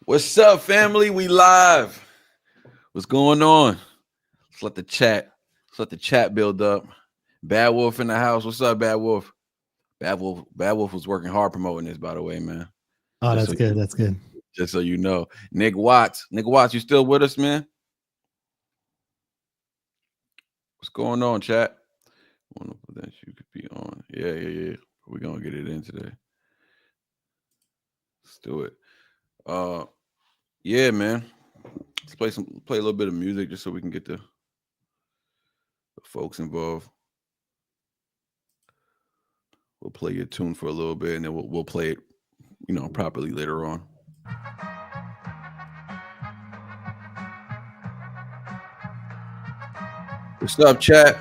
What's up, family? We live. What's going on? Let's let the chat build up. Bad Wolf in the house. What's up, Bad Wolf? Bad Wolf was working hard promoting this, by the way, man. Oh, that's good. That's good. Just so you know. Nick Watts, you still with us, man? What's going on, chat? Wonderful that you could be on. Yeah. We're gonna get it in today. Let's do it. Yeah, man. Let's play a little bit of music just so we can get the folks involved. We'll play your tune for a little bit, and then we'll play it, properly later on. What's up, chat?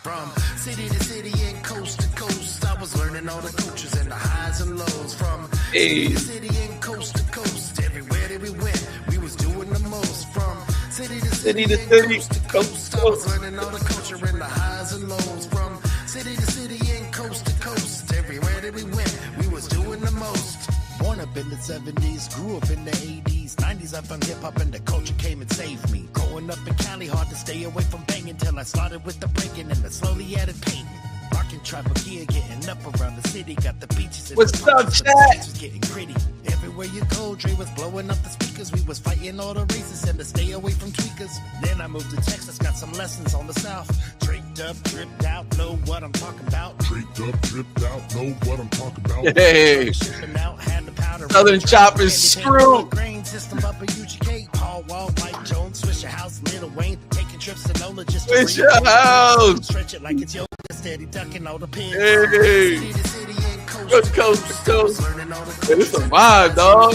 From city to city and coast to coast, I was learning all the cultures and the highs and lows. From city to city and coast to coast, everywhere that we went, we was doing the most. From city to city and coast to coast, I was learning all the culture and the highs and lows. From city to city and coast to coast, everywhere that we went, we was doing the most. Born up in the 70s, grew up in the 80s, 90s I found hip-hop and the culture came and saved me. Growing up in Cali, hard to stay away from banging till I started with the breaking and the slowly added painting. Rocking tribal gear, getting up around the city, got the beaches and what's the up, chat? Was getting gritty. Everywhere you go, Dre was blowing up the speakers. We was fighting all the races and to stay away from tweakers. Then I moved to Texas, got some lessons on the South. Draped up, dripped out, know what I'm talking about. Draped up, dripped out, know what I'm talking about. Hey, Shipping out, had the powder. Southern Chop is screwed. Grain system up at UGK. Paul Wall, Mike Jones, Swisher House, Little Wayne, taking trips to NOLA just to Swisher House. Stretch it like it's yoga, steady ducking all the pins. Hey, City to city and coast to coast. learning all the Hey, it's a vibe, dog.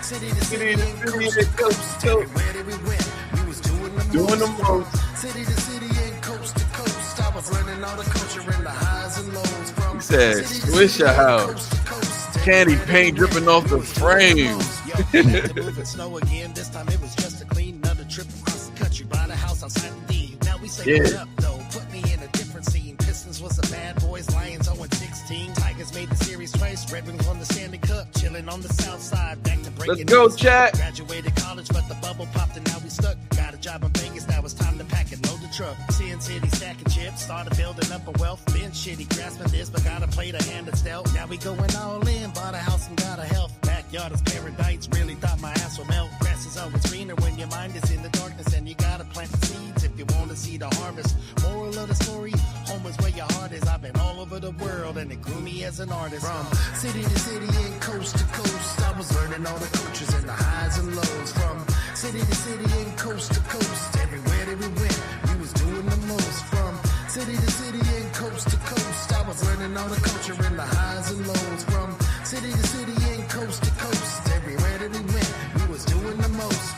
City to city and coast to coast. Everywhere that we went, we was doing the most. City to city and coast to coast, I was learning all the culture and the highs and lows. From He said, city to Swisher city and House. coast to coast. Candy paint dripping off the frame. Yo, had to move and snow again. This time it was just a clean another trip across the country. Buy the house outside the D. Now we say Yeah. what up though. Put me in a different scene. Pistons was the bad boys. Lions 0-16. Tigers made the series twice. Red Wings won the Stanley Cup. Chilling on the south side. Back to breaking. Let's go, news. chat. Graduated college, but the bubble popped and now we stuck. Got a job in Vegas. Now it's time to pack and load the truck. Sin City stacking chips. Started building up a wealth. Been shitty grasping this, but gotta play the hand that's dealt. Now we going all in. Bought a house and got a health. Backyard is paradise. Really thought my ass would melt. Grass is always greener when your mind is in the darkness, and you gotta plant the seeds if you want to see the harvest. Moral of the story: home is where your heart is. I've been all over the world, and it grew me as an artist. From city to city and coast to coast, I was learning all the cultures and the highs and lows. From city to city and coast to coast, everywhere that we went, we was doing the most. From city to city and coast to coast, I was learning all the culture and the highs and lows. From city to city and coast to coast, everywhere that we went, we was doing the most.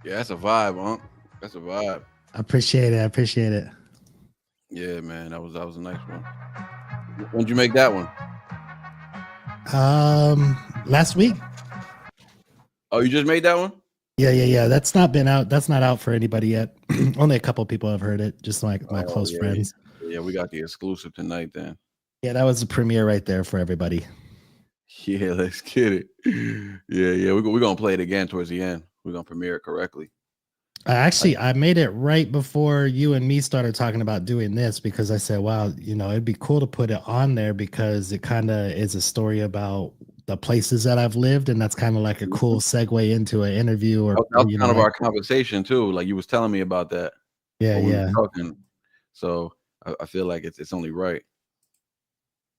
Yeah, that's a vibe, huh? That's a vibe. I appreciate it. Yeah, man, that was a nice one. When'd you make that one? Last week. Oh, you just made that one? Yeah. That's not been out. That's not out for anybody yet. Only a couple people have heard it. Just like my Oh, close yeah, friends. Yeah, we got the exclusive tonight then. Yeah, that was the premiere right there for everybody. Yeah, let's get it. Yeah. We're gonna play it again towards the end. We're gonna premiere it correctly. I made it right before you and me started talking about doing this because I said, wow, it'd be cool to put it on there because it kind of is a story about the places that I've lived, and that's kind of like a cool segue into an interview. Or that was kind of our conversation too. Like you was telling me about that. Yeah. were talking. So I feel like it's only right.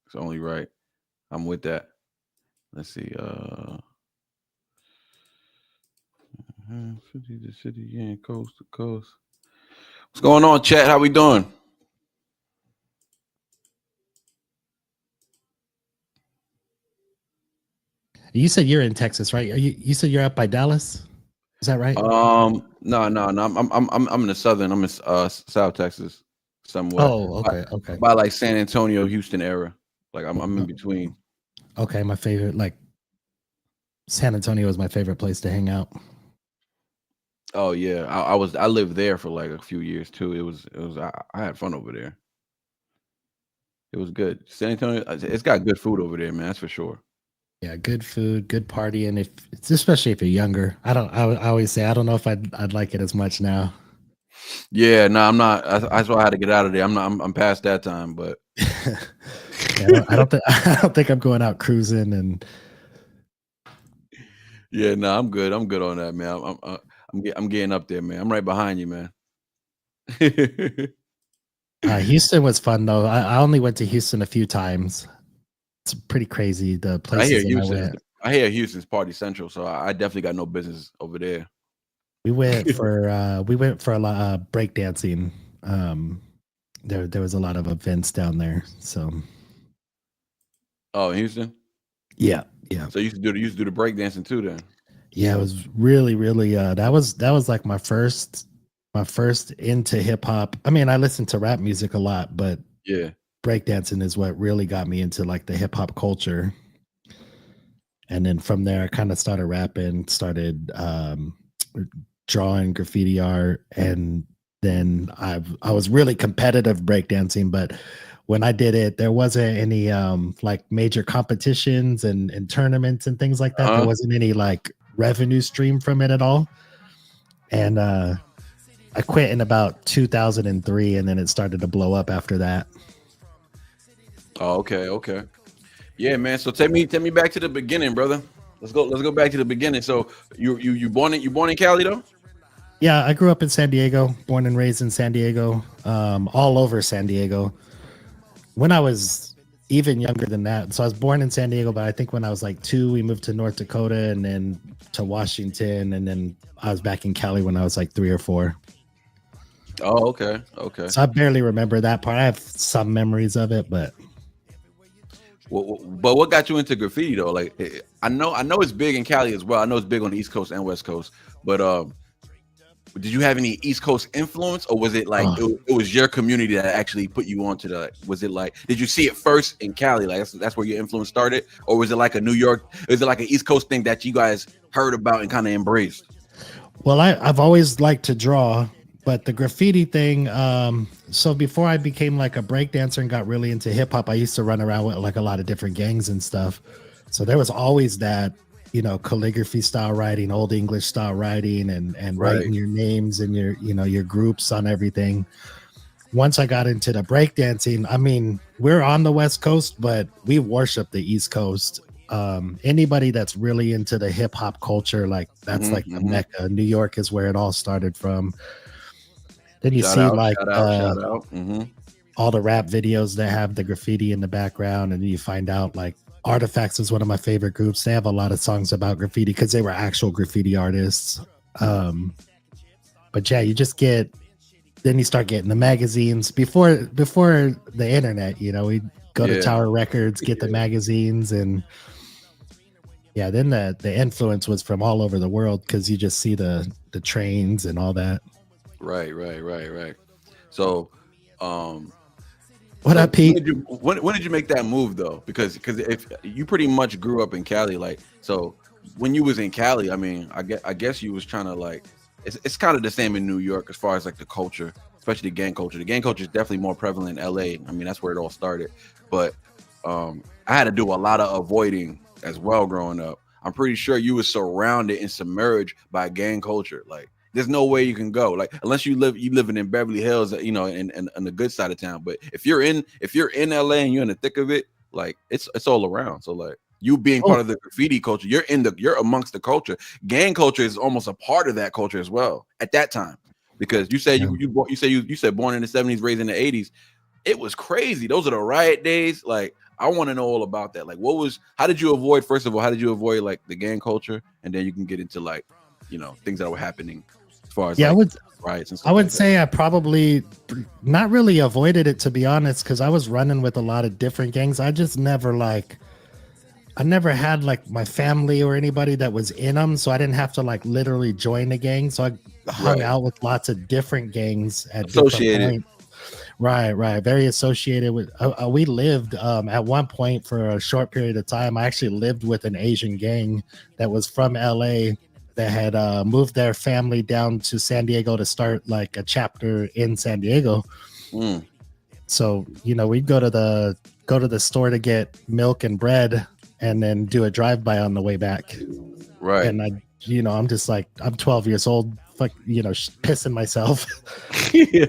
It's only right. I'm with that. Let's see. City to city, yeah, coast to coast. What's going on, chat? How we doing? You said you're in Texas, right? You said you're up by Dallas? Is that right? No. I'm in the southern. I'm in South Texas, somewhere. Oh, okay. By like San Antonio, Houston area. Like I'm in between. Okay, my favorite, like San Antonio was my favorite place to hang out. Oh yeah, I lived there for like a few years too. I had fun over there. It was good. San Antonio, it's got good food over there, man. That's for sure. Yeah, good food, good partying. If it's especially if you're younger, I always say I don't know if I'd like it as much now. Yeah, no, I'm not. That's why I had to get out of there. I'm not. I'm past that time. But Yeah, I don't think I'm going out cruising and. yeah, no, I'm good. I'm good on that, man. I'm getting up there, man. I'm right behind you, man. Houston was fun though. I only went to Houston a few times. It's pretty crazy the places I went. I hear Houston's party central, so I definitely got no business over there. We went for a lot of breakdancing. There was a lot of events down there. So oh, in Houston? Yeah. So you used to do the breakdancing too then? Yeah, it was really that was like my first into hip hop. I mean, I listened to rap music a lot, but yeah, breakdancing is what really got me into like the hip hop culture. And then from there I kind of started rapping, started drawing graffiti art, and then I was really competitive breakdancing, but when I did it, there wasn't any like major competitions and tournaments and things like that. There wasn't any like revenue stream from it at all. And I quit in about 2003, and then it started to blow up after that. Oh, okay. Yeah, man. So take me back to the beginning, brother. Let's go back to the beginning. So you born in Cali though? Yeah, I grew up in San Diego, born and raised in San Diego, all over San Diego. When I was even younger than that, so I was born in San Diego, but I think when I was like 2, we moved to North Dakota and then to Washington, and then I was back in Cali when I was like 3 or 4. Oh, okay. So I barely remember that part. I have some memories of it, but what got you into graffiti though? Like, I know it's big in Cali as well. I know it's big on the East Coast and West Coast, but did you have any East Coast influence, or was it like it was your community that actually put you onto the? Was it like, did you see it first in Cali? Like that's where your influence started, or was it like a New York? Is it like an East Coast thing that you guys heard about and kind of embraced? Well, I've always liked to draw, but the graffiti thing. So before I became like a breakdancer and got really into hip hop, I used to run around with like a lot of different gangs and stuff. So there was always that. Calligraphy style writing, old English style writing, and writing your names and your groups on everything. Once I got into the breakdancing, I mean, we're on the West Coast, but we worship the East Coast. Anybody that's really into the hip hop culture, like that's like the Mecca. New York is where it all started from. Then you shout out. All the rap videos that have the graffiti in the background, and then you find out like Artifacts is one of my favorite groups. They have a lot of songs about graffiti because they were actual graffiti artists. But yeah, you start getting the magazines before the internet. We'd go to Tower Records, get the magazines, and yeah, then the influence was from all over the world because you just see the trains and all that. Right. So, what up, Pete? When did you make that move though? Because if you pretty much grew up in Cali, like, so when you was in Cali, I mean, I guess you was trying to like, it's kind of the same in New York as far as like the culture, especially the gang culture. The gang culture is definitely more prevalent in LA. I mean, that's where it all started. But I had to do a lot of avoiding as well growing up. I'm pretty sure you was surrounded and submerged by gang culture. Like, there's no way you can go, like, unless you living in Beverly Hills, in the good side of town. But if you're in LA and you're in the thick of it, like it's all around. So like you being part of the graffiti culture, you're amongst the culture. Gang culture is almost a part of that culture as well at that time, because you said you said born in the 70s, raised in the 80s. It was crazy. Those are the riot days. Like, I want to know all about that. Like, how did you avoid like the gang culture, and then you can get into like, things that were happening as far as riots and stuff. I would say I probably not really avoided it, to be honest, because I was running with a lot of different gangs. I just never had like my family or anybody that was in them, so I didn't have to like literally join the gang. So I hung out with lots of different gangs at different points. Right. Very associated with. We lived at one point for a short period of time. I actually lived with an Asian gang that was from LA that had moved their family down to San Diego to start like a chapter in San Diego. Mm. So we'd go to the store to get milk and bread, and then do a drive-by on the way back. Right. And I'm just like, I'm 12 years old, like, pissing myself. Yeah.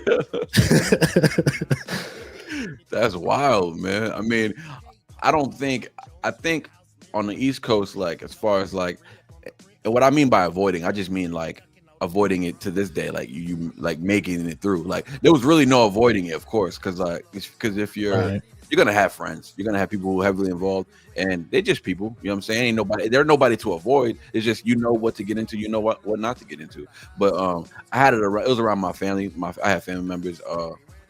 That's wild, man. I mean, I think on the East Coast, like as far as like, and what I mean by avoiding, I just mean like avoiding it to this day, like you like making it through. Like there was really no avoiding it, of course, because if you're gonna have friends, you're gonna have people who are heavily involved, and they're just people. You know what I'm saying? They're nobody to avoid. It's just what to get into, what not to get into. But I had it was around my family. I had family members.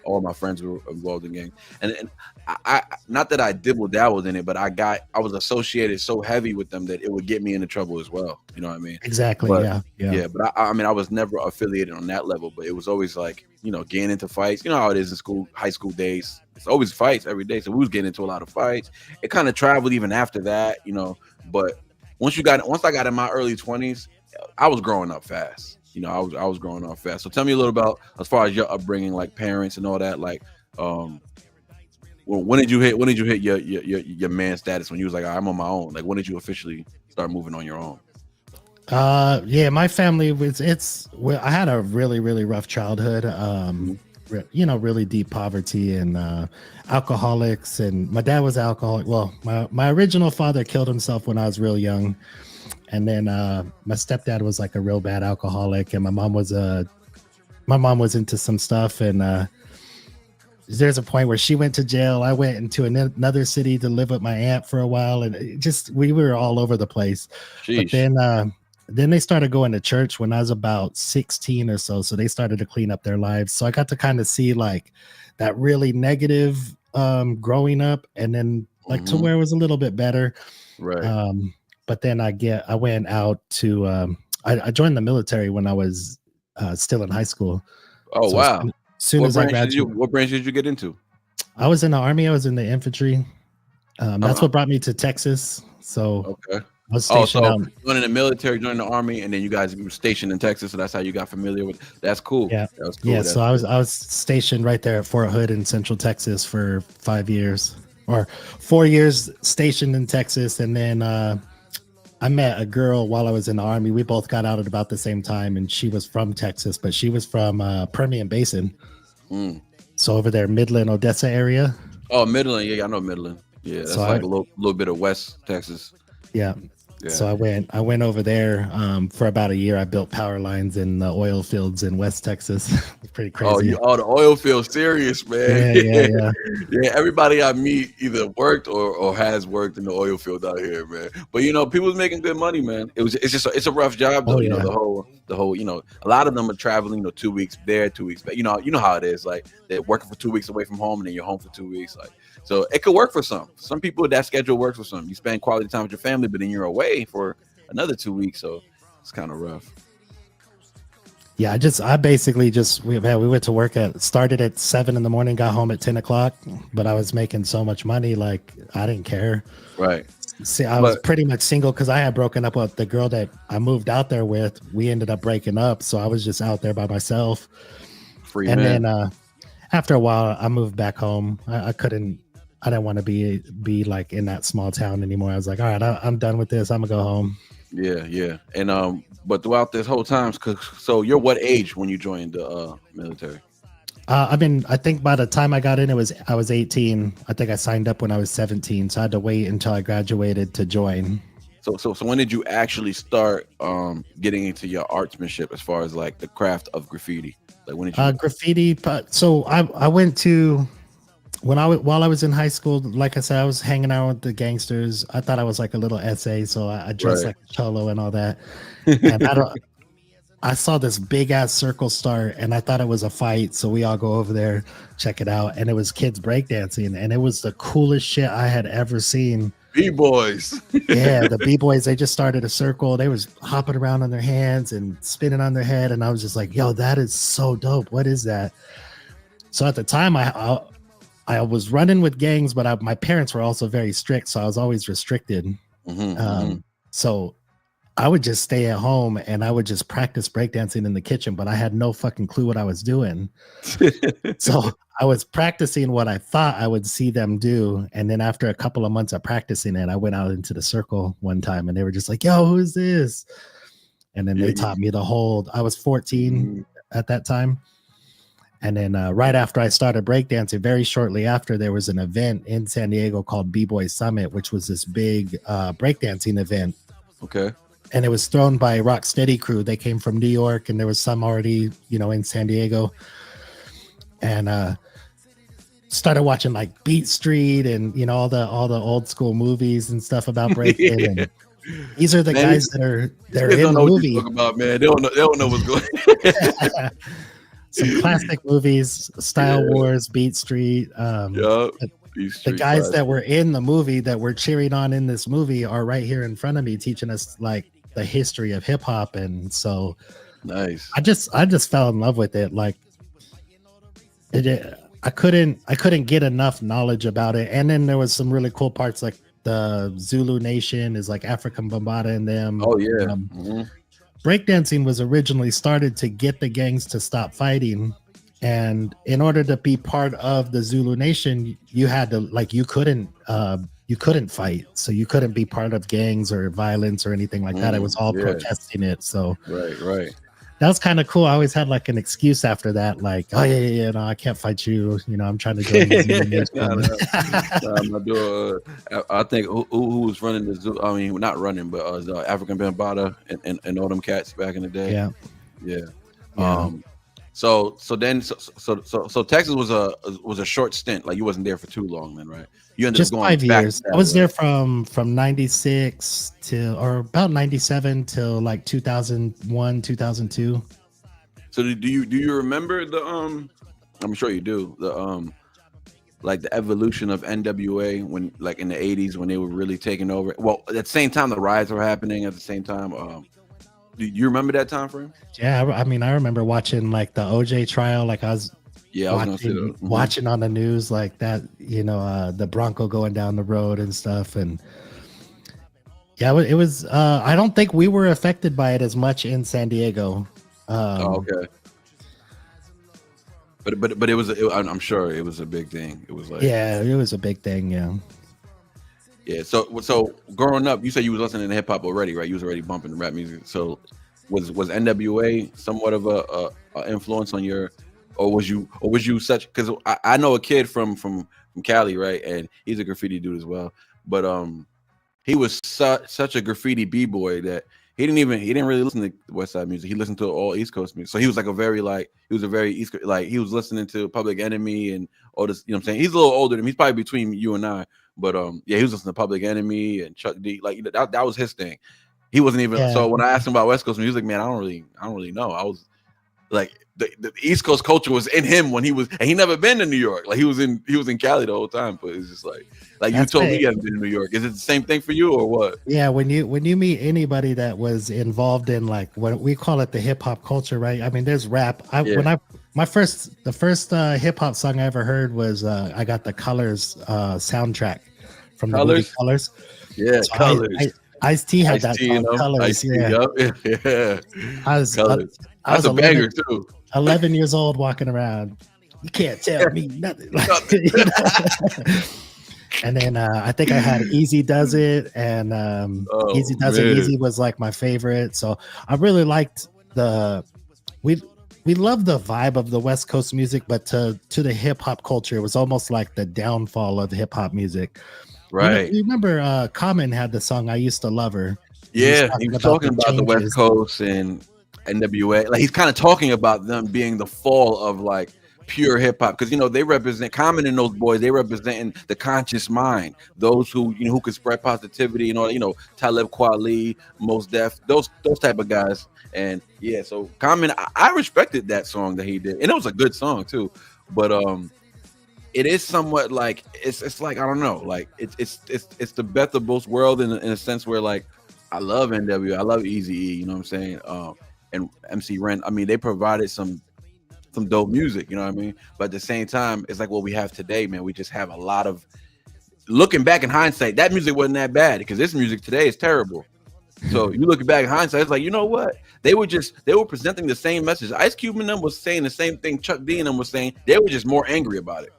All my friends were involved in gangs, and I not that I dibble dabbled in it, but I was associated so heavy with them that it would get me into trouble as well. You know what I mean? Exactly. But, yeah. But I mean, I was never affiliated on that level, but it was always like getting into fights. You know how it is in school, high school days. It's always fights every day, so we was getting into a lot of fights. It kind of traveled even after that, But once I got in my early 20s, I was growing up fast. I was growing up fast. So tell me a little about as far as your upbringing, like parents and all that. Like, when did you hit your man status? When you was like, I'm on my own. Like, when did you officially start moving on your own? My family I had a really, really rough childhood. Really deep poverty and alcoholics. And my dad was alcoholic. Well, my original father killed himself when I was real young. And then my stepdad was like a real bad alcoholic, and my mom was into some stuff. And there's a point where she went to jail. I went into another city to live with my aunt for a while, and we were all over the place. Sheesh. But then they started going to church when I was about 16 or so. So they started to clean up their lives. So I got to kind of see like that really negative growing up, and then like to where it was a little bit better. Right. But then I went out to I joined the military when I was still in high school. Oh, so wow! What branch did you get into? I was in the Army. I was in the infantry. That's what brought me to Texas. So okay. I was stationed out. Joining the military, joining the Army, and then you guys were stationed in Texas. So that's how you got familiar with. That's cool. Yeah, that was cool. Yeah. So I was stationed right there at Fort Hood in Central Texas for 5 years, or 4 years stationed in Texas, and then I met a girl while I was in the Army. We both got out at about the same time, and she was from Texas, but she was from Permian Basin. So over there, Midland, Odessa area. Oh, Midland. Yeah, I know Midland. Yeah, that's a little bit of West Texas. Yeah. So I went over there for about a year. I built power lines in the oil fields in West Texas. It's pretty crazy. Oh, the oil field, serious, man. Yeah. Everybody I meet either worked or has worked in the oil field out here, man. But people's making good money, man. It's a rough job though. The whole a lot of them are traveling 2 weeks there, 2 weeks back. You know how it is. Like they're working for 2 weeks away from home, and then you're home for 2 weeks. Like, so it could work for some. Some people, that schedule works for some. You spend quality time with your family, but then you're away for another 2 weeks. So it's kind of rough. Yeah, I basically we went to work started at 7 a.m, got home at 10 o'clock, but I was making so much money, like I didn't care. Right. See, I was pretty much single because I had broken up with the girl that I moved out there with. We ended up breaking up, so I was just out there by myself. Then after a while, I moved back home. I didn't want to be like in that small town anymore. I was like, all right, I'm done with this. I'm gonna go home. Yeah. And but throughout this whole time, so you're what age when you joined the military? I think by the time I got in, I was 18. I think I signed up when I was 17, so I had to wait until I graduated to join. So when did you actually start getting into your artsmanship as far as like the craft of graffiti? Like when did you graffiti? So I went to while I was in high school. Like I said, I was hanging out with the gangsters. I thought I was like a little SA, so I dressed like a cholo and all that. And I saw this big ass circle start, and I thought it was a fight. So we all go over there, check it out, and it was kids breakdancing, and it was the coolest shit I had ever seen. B-boys. Yeah, the B-boys, they just started a circle. They was hopping around on their hands and spinning on their head, and I was just like, yo, that is so dope. What is that? So at the time, I was running with gangs, but my parents were also very strict, so I was always restricted. So I would just stay at home and I would just practice breakdancing in the kitchen, but I had no fucking clue what I was doing. So I was practicing what I thought I would see them do. And then after a couple of months of practicing it, I went out into the circle one time and they were just like, yo, who's this? And then they taught me the hold. I was 14 at that time. And then right after I started breakdancing, very shortly after, there was an event in San Diego called B-Boy Summit, which was this big breakdancing event. Okay. And it was thrown by Rocksteady crew. They came from New York, and there was some already, in San Diego. And started watching like Beat Street and all the old school movies and stuff about breaking. And these are the guys that are in the movie. About, man. They don't know what's going on. Some classic movies, Style Wars, Beat Street. The guys that were in the movie that we're cheering on in this movie are right here in front of me, teaching us like the history of hip hop. And so nice. I just fell in love with it. Like I couldn't get enough knowledge about it. And then there was some really cool parts, like the Zulu Nation is like African Bambaataa in them. Oh yeah. Breakdancing was originally started to get the gangs to stop fighting. And in order to be part of the Zulu Nation, you had to you couldn't fight. So you couldn't be part of gangs or violence or anything like that. It was all protesting it. So right. That was kind of cool. I always had like an excuse after that, like, oh yeah, no, I can't fight you. I'm trying to join the Zulu Nation. I think who was running the Zulu? I mean, not running, but African Bambaataa and all them cats back in the day. Yeah. So Texas was a short stint. Like you wasn't there for too long, then, right? You ended just up going 5 years. I was there from 96 or about 97 till like 2001, 2002. So do you remember the I'm sure you do, the like the evolution of NWA when like in the 80s when they were really taking over? Well, at the same time the riots were happening at the same time. Do you remember that time frame? Yeah, I mean, I remember watching like the OJ trial. Like I was watching on the news like that, the Bronco going down the road and stuff. And yeah, it was, I don't think we were affected by it as much in San Diego. Okay. But it was, I'm sure it was a big thing. It was like, yeah, it was a big thing. Yeah. Yeah. So growing up, you said you was listening to hip hop already, right? You was already bumping rap music. So was NWA somewhat of a influence on your, or was you such? Because I know a kid from Cali, right? And he's a graffiti dude as well. But he was such a graffiti b-boy that he didn't really listen to West Side music. He listened to all East Coast music. So he was like he was a very East Coast, like he was listening to Public Enemy and all this. You know what I'm saying? He's a little older than me. He's probably between you and I. But yeah, he was listening to Public Enemy and Chuck D. Like that was his thing. He wasn't even. Yeah. So when I asked him about West Coast music, man, I don't really know. I was like the East Coast culture was in him when he was, and he never been to New York. Like he was in Cali the whole time. But it's just like you told me he hadn't been to New York. Is it the same thing for you or what? Yeah, when you meet anybody that was involved in like what we call it the hip hop culture, right? I mean, there's rap. The first hip hop song I ever heard was I got the Colors soundtrack from the movie Colors. Yeah, so Colors. Ice-T had that song, Colors. Ice-T, yeah. That's a banger too. 11 years old walking around. You can't tell me nothing. And then I think I had Easy Does It, and Easy Does It. Easy was like my favorite. So I really liked we love the vibe of the West Coast music, but to the hip hop culture, it was almost like the downfall of hip hop music. Right. You remember Common had the song I Used to Love Her. Yeah, he was talking about the West Coast and NWA. Like he's kind of talking about them being the fall of like pure hip hop, because they represent Common and those boys. They representing the conscious mind, those who who can spread positivity and all. Talib Kweli, Mos Def, those type of guys. And yeah, so Common, I respected that song that he did, and it was a good song too. But it is somewhat like it's like I don't know, like it's the best of both worlds in a sense where like I love NWA, I love Eazy-E, you know what I'm saying, and MC Ren. I mean, they provided some some dope music, you know what I mean? But at the same time, it's like what we have today, man. We just have a lot of, looking back in hindsight, that music wasn't that bad because this music today is terrible. So you look back in hindsight, it's like, you know what? They were presenting the same message. Ice Cube and them was saying the same thing Chuck D and them was saying. They were just more angry about it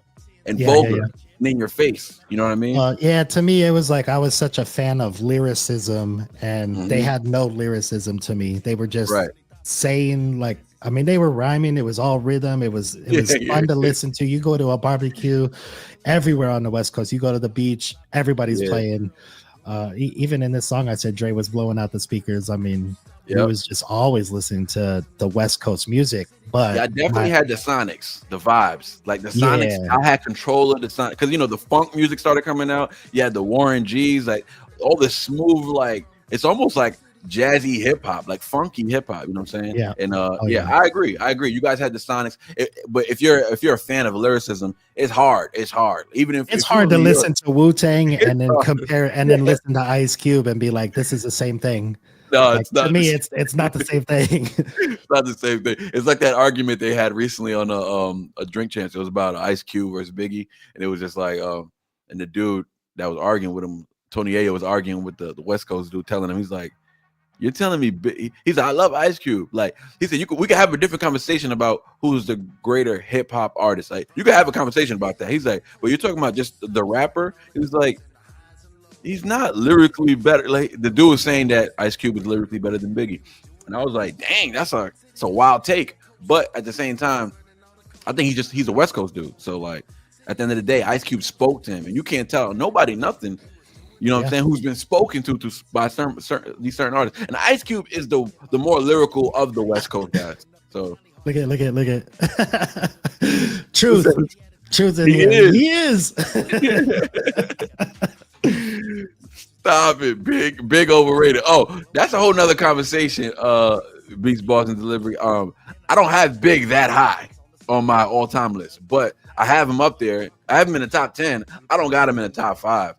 and vulgar and in your face. You know what I mean? Yeah, to me, it was like I was such a fan of lyricism, and they had no lyricism to me. They were just saying, like, I mean, they were rhyming. It was all rhythm. It was fun to listen to. You go to a barbecue everywhere on the West Coast. You go to the beach, everybody's playing. Even in this song, I said Dre was blowing out the speakers. I mean, he was just always listening to the West Coast music. But I definitely had the sonics, the vibes, like the sonics. I had control of the sonic because the funk music started coming out. You had the Warren G's, like all this smooth, like it's almost like jazzy hip hop, like funky hip hop. You know what I'm saying? Yeah. And I agree. You guys had the sonics, but if you're a fan of lyricism, it's hard. Even if it's hard to listen to Wu-Tang and then compare and then listen to Ice Cube and be like, this is the same thing. No, like, it's not. To me, it's not the same thing. It's not the same thing. It's like that argument they had recently on a Drink Champs. It was about Ice Cube versus Biggie, and it was just like, and the dude that was arguing with him, Tony Ayo, was arguing with the West Coast dude, telling him, he's like, "You're telling me?" He's like, "I love Ice Cube." Like he said, we could have a different conversation about who's the greater hip hop artist. Like you could have a conversation about that. He's like, "But you're talking about just the rapper." He was like, he's not lyrically better. Like the dude was saying that Ice Cube is lyrically better than Biggie, and I was like, "Dang, it's a wild take." But at the same time, I think he's a West Coast dude. So like, at the end of the day, Ice Cube spoke to him, and you can't tell nobody nothing. You know what I'm saying? Who's been spoken to by these certain artists, and Ice Cube is the more lyrical of the West Coast guys. So look at truth. Truth in here. He is. Stop it, big overrated. Oh, that's a whole nother conversation. Beats, Bars, and Delivery. I don't have Big that high on my all-time list, but I have him up there. I have him in the top 10. I don't got him in the top 5.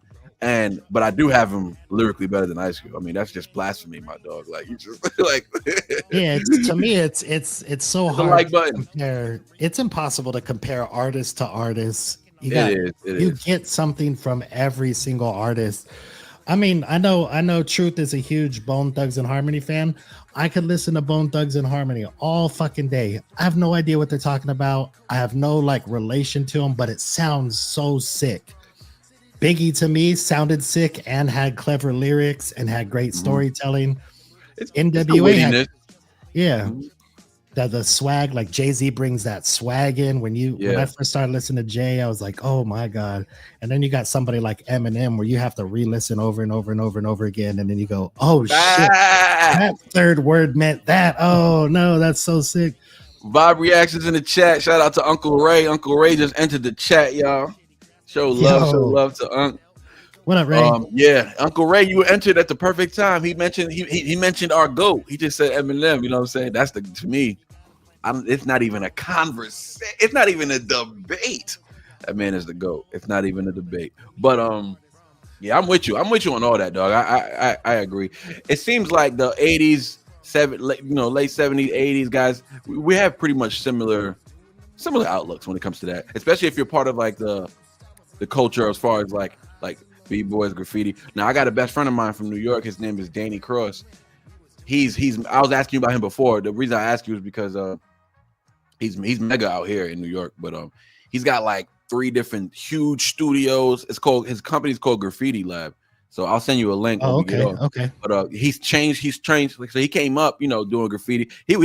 But I do have him lyrically better than Ice Cube. I mean, that's just blasphemy, my dog. Like you just like to me, it's so hard like to compare. It's impossible to compare artist to artist. You get something from every single artist. I mean, I know Truth is a huge Bone Thugs and Harmony fan. I could listen to Bone Thugs and Harmony all fucking day. I have no idea what they're talking about. I have no like relation to them, but it sounds so sick. Biggie to me sounded sick and had clever lyrics and had great storytelling. NWA had, the swag, like Jay-Z brings that swag in. When I first started listening to Jay, I was like, oh my God. And then you got somebody like Eminem where you have to re-listen over and over and over and over again. And then you go, oh shit, that third word meant that. Oh no, that's so sick. Vibe reactions in the chat. Shout out to Uncle Ray. Uncle Ray just entered the chat, y'all. Show love to Unc. What up, Ray? Uncle Ray, you entered at the perfect time. He mentioned he mentioned our GOAT. He just said Eminem. You know what I'm saying? That's to me. It's not even a conversation. It's not even a debate. That man is the GOAT. It's not even a debate. But I'm with you. I'm with you on all that, dog. I agree. It seems like the 80s, late 70s, 80s guys. We have pretty much similar outlooks when it comes to that. Especially if you're part of like the culture as far as like b-boys, graffiti. Now I got a best friend of mine from New York. His name is Danny Cross. I was asking you about him before. The reason I asked you is because he's mega out here in New York, but he's got like 3 different huge studios. His company's called Graffiti Lab. So I'll send you a link. Oh, okay. But he's trained. Like, so he came up, doing graffiti. He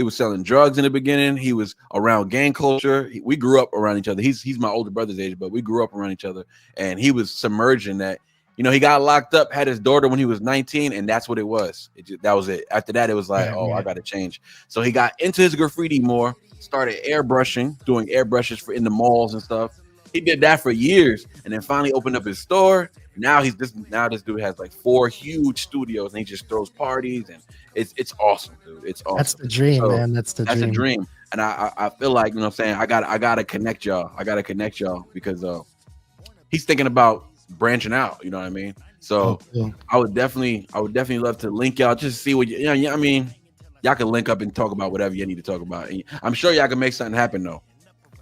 was selling drugs in the beginning. He was around gang culture. We grew up around each other. He's my older brother's age, but we grew up around each other. And he was submerged in that. He got locked up, had his daughter when he was 19, and that's what it was. That was it. After that, it was like, I got to change. So he got into his graffiti more, started airbrushing, doing airbrushes in the malls and stuff. He did that for years, and then finally opened up his store. Now this dude has like 4 huge studios, and he just throws parties, and it's awesome, dude. It's awesome. That's the dream, man. That's a dream. And I feel like, what I'm saying, I gotta connect y'all. Because he's thinking about branching out. You know what I mean? So I would definitely love to link y'all just to see what I mean. y'all can link up and talk about whatever you need to talk about. And I'm sure y'all can make something happen though.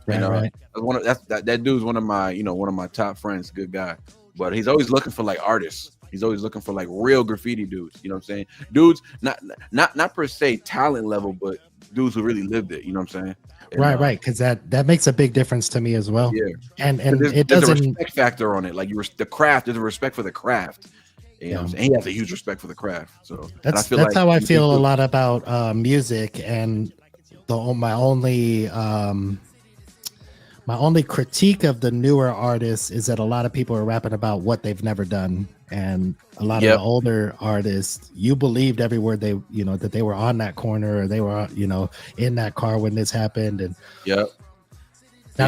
Right. That dude's one of my top friends, good guy. But he's always looking for like artists. He's always looking for like real graffiti dudes. You know what I'm saying? Dudes, not per se talent level, but dudes who really lived it. You know what I'm saying? And, Right. Because that makes a big difference to me as well. Yeah. And there's it a doesn't. respect factor on it. Like the craft. There's a respect for the craft. You know what I'm saying? He has a huge respect for the craft. So That's how I feel a lot about music. And my only critique of the newer artists is that a lot of people are rapping about what they've never done, and a lot of the older artists, you believed every word that they were on that corner or they were in that car when this happened. And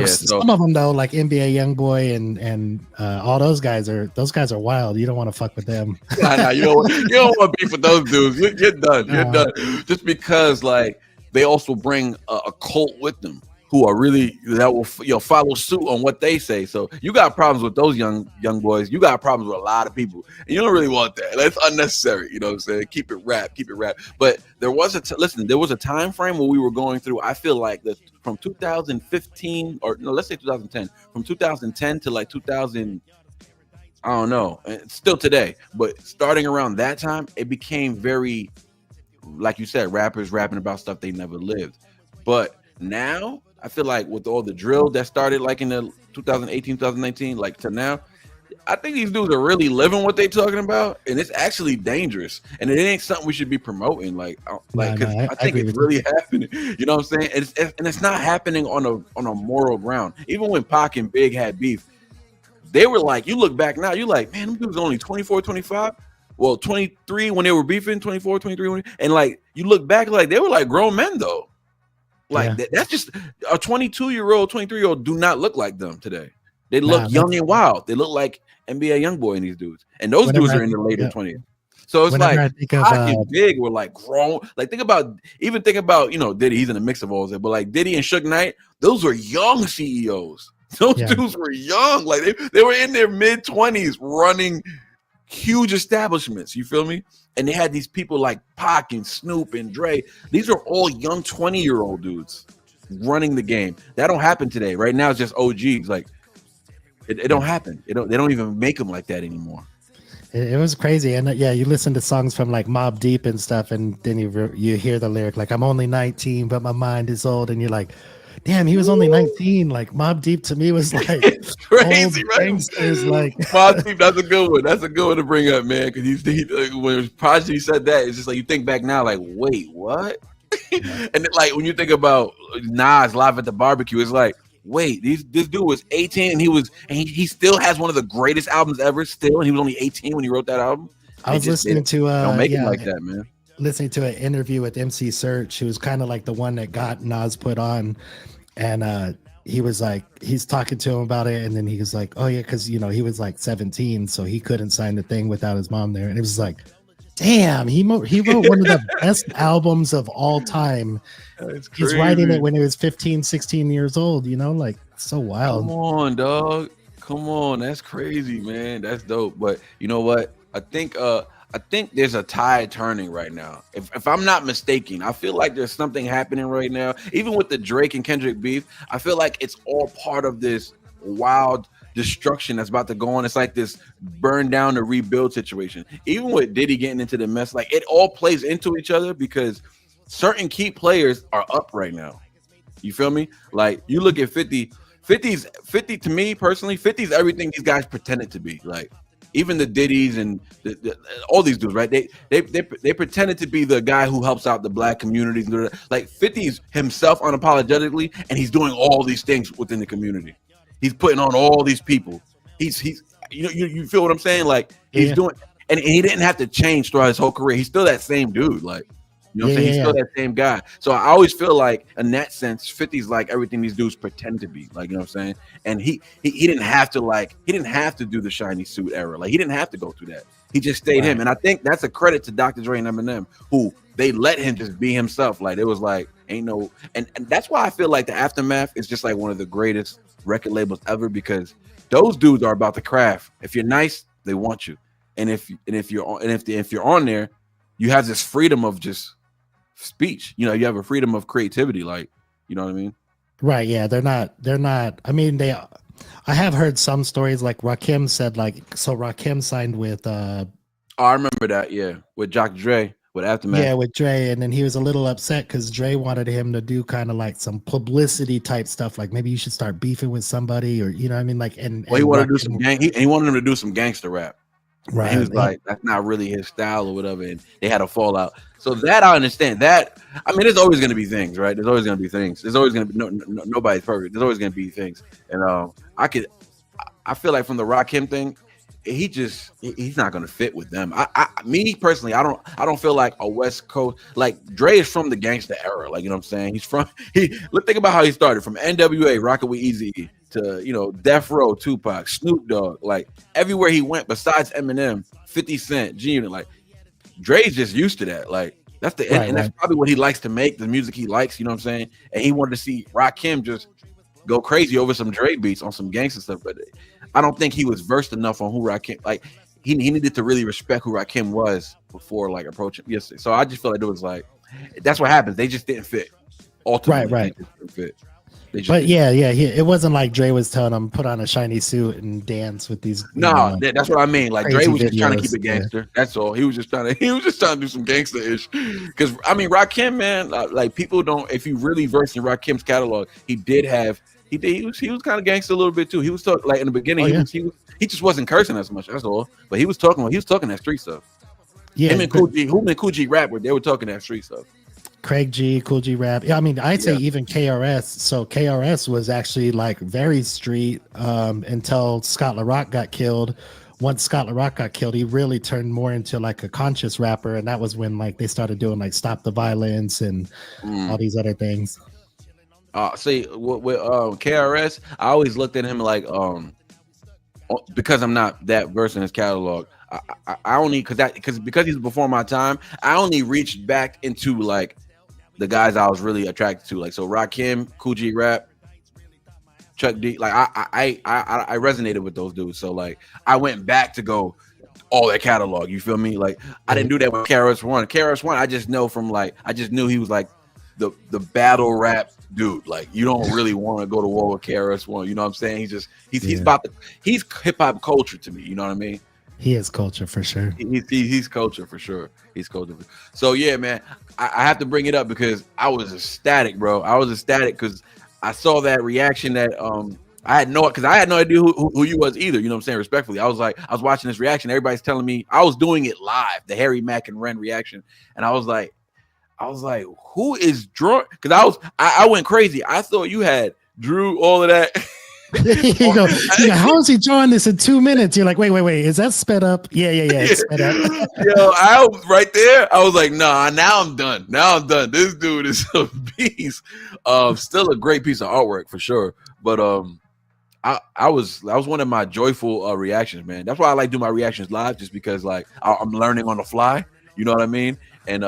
some of them though, like NBA YoungBoy and all those guys are wild. You don't want to fuck with them. Nah, you don't want to beef with those dudes. You're done. You're done. Just because like they also bring a cult with them who are really that will follow suit on what they say. So you got problems with those young boys. You got problems with a lot of people, and you don't really want that. That's unnecessary. You know what I'm saying? Keep it rap. But there was a time frame where we were going through. I feel like that from 2015 or no, let's say 2010, from 2010 to like 2000. I don't know. Still today, but starting around that time, it became very, like you said, rappers rapping about stuff they never lived. But now I feel like with all the drill that started like in the 2018, 2019, like to now, I think these dudes are really living what they're talking about, and it's actually dangerous. And it ain't something we should be promoting. I think it's really happening. You know what I'm saying? And it's not happening on a moral ground. Even when Pac and Big had beef, they were like, you look back now, you're like, man, them dudes only 24, 25. Well, 23 when they were beefing, 24, 23. And like, you look back, like they were like grown men though. Like that's just a 22-year-old, 23-year-old do not look like them today. They look young and wild. They look like NBA YoungBoy and these dudes. And those dudes are in their later 20s. So it's like Pac and Big were like grown. Like think about Diddy, he's in the mix of all that, but like Diddy and Suge Knight, those were young CEOs. Those dudes were young. Like they were in their mid-20s running huge establishments. You feel me? And they had these people like Pac and Snoop and Dre. These are all young 20-year-old dudes running the game. That don't happen today. Right now, it's just OGs. Like it don't happen. They don't even make them like that anymore. It was crazy. And you listen to songs from like Mobb Deep and stuff, and then you hear the lyric like, I'm only 19, but my mind is old. And you're like, damn, he was only 19. Like Mobb Deep to me was like crazy, right? Gangsters, like Mobb Deep, that's a good one. That's a good one to bring up, man. Because when Prodigy said that, it's just like you think back now, like, wait, what? And like when you think about Nas Live at the Barbecue, it's like, wait, this dude was 18 and he still has one of the greatest albums ever. Still, and he was only 18 when he wrote that album. I was listening to don't make it like that, man. Listening to an interview with MC Search, who was kind of like the one that got Nas put on, and he was like, he's talking to him about it, and then he was like, oh yeah, because he was like 17, so he couldn't sign the thing without his mom there, and it was like, damn, he wrote one of the best albums of all time. He's writing it when he was 15, 16 years old, like so wild. Come on, dog. Come on, that's crazy, man. That's dope. But you know what? I think there's a tide turning right now. If I'm not mistaken, I feel like there's something happening right now. Even with the Drake and Kendrick beef, I feel like it's all part of this wild destruction that's about to go on. It's like this burn down to rebuild situation. Even with Diddy getting into the mess, like it all plays into each other because certain key players are up right now. You feel me? Like you look at 50 to me personally, 50's everything these guys pretended to be. Like even the Diddy's and all these dudes, right? They pretended to be the guy who helps out the black communities. Like 50's himself unapologetically, and he's doing all these things within the community. He's putting on all these people. He's you feel what I'm saying? Like he's doing, and he didn't have to change throughout his whole career. He's still that same dude. Like you know what I'm saying? He's still that same guy. So I always feel like in that sense, 50's like everything these dudes pretend to be. Like you know what I'm saying? And he didn't have to do the shiny suit era. Like he didn't have to go through that. He just stayed him. And I think that's a credit to Dr. Dre and Eminem, who they let him just be himself. Like it was like ain't no, and that's why I feel like the Aftermath is just like one of the greatest record labels ever, because those dudes are about the craft. If you're nice, they want you, and if you're on there, you have this freedom of just speech. You know, you have a freedom of creativity. Like, you know what I mean? Right. Yeah. They're not. I mean, I have heard some stories like Rakim said, like, so Rakim signed with Oh, I remember that. Yeah, with Dr. Dre, with Aftermath. yeah, with Dre, and then he was a little upset because Dre wanted him to do kind of like some publicity type stuff, like maybe you should start beefing with somebody, or you know what I mean, like Well, he wanted to do some he wanted him to do some gangster rap. Right. And he was like, that's not really his style or whatever, and they had a fallout. So that I understand. That I mean, there's always going to be things, right? There's always going to be things. There's always going to be nobody's perfect. There's always going to be things, and I feel like from the Rakim thing, he's not going to fit with them. Me personally, I don't feel like a West Coast, like Dre is from the gangster era, like, you know what I'm saying? Let's think about how he started from NWA, rocking with Eazy, to, you know, Death Row, Tupac, Snoop Dogg, like everywhere he went besides Eminem, 50 Cent, G-Unit, like Dre's just used to that. Like that's that's probably what he likes to make, the music he likes, you know what I'm saying? And he wanted to see Rakim just go crazy over some Dre beats on some gangster stuff, but I don't think he was versed enough on who Rakim, like he needed to really respect who Rakim was before like approaching. Yes, so I just feel like it was like that's what happens. They just didn't fit. Ultimately, right. They just didn't fit. But it wasn't like Dre was telling him put on a shiny suit and dance with these. No, that's what I mean. Like Dre was just trying to keep it gangster. Yeah. That's all. He was just trying to do some gangster ish. Because I mean, Rakim, man, like people don't. If you really versed in Rakim's catalog, he was kind of gangster a little bit too. He was talking like in the beginning. He just wasn't cursing as much. That's all. But he was talking that street stuff. Yeah, him and Cool G rap, they were talking that street stuff. Craig G, Cool G Rap. Yeah, I mean, I'd say even KRS. So KRS was actually like very street until Scott LaRock got killed. Once Scott LaRock got killed, he really turned more into like a conscious rapper, and that was when like they started doing like Stop the Violence and all these other things. See, with KRS, I always looked at him like because I'm not that versed in his catalog. I only because he's before my time. I only reached back into like the guys I was really attracted to, like so Rakim, Cool G Rap, Chuck D. Like I resonated with those dudes. So like I went back to go all their catalog. You feel me? Like I didn't do that with KRS-One. KRS-One, I just know from like I just knew he was like the battle rap dude. Like you don't really want to go to war with KRS-One. You know what I'm saying? He's hip hop culture to me. You know what I mean? He is culture for sure. He's culture for sure. He's culture. So yeah, man, I have to bring it up because I was ecstatic, bro. I was ecstatic because I saw that reaction that I had no idea who you was either. You know what I'm saying? Respectfully, I was watching this reaction. Everybody's telling me I was doing it live, the Harry Mack and Ren reaction, and I was like, who is Drew? Because I went crazy. I thought you had Drew all of that. you go, how is he drawing this in 2 minutes? You're like, wait, is that sped up? Yeah, it's sped up. Yo, I was right there. I was like, nah, now I'm done. This dude is a beast. Still a great piece of artwork for sure. But I was one of my joyful reactions, man. That's why I like do my reactions live, just because like I'm learning on the fly. You know what I mean? And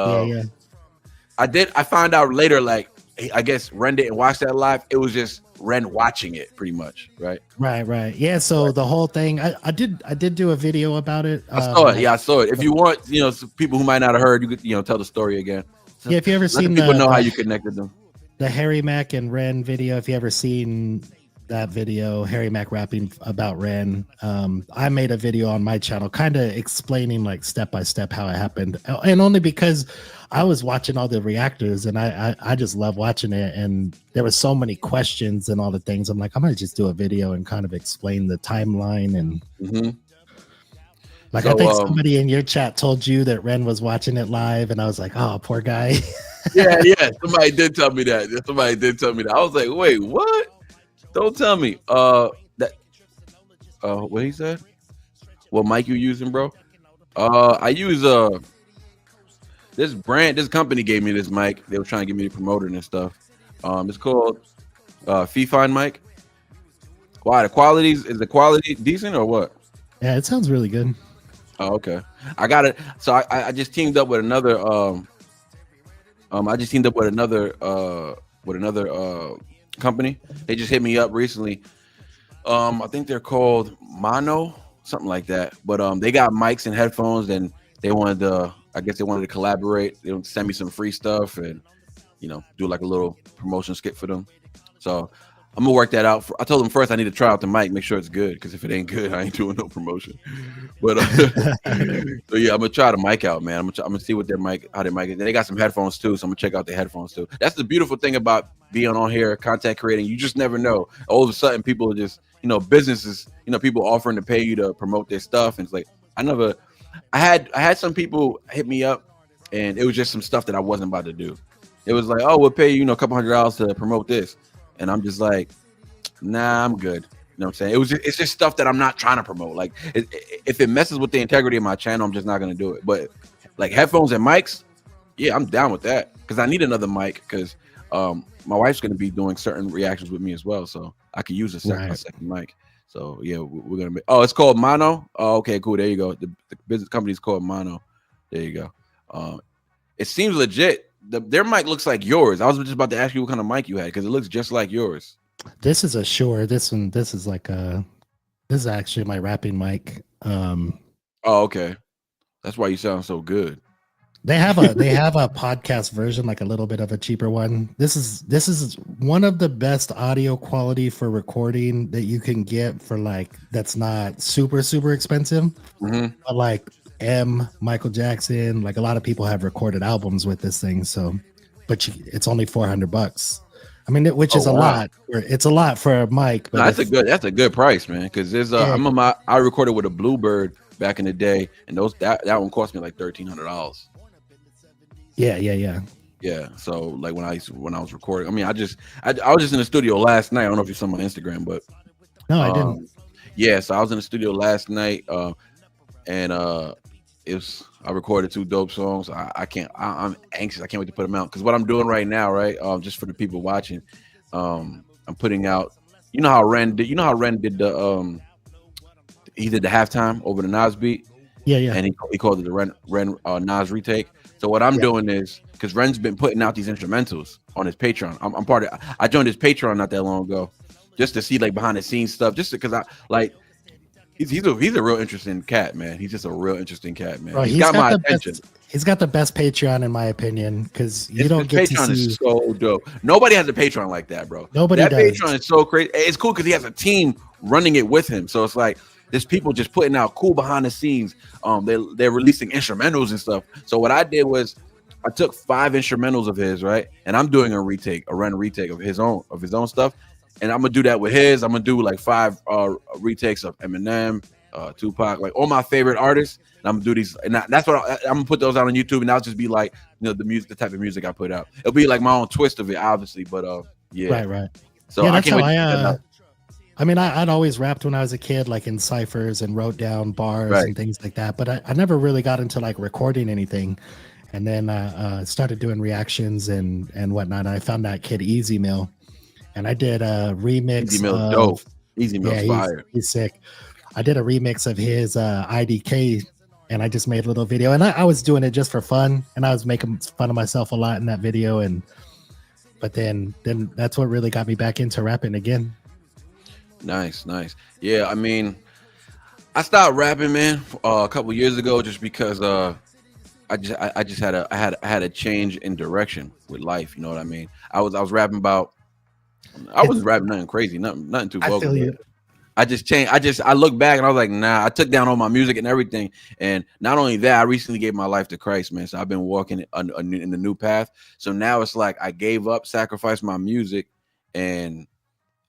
I found out later, like I guess Ren didn't watch that live. It was just Ren watching it, pretty much, right? Right. Yeah. So the whole thing, I did do a video about it. I saw it. Yeah, I saw it. If you want, some people who might not have heard, you could, tell the story again. So yeah, if you ever seen people know how you connected them. The Harry Mack and Ren video, if you ever seen that video, Harry Mack rapping about Ren, I made a video on my channel kind of explaining like step by step how it happened, and only because I was watching all the reactors and I just love watching it, and there were so many questions and all the things. I'm like, I'm gonna just do a video and kind of explain the timeline and like so, I think somebody in your chat told you that Ren was watching it live, and I was like, oh, poor guy. yeah, somebody did tell me that. I was like, wait, what? Don't tell me. What he said? What mic you using, bro? I use this company gave me this mic. They were trying to get me to promote it and stuff. It's called Fifine mic. Why is the quality decent or what? Yeah, it sounds really good. Oh, okay. I got it. So I just teamed up with another company. They just hit me up recently. I think they're called Mono, something like that. But they got mics and headphones, and they wanted to I guess they wanted to collaborate. They would send me some free stuff and do like a little promotion skit for them. So I'm gonna work that out. I told them first I need to try out the mic, make sure it's good, because if it ain't good, I ain't doing no promotion. But so yeah, I'm gonna try the mic out, man. I'm gonna see what how their mic is. They got some headphones too, so I'm gonna check out their headphones too. That's the beautiful thing about being on here, content creating. You just never know. All of a sudden, people are just businesses, people offering to pay you to promote their stuff, and it's like I had some people hit me up, and it was just some stuff that I wasn't about to do. It was like, oh, we'll pay you, a couple $100 to promote this. And I'm just like, nah, I'm good. You know what I'm saying? It's just stuff that I'm not trying to promote. Like, if it messes with the integrity of my channel, I'm just not going to do it. But like headphones and mics, yeah, I'm down with that, because I need another mic, because my wife's going to be doing certain reactions with me as well. So I could use a second mic. So yeah, we're going to make, it's called Mono. Oh, okay, cool. There you go. The business company is called Mono. There you go. It seems legit. Their mic looks like yours. I was just about to ask you what kind of mic you had, because it looks just like yours. This is a Shure. This is like this is actually my rapping mic. Oh, okay. That's why you sound so good. They have a podcast version, like a little bit of a cheaper one. This is one of the best audio quality for recording that you can get for that's not super expensive. Mm-hmm. But Michael Jackson, like a lot of people have recorded albums with this thing. So, but it's only $400. I mean, which is a lot. It's a lot for a mic. But that's a good price, man. Because there's I recorded with a Bluebird back in the day, and that one cost me like $1,300. Yeah. So like when I was recording, I mean, I was just in the studio last night. I don't know if you saw my Instagram, but no, I didn't. Yeah, so I was in the studio last night, and I recorded 2 dope songs. I'm anxious. I can't wait to put them out, because what I'm doing right now, right? Just for the people watching, I'm putting out. You know how Ren did the he did the halftime over the Nas beat. Yeah. And he called it the Ren Nas retake. So what I'm doing is, because Ren's been putting out these instrumentals on his Patreon. I'm part of. I joined his Patreon not that long ago, just to see like behind the scenes stuff. Just because I like. He's a real interesting cat, man. He's just a real interesting cat, man. Bro, he's got my attention. He's got the best Patreon, in my opinion, because you don't get Patreon to see. Is so dope. Nobody has a Patreon like that, bro. Nobody does. Patreon is so crazy. It's cool because he has a team running it with him. So it's like there's people just putting out cool behind the scenes. They're releasing instrumentals and stuff. So what I did was I took 5 instrumentals of his, right, and I'm doing a Ren retake of his own stuff. And I'm gonna do that with his. I'm gonna do like 5 retakes of Eminem, Tupac, like all my favorite artists. And I'm gonna do these, and that's what I'm gonna put those out on YouTube, and that'll just be like the type of music I put out. It'll be like my own twist of it, obviously, but yeah, right. So yeah, I can't wait. I mean, I'd always rapped when I was a kid, like in ciphers, and wrote down bars and things like that. But I never really got into like recording anything. And then started doing reactions and whatnot. And I found that kid Easy Mill. And I did a remix. Easy Mill's dope. Easy Mill's fire. He's sick. I did a remix of his IDK, and I just made a little video. And I was doing it just for fun, and I was making fun of myself a lot in that video. But then that's what really got me back into rapping again. Nice. Yeah, I mean, I stopped rapping, man, a couple years ago, just because I just had a change in direction with life. You know what I mean? I was rapping about. I wasn't rapping nothing crazy, nothing too vocal. I just changed. I look back and I was like, nah. I took down all my music and everything. And not only that, I recently gave my life to Christ, man. So I've been walking in the new path. So now it's like I gave up, sacrificed my music, and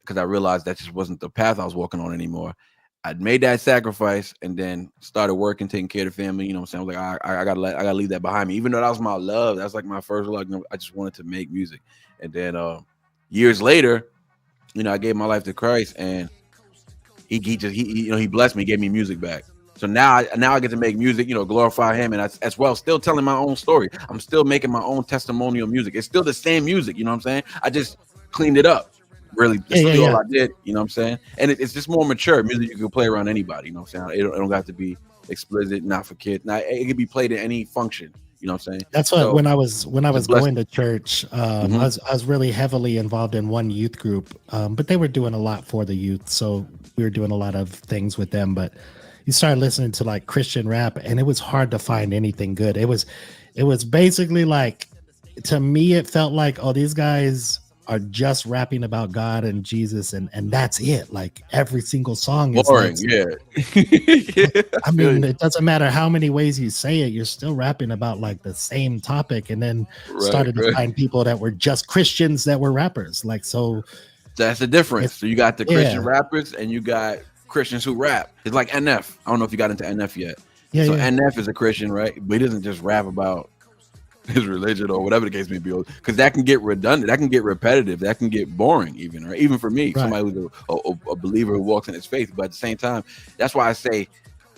because I realized that just wasn't the path I was walking on anymore. I'd made that sacrifice and then started working, taking care of the family. You know what I'm saying? I was like, I gotta leave that behind me. Even though that was my love, that's like my first love. I just wanted to make music. And then years later, I gave my life to Christ, and he blessed me, gave me music back. So now I get to make music, glorify him, and as well still telling my own story. I'm still making my own testimonial music. It's still the same music, you know what I'm saying? I just cleaned it up. Really, that's all I did, you know what I'm saying? And it's just more mature music you can play around anybody, you know what I'm saying? It don't have to be explicit, not for kids. Now it can be played in any function, you know what I'm saying? That's what when I was going to church, I was really heavily involved in one youth group, but they were doing a lot for the youth, so we were doing a lot of things with them. But you started listening to like Christian rap, and it was hard to find anything good. It was basically like, to me, it felt like, oh, these guys are just rapping about God and Jesus, and that's it. Like every single song is Boring, like, yeah. I mean, it doesn't matter how many ways you say it, you're still rapping about like the same topic. And then started to find people that were just Christians that were rappers. Like, so that's the difference. So you got the Christian yeah. rappers and you got Christians who rap. It's like NF. I don't know if you got into NF yet. Yeah, so yeah. NF is a Christian, right? But he doesn't just rap about his religion or whatever the case may be, because that can get redundant, that can get repetitive, that can get boring, even, right? Even for me, somebody who's a believer who walks in his faith. But at the same time, that's why I say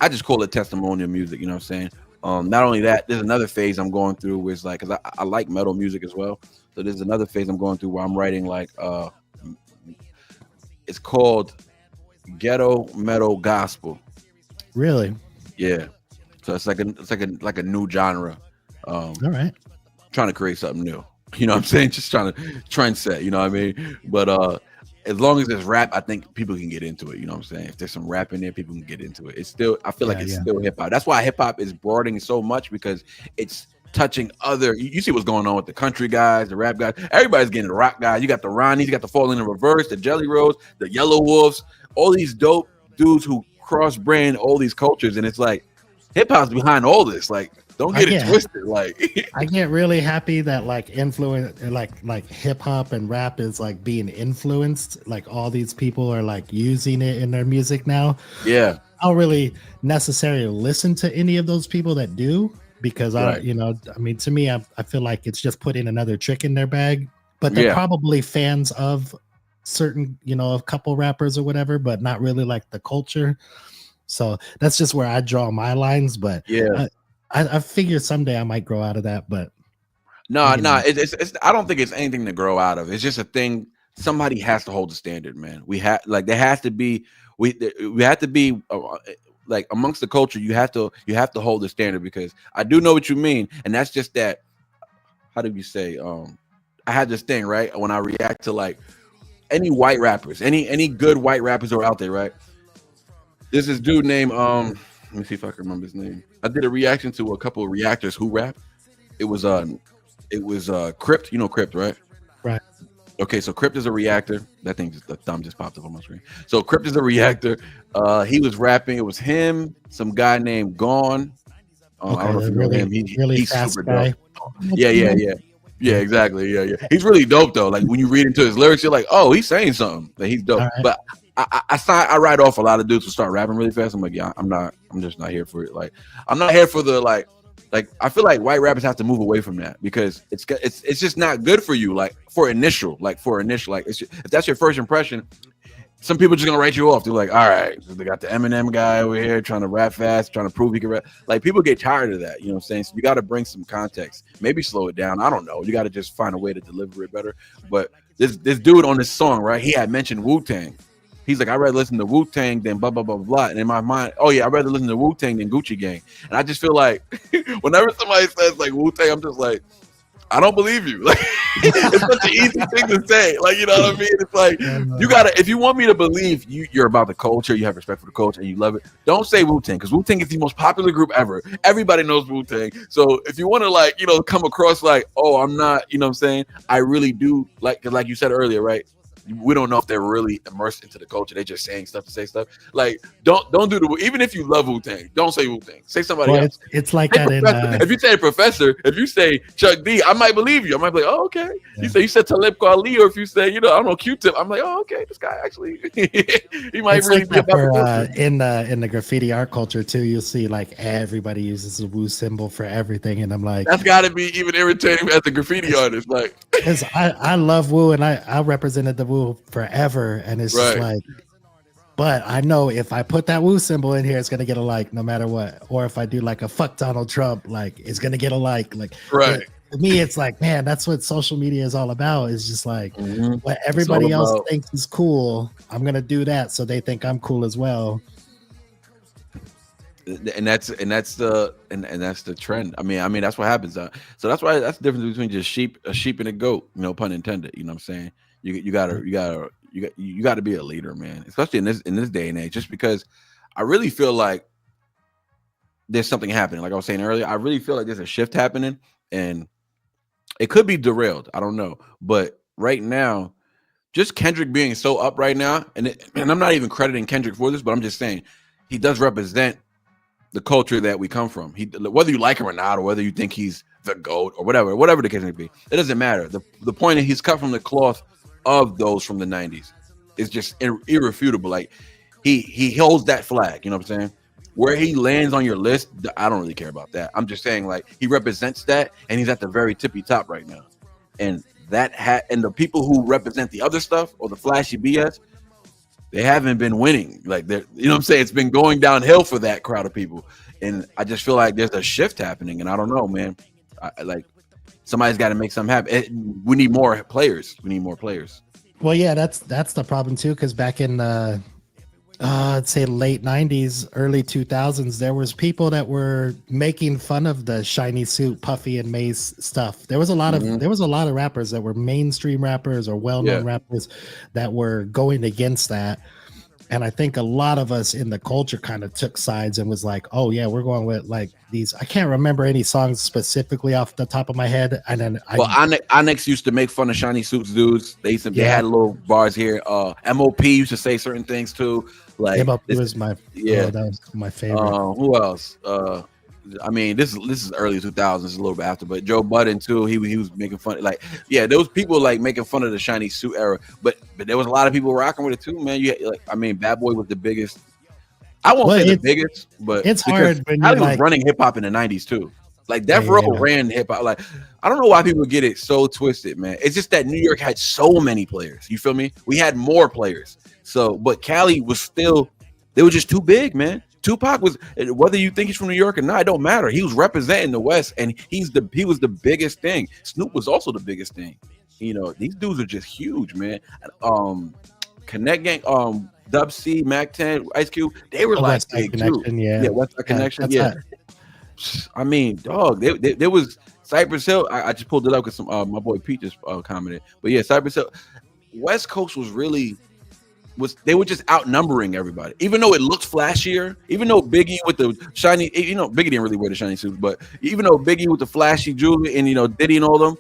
I just call it testimonial music. You know what I'm saying? Not only that, there's another phase I'm going through where it's like, because I like metal music as well. So there's another phase I'm going through where I'm writing like it's called ghetto metal gospel. Really? Yeah. So it's like a new genre. All right. Trying to create something new. You know what I'm saying? Just trying to trend set, you know what I mean? But as long as there's rap, I think people can get into it. You know what I'm saying? If there's some rap in there, people can get into it. It's still, I feel like it's still hip hop. That's why hip hop is broadening so much, because it's touching other. You see what's going on with the country guys, the rap guys. Everybody's getting the rock guys. You got the Ronnies, you got the Falling in Reverse, the Jelly Rolls, the Yellow Wolves, all these dope dudes who cross brand all these cultures. And it's like hip hop's behind all this. Like, don't get it twisted. Like, I get really happy that like like hip hop and rap is like being influenced. Like all these people are like using it in their music now. Yeah. I don't really necessarily listen to any of those people that do, because I mean, to me, I feel like it's just putting another trick in their bag. But they're probably fans of certain, a couple rappers or whatever, but not really like the culture. So that's just where I draw my lines. But I figure someday I might grow out of that, but it's I don't think it's anything to grow out of. It's just a thing. Somebody has to hold the standard, man. There has to be we have to be like amongst the culture. You have to hold the standard, because I do know what you mean, and that's just that. How do you say? I had this thing, right, when I react to like any white rappers, any good white rappers are out there, right? There's this dude named let me see if I can remember his name. I did a reaction to a couple of reactors who rap. It was Crypt. You know Crypt, right? Right. Okay, so Crypt is a reactor. That thing the thumb just popped up on my screen. So Crypt is a reactor. He was rapping. It was him, some guy named Gone. I don't know if you know him. He's super dope. Yeah, exactly. Yeah. He's really dope though. Like when you read into his lyrics, you're like, oh, he's saying something. Like he's dope. Right. But I write off a lot of dudes who start rapping really fast. I'm like, yeah, I'm just not here for it. Like, I'm not here for the like I feel like white rappers have to move away from that, because it's just not good for you. Like for initial, if that's your first impression, some people just gonna write you off. They're like, all right, so they got the Eminem guy over here trying to rap fast, trying to prove he can rap. Like people get tired of that. You know what I'm saying? So you got to bring some context. Maybe slow it down. I don't know. You got to just find a way to deliver it better. But this dude on this song, right? He had mentioned Wu-Tang. He's like, I'd rather listen to Wu-Tang than blah, blah, blah, blah. And in my mind, oh yeah, I'd rather listen to Wu-Tang than Gucci Gang. And I just feel like whenever somebody says like Wu-Tang, I'm just like, I don't believe you. Like it's such an easy thing to say. Like, you know what I mean? It's like you gotta, if you want me to believe you're about the culture, you have respect for the culture, and you love it, don't say Wu-Tang, because Wu-Tang is the most popular group ever. Everybody knows Wu-Tang. So if you want to like, come across like, oh, I'm not, you know what I'm saying? I really do like you said earlier, right? We don't know if they're really immersed into the culture. They're just saying stuff to say stuff. Like, don't do the. Even if you love Wu-Tang, don't say Wu-Tang. Say somebody else. It's like that if you say Professor, if you say Chuck D, I might believe you. I might be like, oh, okay. Yeah. You said Talib Kweli, or if you say, I don't know, Q-Tip, I'm like, oh, okay, this guy actually, he might really be about in the graffiti art culture too. You'll see like everybody uses the Wu symbol for everything, and I'm like, that's got to be even irritating as a graffiti artist. Like, because I love Wu, and I represented the Wu forever, and it's just like, but I know if I put that Wu symbol in here, it's gonna get a like no matter what. Or if I do like a fuck Donald Trump, like it's gonna get a like. Right. To me, it's like, man, that's what social media is all about. It's just like what everybody else thinks is cool, I'm gonna do that so they think I'm cool as well. And that's the trend. I mean that's what happens. So that's why that's the difference between just a sheep and a goat. Pun intended. You know what I'm saying? You gotta be a leader, man. Especially in this day and age. Just because I really feel like there's something happening. Like I was saying earlier, I really feel like there's a shift happening, and it could be derailed. I don't know, but right now, just Kendrick being so up right now, and I'm not even crediting Kendrick for this, but I'm just saying he does represent the culture that we come from. He, whether you like him or not, or whether you think he's the GOAT or whatever the case may be, it doesn't matter. The point is he's cut from the cloth of those from the 90s. It's just irrefutable. Like he holds that flag. You know what I'm saying? Where he lands on your list, I don't really care about that. I'm just saying, like, he represents that, and he's at the very tippy top right now. And and the people who represent the other stuff or the flashy BS, they haven't been winning. Like, you know what I'm saying? It's been going downhill for that crowd of people. And I just feel like there's a shift happening, and I don't know, man. Like, somebody's got to make something happen. We need more players. Well, yeah, that's the problem too, because back in I'd say late 90s, early 2000s, there was people that were making fun of the shiny suit, Puffy and Mace stuff. There was a lot of rappers that were mainstream rappers or well-known rappers that were going against that. And I think a lot of us in the culture kind of took sides and was like, oh yeah, we're going with like these. I can't remember any songs specifically off the top of my head. And then Onyx used to make fun of shiny suits dudes. They had little bars here. MOP used to say certain things too. Like MOP was my that was my favorite. Who else? I mean, this is early 2000s, a little bit after, but Joe Budden too. He was making fun. Like, yeah, there was people like making fun of the shiny suit era, but there was a lot of people rocking with it too, man. Bad Boy was the biggest. I won't say the biggest, but it's hard when he was running hip hop in the 90s too. Like Death Row ran hip hop. Like, I don't know why people get it so twisted, man. It's just that New York had so many players. You feel me? We had more players. So, but Cali was still, they were just too big, man. Tupac was, whether you think he's from New York or not, it don't matter. He was representing the West, and he was the biggest thing. Snoop was also the biggest thing. You know, these dudes are just huge, man. Connect Gang, Dub C, Mac 10, Ice Cube, they were like big too. Yeah, West Side Connection. Yeah. I mean, dog, there was Cypress Hill. I just pulled it up because my boy Pete just commented. But yeah, Cypress Hill, West Coast they were just outnumbering everybody. Even though it looked flashier, even though Biggie with the shiny, Biggie didn't really wear the shiny suits, but even though Biggie with the flashy jewelry and Diddy and all of them,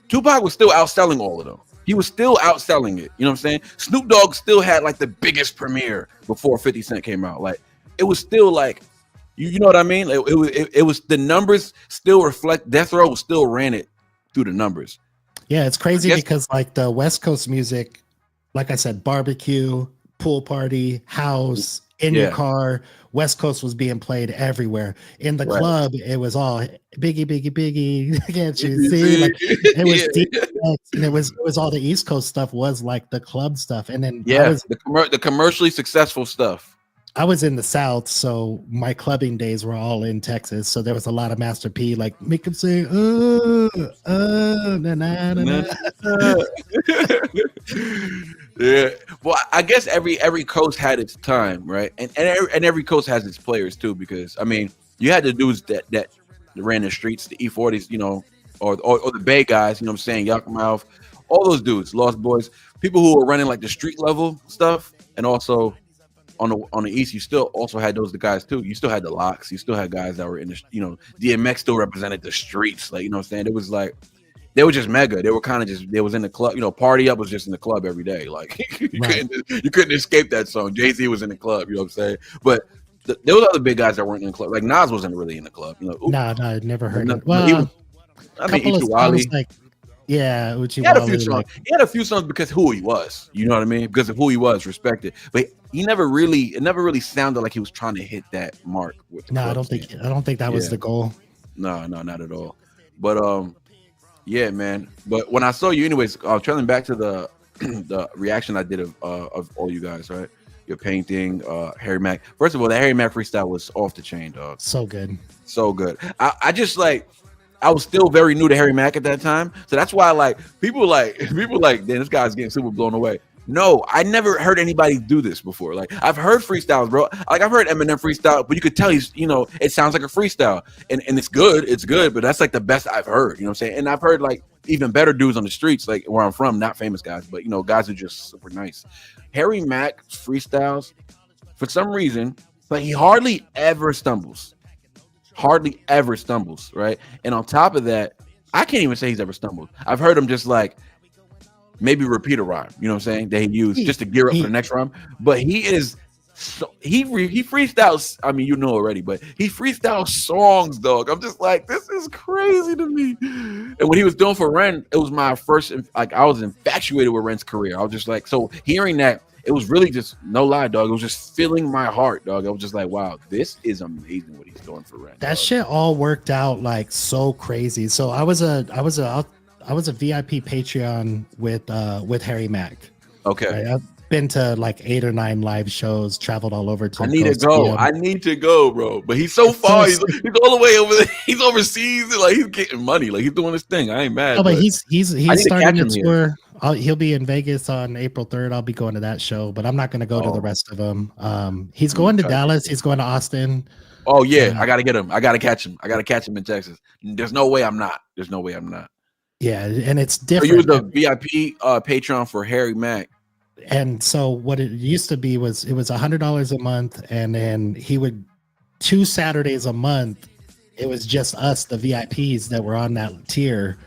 Tupac was still outselling all of them. He was still outselling it. You know what I'm saying? Snoop Dogg still had like the biggest premiere before 50 Cent came out. Like, it was still like, you know what I mean? Like, it was the numbers still reflect. Death Row still ran it through the numbers. Yeah, it's crazy because like the West Coast music, like I said, barbecue, pool party, house, in your car, West Coast was being played everywhere. In the club, it was all Biggie, Biggie, Biggie. Can't you see? Like, it was deep, and it was all the East Coast stuff was like the club stuff. And then the commercially successful stuff. I was in the South, so my clubbing days were all in Texas. So there was a lot of Master P, like make him say, na na na. Yeah. Well, I guess every coast had its time, right? And every coast has its players too, because I mean, you had the dudes that ran the streets, the E40s, or the Bay guys, you know what I'm saying, Yuckmouth, all those dudes, Lost Boys, people who were running like the street level stuff, and also on the East, you still also had the guys too. You still had the Locks. You still had guys that were in the, DMX still represented the streets. Like, you know what I'm saying? It was like, they were just mega. They were kind of just, they was in the club, Party Up was just in the club every day. Like, you couldn't escape that song. Jay-Z was in the club, you know what I'm saying? But there was other big guys that weren't in the club. Like Nas wasn't really in the club. No, I never heard of it. Well, Uchiwali. Uchiwali. He had a few songs. He had a few songs because who he was. You know what I mean? Because of who he was, respected. But it never really sounded like he was trying to hit that mark. I don't think that was the goal. No, not at all. But yeah, man. But when I saw you, anyways, traveling back to the reaction I did of all you guys, right? Your painting, Harry Mack. First of all, the Harry Mack freestyle was off the chain, dog. So good. I just like, I was still very new to Harry Mack at that time, so that's why people like, damn, this guy's getting super blown away. No, I never heard anybody do this before. Like, I've heard freestyles, bro. Like, I've heard Eminem freestyle, but you could tell he's, it sounds like a freestyle, and it's good, but that's like the best I've heard. You know what I'm saying? And I've heard like even better dudes on the streets, like where I'm from, not famous guys, but guys who are just super nice. Harry Mack freestyles, for some reason, but he hardly ever stumbles. hardly ever stumbles, right? And on top of that, I can't even say he's ever stumbled. I've heard him just like maybe repeat a rhyme, you know what I'm saying, that he used just to gear up for the next rhyme. But he is he freestyles. I mean, you know already, but he freestyles songs, dog. I'm just like, this is crazy to me. And what he was doing for Ren, it was my first. Like, I was infatuated with Ren's career. I was just like, so hearing that, it was really just no lie, dog. It was just filling my heart, dog. I was just like, wow, this is amazing what he's doing for Ren. That dog. shit all worked out like so crazy. So I was a VIP Patreon with Harry Mack. Okay. Right? I've been to like 8 or 9 live shows, traveled all over to I need to go. I need to go, bro. But he's so far. He's all the way over there. He's overseas. And like, he's getting money. Like, he's doing his thing. I ain't mad. Oh, but he's starting a tour. Here. He'll be in Vegas on April 3rd. I'll be going to that show, but I'm not going to go to the rest of them. He's going to Dallas. He's going to Austin. Oh yeah, I gotta get him. I gotta catch him. I gotta catch him in Texas. There's no way I'm not. Yeah, and it's different. So you were the VIP Patreon for Harry Mack. And so what it used to be was it was $100 a month, and then he would 2 Saturdays a month. It was just us, the VIPs that were on that tier,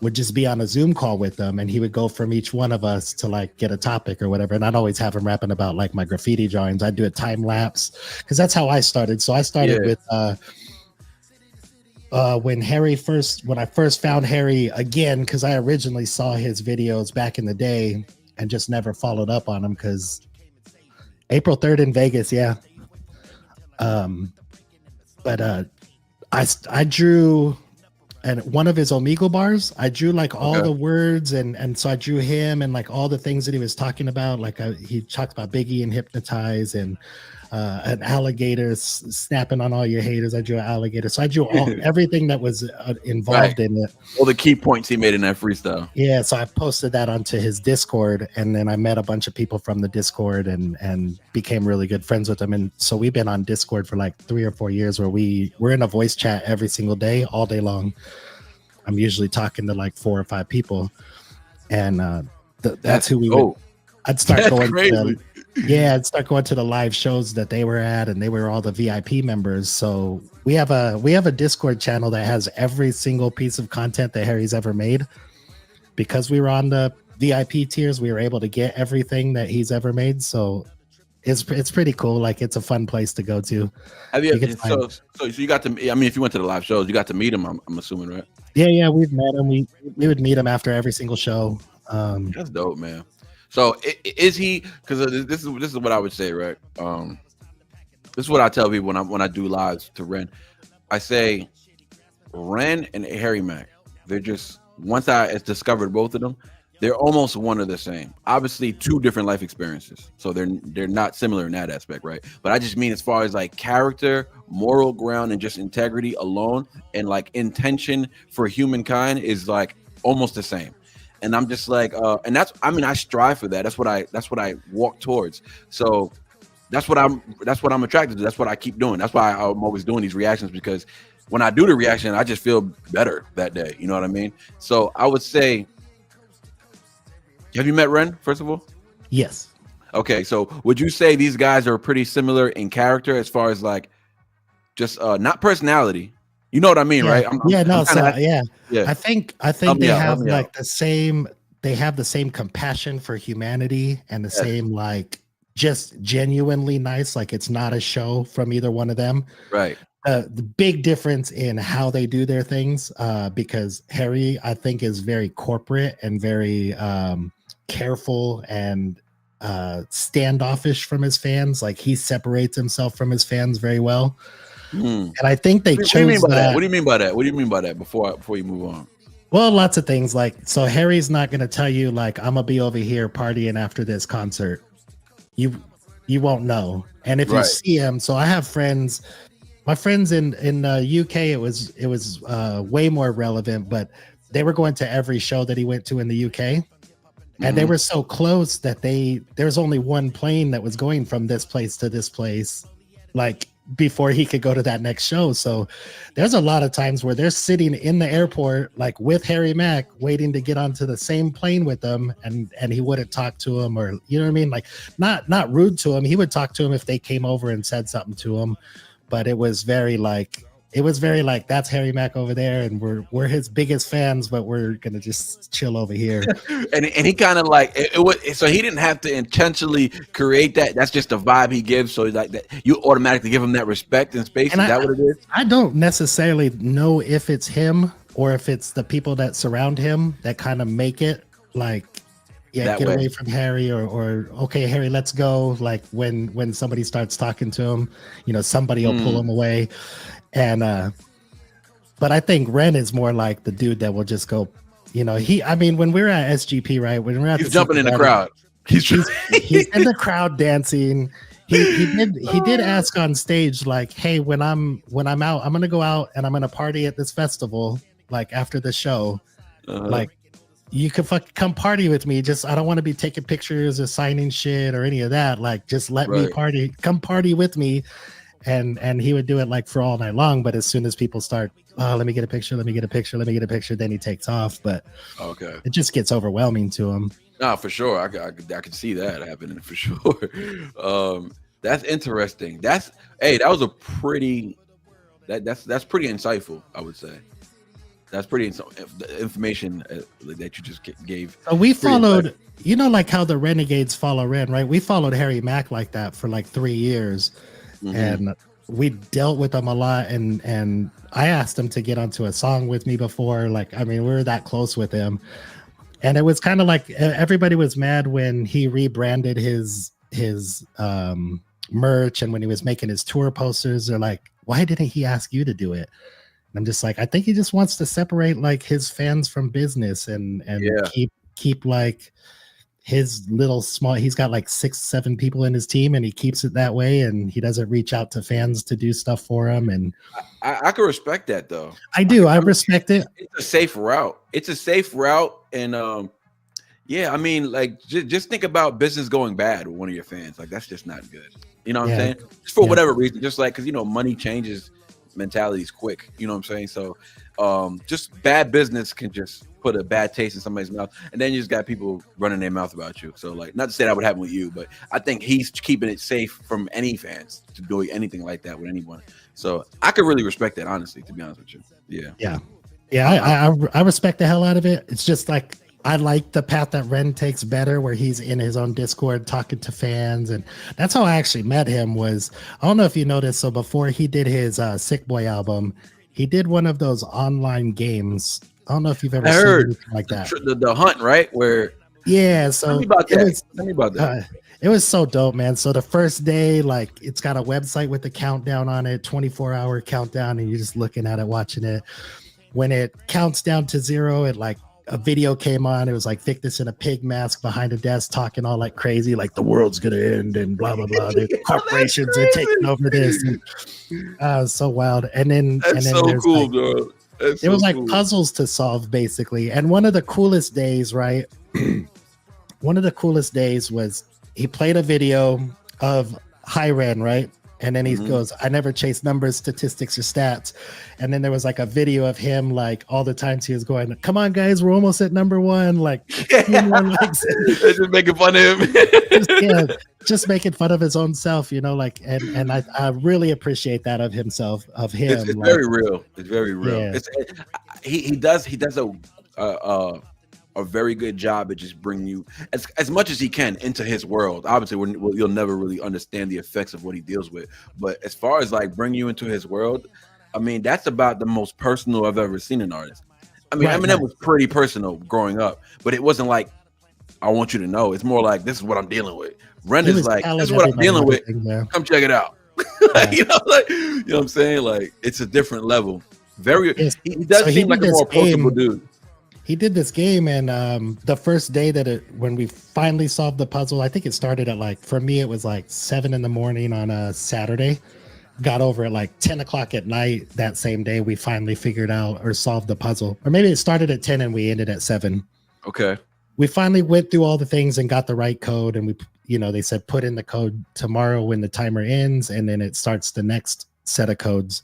would just be on a Zoom call with them, and he would go from each one of us to like get a topic or whatever. And I'd always have him rapping about like my graffiti drawings. I'd do a time lapse because that's how I started. So I started with when I first found Harry again, because I originally saw his videos back in the day and just never followed up on him because April 3rd in Vegas, yeah. But I drew, and one of his Omegle bars, I drew like all the words, and so I drew him and like all the things that he was talking about. Like he talked about Biggie and Hypnotize and an alligator snapping on all your haters. I drew an alligator. So I drew everything that was involved in it. All the key points he made in that freestyle. Yeah, so I posted that onto his Discord, and then I met a bunch of people from the Discord and became really good friends with them. And so we've been on Discord for like 3 or 4 years, where we're in a voice chat every single day, all day long. I'm usually talking to like 4 or 5 people, and that's who we would. I'd start going to I'd start going to the live shows that they were at, and they were all the VIP members. So we have a Discord channel that has every single piece of content that Harry's ever made. Because we were on the VIP tiers, we were able to get everything that he's ever made. So it's pretty cool. Like, it's a fun place to go to. Have you so you got to? I mean, if you went to the live shows, you got to meet him. I'm assuming, right? Yeah, we've met him. We would meet him after every single show. That's dope, man. So is he? Because this is what I would say, right? This is what I tell people when I do lives to Ren. I say Ren and Harry Mack. They're just, once I discovered both of them, they're almost one or the same. Obviously, 2 different life experiences, so they're not similar in that aspect, right? But I just mean as far as like character, moral ground, and just integrity alone, and like intention for humankind is like almost the same. And I'm just like, and that's, I mean, I strive for that. That's what I walk towards. So that's what I'm attracted to. That's what I keep doing. That's why I'm always doing these reactions, because when I do the reaction, I just feel better that day. You know what I mean? So I would say, have you met Ren, first of all? Yes. Okay. So would you say these guys are pretty similar in character as far as like just not personality? You know what I mean, right? Yeah. I think they have like the same. They have the same compassion for humanity and the same like just genuinely nice. Like, it's not a show from either one of them. Right. The big difference in how they do their things, because Harry, I think, is very corporate and very careful and standoffish from his fans. Like, he separates himself from his fans very well. And I think they chose that. What do you mean by that? What do you mean by that? Before you move on. Well, lots of things. Like, so Harry's not going to tell you like, I'm gonna be over here partying after this concert. You won't know. And if you see him, so I have friends. My friends in the UK, it was way more relevant, but they were going to every show that he went to in the UK. And they were so close that there's only one plane that was going from this place to this place, like, before he could go to that next show. So there's a lot of times where they're sitting in the airport, like with Harry Mack, waiting to get onto the same plane with them, and he wouldn't talk to him, or, you know what I mean? Like, not rude to him. He would talk to him if they came over and said something to him, but it was very like, it was very like, that's Harry Mack over there, and we're his biggest fans, but we're gonna just chill over here. and he kind of like it was, so he didn't have to intentionally create that. That's just the vibe he gives. So like that, you automatically give him that respect and space. And is that what it is? I don't necessarily know if it's him or if it's the people that surround him that kind of make it like, yeah, That get way. away from Harry, or okay, Harry, let's go. Like when somebody starts talking to him, you know, somebody will pull him away. And but I think Ren is more like the dude that will just go, you know, I mean, when we were at SGP, right? When we were at He's the jumping in the Super Battle, crowd. He's he's in the crowd dancing. He did ask on stage, like, hey, when I'm out, I'm gonna go out and I'm gonna party at this festival, like after the show. Like, you can come party with me. Just I don't want to be taking pictures or signing shit or any of that. Like, just let me party. Come party with me. And he would do it like for all night long. But as soon as people start, oh, let me get a picture, let me get a picture, let me get a picture, then he takes off. But it just gets overwhelming to him. No, for sure. I could see that happening for sure. That's interesting. That was a pretty that's pretty insightful, I would say. That's pretty the information that you just gave. We followed, you know, like how the Renegades follow Ren, right? We followed Harry Mack like that for like 3 years. And we dealt with him a lot, and I asked him to get onto a song with me before. Like, I mean, we were that close with him, and it was kind of like everybody was mad when he rebranded his merch, and when he was making his tour posters. They're like, why didn't he ask you to do it? And I'm just like, I think he just wants to separate like his fans from business and keep like his little small, he's got like 6-7 people in his team, and he keeps it that way, and he doesn't reach out to fans to do stuff for him. And I can respect that though. I do. I respect it. It's a safe route. And yeah, I mean, like just think about business going bad with one of your fans. Like, that's just not good. You know what I'm saying? Just for whatever reason, just like, because you know, money changes mentalities quick. You know what I'm saying? So just bad business can just put a bad taste in somebody's mouth, and then you just got people running their mouth about you. So like, not to say that would happen with you, but I think he's keeping it safe from any fans to do anything like that with anyone. So I could really respect that, honestly, to be honest with you. I respect the hell out of it. It's just like, I like the path that Ren takes better, where he's in his own Discord talking to fans. And that's how I actually met him. Was, I don't know if you noticed, so before he did his Sick Boy album, he did one of those online games. I don't know if you've ever seen anything like that. The hunt, right? Where so tell me about that. It was so dope, man. So the first day, like, it's got a website with the countdown on it, 24-hour countdown, and you're just looking at it, watching it. When it counts down to 0, it like, a video came on. It was like Victus in a pig mask behind a desk talking all like crazy, like the world's gonna end and blah blah blah. The corporations are taking over this. And, so wild. And then so cool, like, bro. It was like puzzles to solve, basically. And one of the coolest days, right? One of the coolest days was he played a video of High Ren, right? And then he goes, I never chase numbers, statistics, or stats. And then there was like a video of him, like all the times he was going, come on, guys, we're almost at number 1. Like, just making fun of him. just making fun of his own self, you know, like, and I really appreciate that of himself, of him. It's like, very real. It's very real. Yeah. He does a very good job at just bringing you as much as he can into his world. Obviously, you'll never really understand the effects of what he deals with, but as far as like bringing you into his world, I mean, that's about the most personal I've ever seen an artist. I mean, Eminem was pretty personal growing up, but it wasn't like, I want you to know. It's more like, this is what I'm dealing with. Ren is like, this is what I'm dealing with. Come check it out. You know what I'm saying? Like, it's a different level. He does seem like a more approachable dude. He did this game, and the first day when we finally solved the puzzle, I think it started at like, for me, it was like 7 a.m. on a Saturday. Got over at like 10 o'clock at night that same day. We finally figured out or solved the puzzle, or maybe it started at 10 and we ended at 7. Okay. We finally went through all the things and got the right code, and they said put in the code tomorrow when the timer ends, and then it starts the next set of codes.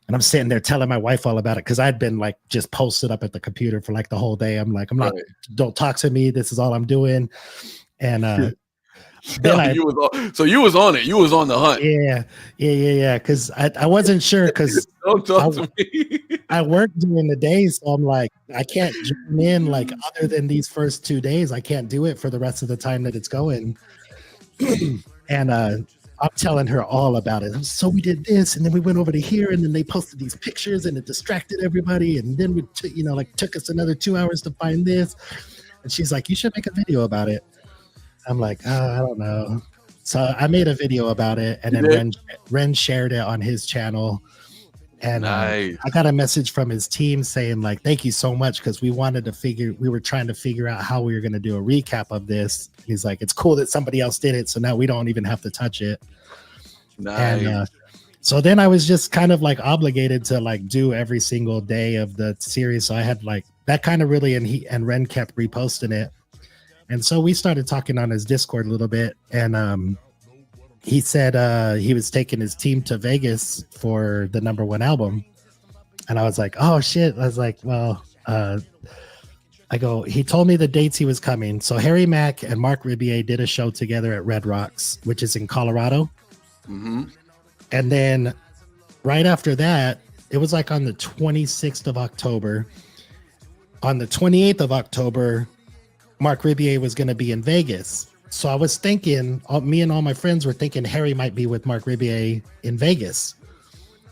And I'm sitting there telling my wife all about it, because I'd been like just posted up at the computer for like the whole day. I'm not, don't talk to me. This is all I'm doing. And Then you was on it. You was on the hunt. Yeah. Because I wasn't sure because Don't talk to me. I work during the day, so I'm like, I can't join in like other than these first 2 days. I can't do it for the rest of the time that it's going. And I'm telling her all about it. So we did this, and then we went over to here, and then they posted these pictures, and it distracted everybody. And then we, took us another 2 hours to find this. And she's like, "You should make a video about it." I'm like, I don't know. So I made a video about it, and then Ren shared it on his channel. And Nice. I got a message from his team saying like, "Thank you so much," because we were trying to figure out how we were going to do a recap of this. He's like, "It's cool that somebody else did it, so now we don't even have to touch it." Nice. And so then I was just kind of like obligated to like do every single day of the series. So I had like that kind of really, and Ren kept reposting it. And so we started talking on his Discord a little bit, and he said he was taking his team to Vegas for the #1 album. And I was like, "Oh shit." I was like, "Well, he told me the dates he was coming." So Harry Mack and Mark Ribier did a show together at Red Rocks, which is in Colorado. Mm-hmm. And then right after that, it was like on the 26th of October. On the 28th of October, Mark Ribier was going to be in Vegas. So I was thinking, me and all my friends were thinking Harry might be with Mark Ribier in Vegas.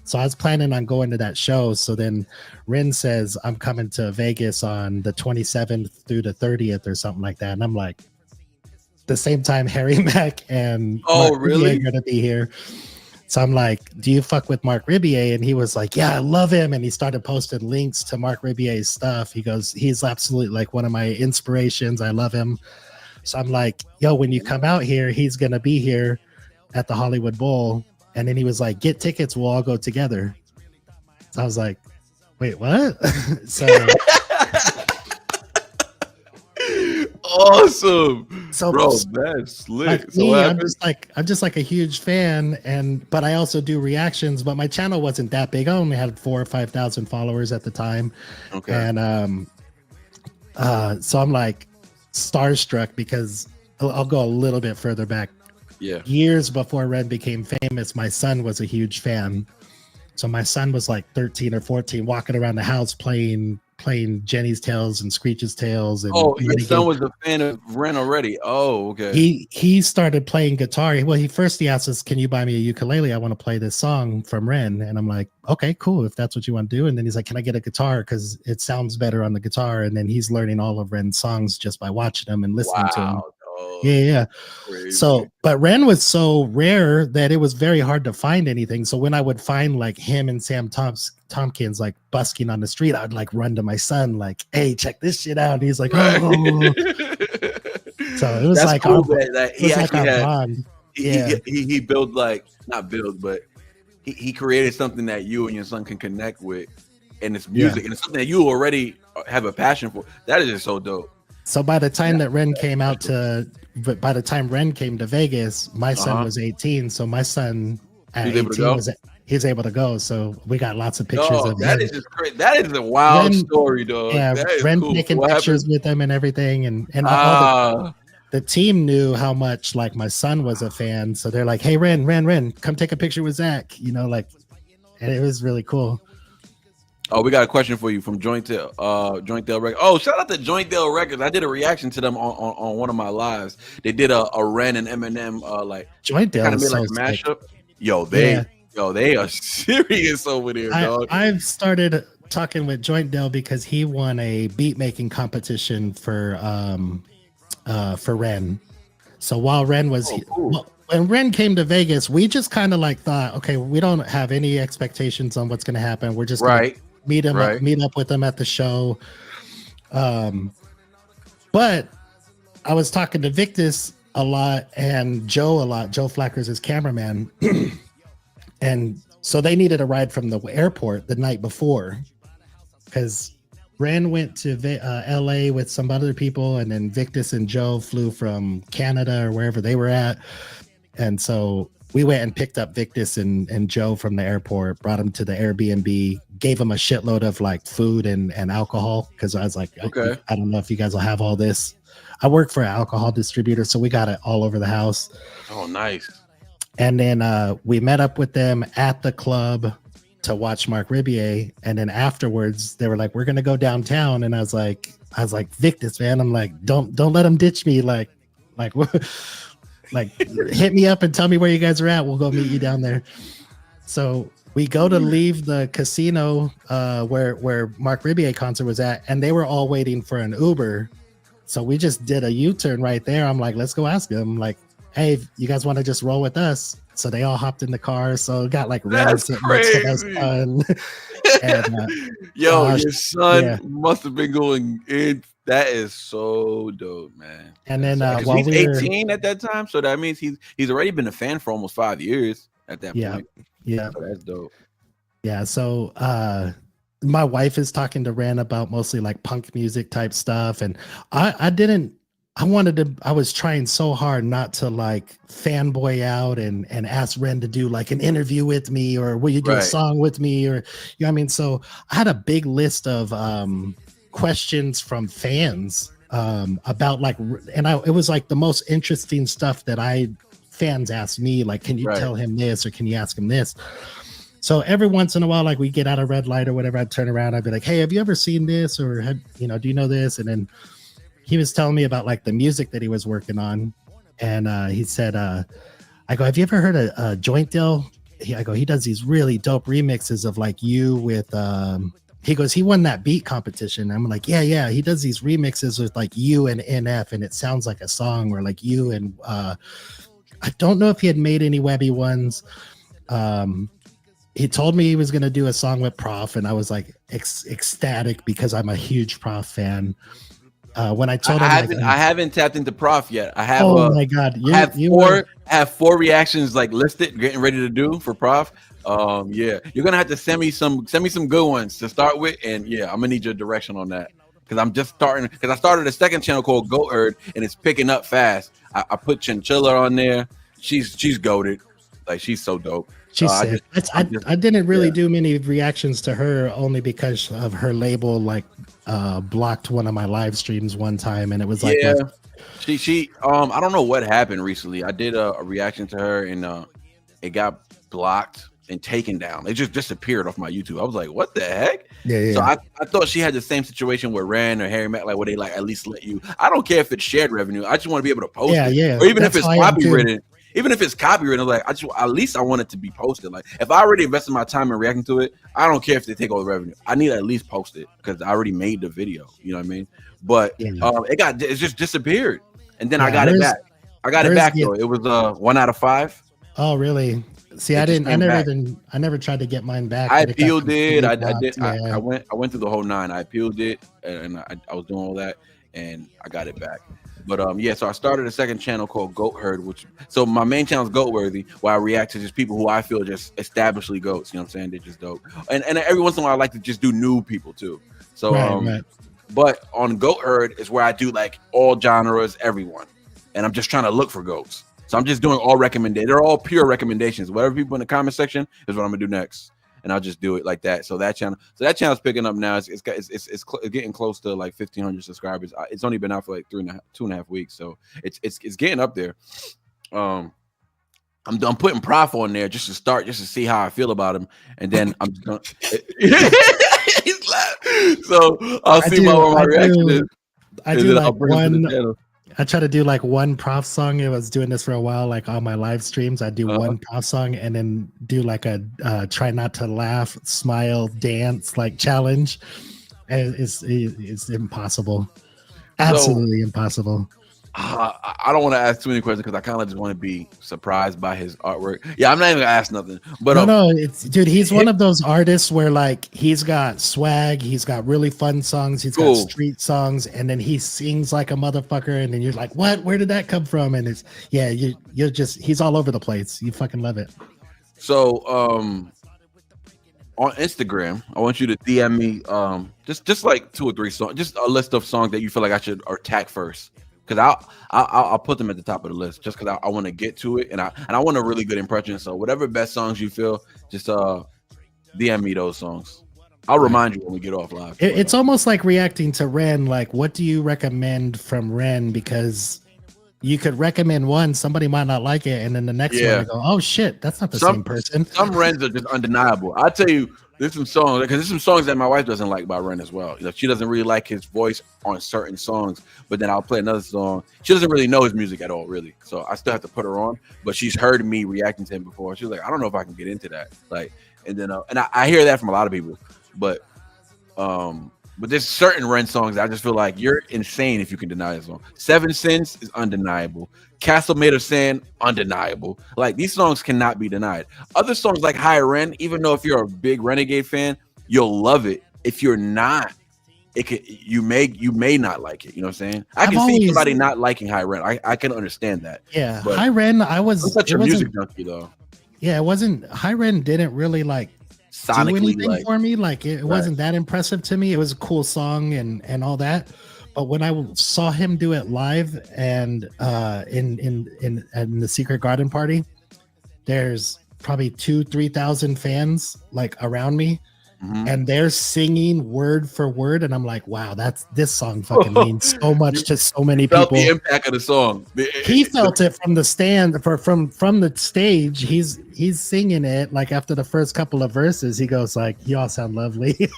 So I was planning on going to that show. So then Ren says, "I'm coming to Vegas on the 27th through the 30th or something like that." And I'm like, the same time Harry Mack and Mark Ribier are going to be here. So I'm like, "Do you fuck with Mark Ribier?" And he was like, "Yeah, I love him." And he started posting links to Mark Ribier's stuff. He goes, "He's absolutely like one of my inspirations. I love him." So I'm like, "Yo, when you come out here, he's going to be here at the Hollywood Bowl." And then he was like, "Get tickets. We'll all go together." So I was like, "Wait, what?" So awesome. So bro, that's lit. Like so me, what I'm happened? just like a huge fan, but I also do reactions. But my channel wasn't that big. I only had 4,000 or 5,000 followers at the time. Okay. And so I'm like starstruck because I'll go a little bit further back. Yeah. Years before Red became famous, my son was a huge fan. So my son was like 13 or 14, walking around the house playing Jenny's Tales and Screech's Tales. And your son was a fan of Ren already. Oh, okay. He started playing guitar. Well, he asked us, "Can you buy me a ukulele? I want to play this song from Ren." And I'm like, "Okay, cool, if that's what you want to do." And then he's like, "Can I get a guitar? Because it sounds better on the guitar." And then he's learning all of Ren's songs just by watching them and listening to them. Yeah. Crazy. So, but Ren was so rare that it was very hard to find anything. So when I would find like him and Sam Tompkins like busking on the street, I'd like run to my son, like, "Hey, check this shit out." And he's like, right. "Oh." So it was That's like, cool that he actually had. bond. He built not build, but he created something that you and your son can connect with, and it's music, and it's something that you already have a passion for. That is just so dope. So by the time that Ren came by the time Ren came to Vegas, my son was 18. So my son at 18 he's able to go. So we got lots of pictures of that him. Is just crazy. That is a wild story, dog. Yeah, Ren cool. taking pictures with him and everything, and all the team knew how much like my son was a fan. So they're like, "Hey, Ren, come take a picture with Zach." And it was really cool. Oh, we got a question for you from Jointdale Records. Oh, shout out to Jointdale Records. I did a reaction to them on one of my lives. They did a Ren and Eminem like Jointdale kind of made like a mashup. Yo, they are serious over there, dog. I've started talking with Jointdale because he won a beat making competition for Ren. So while Ren was when Ren came to Vegas, we just kind of like thought, okay, we don't have any expectations on what's going to happen. We're just gonna meet up with him at the show. But I was talking to Victus a lot and Joe a lot. Joe Flacker's his cameraman. And so they needed a ride from the airport the night before because Ren went to LA with some other people, and then Victus and Joe flew from Canada or wherever they were at. And so we went and picked up Victus and Joe from the airport, brought them to the Airbnb, gave them a shitload of like food and alcohol because I was like, okay, I don't know if you guys will have all this. I work for an alcohol distributor, so we got it all over the house. Oh, nice. And then we met up with them at the club to watch Mark Ribier, and then afterwards they were like, "We're gonna go downtown," and I was like, "Victus, man," I'm like, "Don't let them ditch me, like, hit me up and tell me where you guys are at. We'll go meet you down there." So we go to leave the casino where Mark Ribier concert was at, and they were all waiting for an Uber. So we just did a U-turn right there. I'm like, let's go ask them, like, hey, you guys want to just roll with us? So they all hopped in the car. So it got like That's crazy. And, Yo, your son must have been going in. That is so dope, man. And then while he's 18 at that time, so that means he's already been a fan for almost 5 years at that point. Yeah, so that's dope. Yeah, so my wife is talking to Ren about mostly like punk music type stuff, and I was trying so hard not to like fanboy out and ask Ren to do like an interview with me, or will you do a song with me, or you know what I mean? So I had a big list of questions from fans about like, and it was like the most interesting stuff that fans asked me, like, can you tell him this, or can you ask him this? So every once in a while, like we get out a red light or whatever, I'd turn around, I'd be like, hey, have you ever seen this, or do you know this? And then he was telling me about like the music that he was working on, and he said, I go, have you ever heard a Joint Deal? I go, he does these really dope remixes of like you with he goes, he won that beat competition. I'm like, yeah, he does these remixes with like you and NF, and it sounds like a song, or like you and I don't know if he had made any Webby ones. He told me he was going to do a song with Prof, and I was like ecstatic because I'm a huge Prof fan. When I told him, I haven't tapped into Prof yet. I have. Oh my god! I have 4 reactions like listed, getting ready to do for Prof. Yeah, you're gonna have to send me some good ones to start with, and yeah, I'm gonna need your direction on that because I'm just starting. Because I started a second channel called Goat Herd, and it's picking up fast. I put Chinchilla on there. She's goated, like she's so dope. She's sick. I didn't really do many reactions to her only because of her label like blocked one of my live streams one time, and it was like she I don't know what happened recently. I did a reaction to her, and it got blocked and taken down. It just disappeared off my YouTube. I was like, what the heck? Yeah. So I thought she had the same situation with Ren or Harry Mack, like where they like at least let you. I don't care if it's shared revenue. I just want to be able to post it. Yeah. Or even if it's copywritten. Even if it's copywritten, like at least I want it to be posted. Like if I already invested my time in reacting to it, I don't care if they take all the revenue. I need to at least post it because I already made the video. You know what I mean? But it just disappeared, and then I got it back. I got it back though. It was 1 out of 5. Oh really? See, I never tried to get mine back. I appealed it. I did. I went through the whole 9. I appealed it, and I was doing all that, and I got it back. But so I started a second channel called Goat Herd, so my main channel is Goat Worthy, where I react to just people who I feel just establishedly goats. You know what I'm saying? They're just dope. And every once in a while I like to just do new people too. So but on Goat Herd is where I do like all genres, everyone. And I'm just trying to look for goats. So I'm just doing all recommendations. They're all pure recommendations. Whatever people in the comment section is what I'm gonna do next. And I'll just do it like that. So that channel's picking up now. It's getting close to like 1,500 subscribers. It's only been out for like 2.5 weeks, so it's getting up there. I'm putting Prof on there just to see how I feel about him, and then I'm just gonna. He's laughing. So I'll see what my reaction is. I do like one. I try to do like one Prof song. I was doing this for a while, like on my live streams. I do one Prof song and then do like a try not to laugh, smile, dance like challenge. And it's impossible, absolutely impossible. I don't want to ask too many questions because I kind of just want to be surprised by his artwork. Yeah, I'm not even gonna ask nothing. But no, dude, he's one of those artists where like he's got swag, he's got really fun songs, he's got street songs, and then he sings like a motherfucker, and then you're like, what? Where did that come from? And it's you're just he's all over the place. You fucking love it. So on Instagram, I want you to DM me just like 2 or 3 songs, just a list of songs that you feel like I should attack first. Because I'll put them at the top of the list just because I want to get to it, and I want a really good impression. So whatever best songs you feel, just DM me those songs. I'll remind you when we get off live. It's almost like reacting to Ren. Like, what do you recommend from Ren? Because you could recommend one, somebody might not like it, and then the next one they go, "Oh shit, that's not the same person." Some Rens are just undeniable. I'll tell you, there's some songs because there's some songs that my wife doesn't like by Ren as well. She doesn't really like his voice on certain songs, but then I'll play another song. She doesn't really know his music at all, really. So I still have to put her on. But she's heard me reacting to him before. She's like, I don't know if I can get into that. Like, and then and I hear that from a lot of people, but there's certain Ren songs that I just feel like you're insane if you can deny a song. Seven Sins is undeniable. Castle Made of Sand, undeniable. Like, these songs cannot be denied. Other songs like High Ren, even though if you're a big Renegade fan, you'll love it. If you're not, you may not like it. You know what I'm saying? I can see somebody not liking High Ren. I can understand that. Yeah, High Ren, I'm such a music junkie though. Yeah, it wasn't. High Ren didn't really like sonically do anything for me. Like, it wasn't that impressive to me. It was a cool song and all that. But when I saw him do it live and in the Secret Garden party, there's probably 2,000-3,000 fans like around me, and they're singing word for word, and I'm like, wow, this song fucking means so much to so many people. Felt the impact of the song. He felt it from the stand, from the stage. He's singing it like after the first couple of verses. He goes like, "Y'all sound lovely."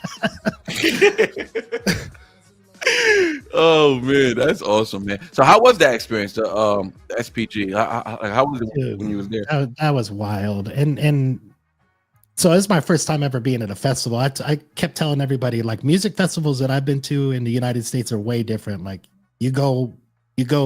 Oh man, that's awesome, man. So how was that experience? The SPG. How was it when you was there? That was wild, and so it's my first time ever being at a festival. I kept telling everybody, like, music festivals that I've been to in the United States are way different. Like, you go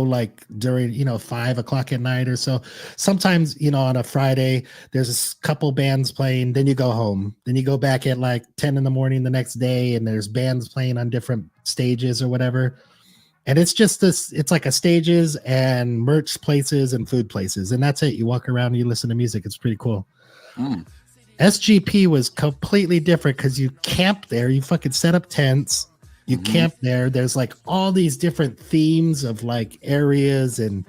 like during 5 o'clock at night or so. Sometimes on a Friday there's a couple bands playing, then you go home, then you go back at like 10 in the morning the next day, and there's bands playing on different stages or whatever. And it's just this, it's like a stages and merch places and food places, and that's it. You walk around and you listen to music. It's pretty cool. SGP was completely different because you camp there, you fucking set up tents, you camp there. There's like all these different themes of like areas, and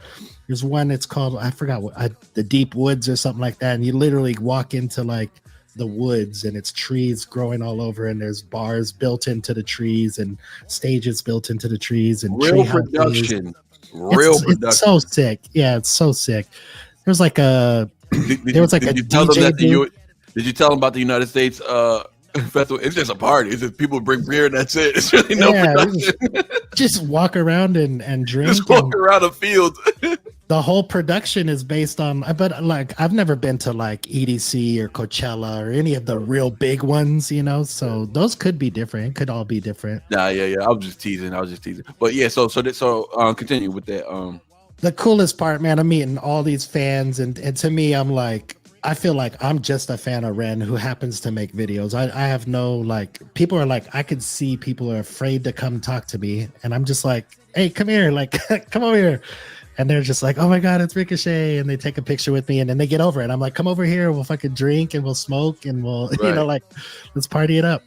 there's one it's called, I forgot what, the Deep Woods or something like that. And you literally walk into like the woods, and it's trees growing all over, and there's bars built into the trees and stages built into the trees and real production. It's so sick. Yeah, it's so sick. There's like a there was like a DJ. Did you tell them about the United States festival? It's just a party. It's just people bring beer and that's it. It's really no production. Just walk around and drink. Just walk around a field. The whole production is based on, but like, I've never been to like EDC or Coachella or any of the real big ones, so those could be different. It could all be different. Yeah. I was just teasing. But yeah, so continue with that. The coolest part, man, I'm meeting all these fans, and to me, I'm like, I feel like I'm just a fan of Ren who happens to make videos. I have no, like, people are like, I could see people are afraid to come talk to me, and I'm just like, hey, come here, like, come over here. And they're just like, oh my God, it's RikaShae. And they take a picture with me, and then they get over it. I'm like, come over here, we'll fucking drink and we'll smoke and we'll, like, let's party it up.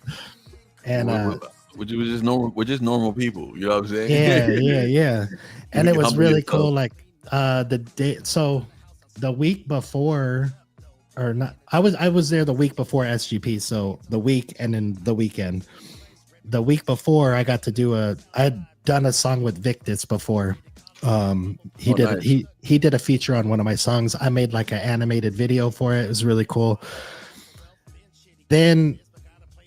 And we're just normal people, you know what I'm saying? Yeah. And it was really cool. Like the week before, or not, I was there the week before SGP. So the week and then the weekend. The week before, I got to I had done a song with Victus before. He did a feature on one of my songs. I made like an animated video for it. It was really cool. Then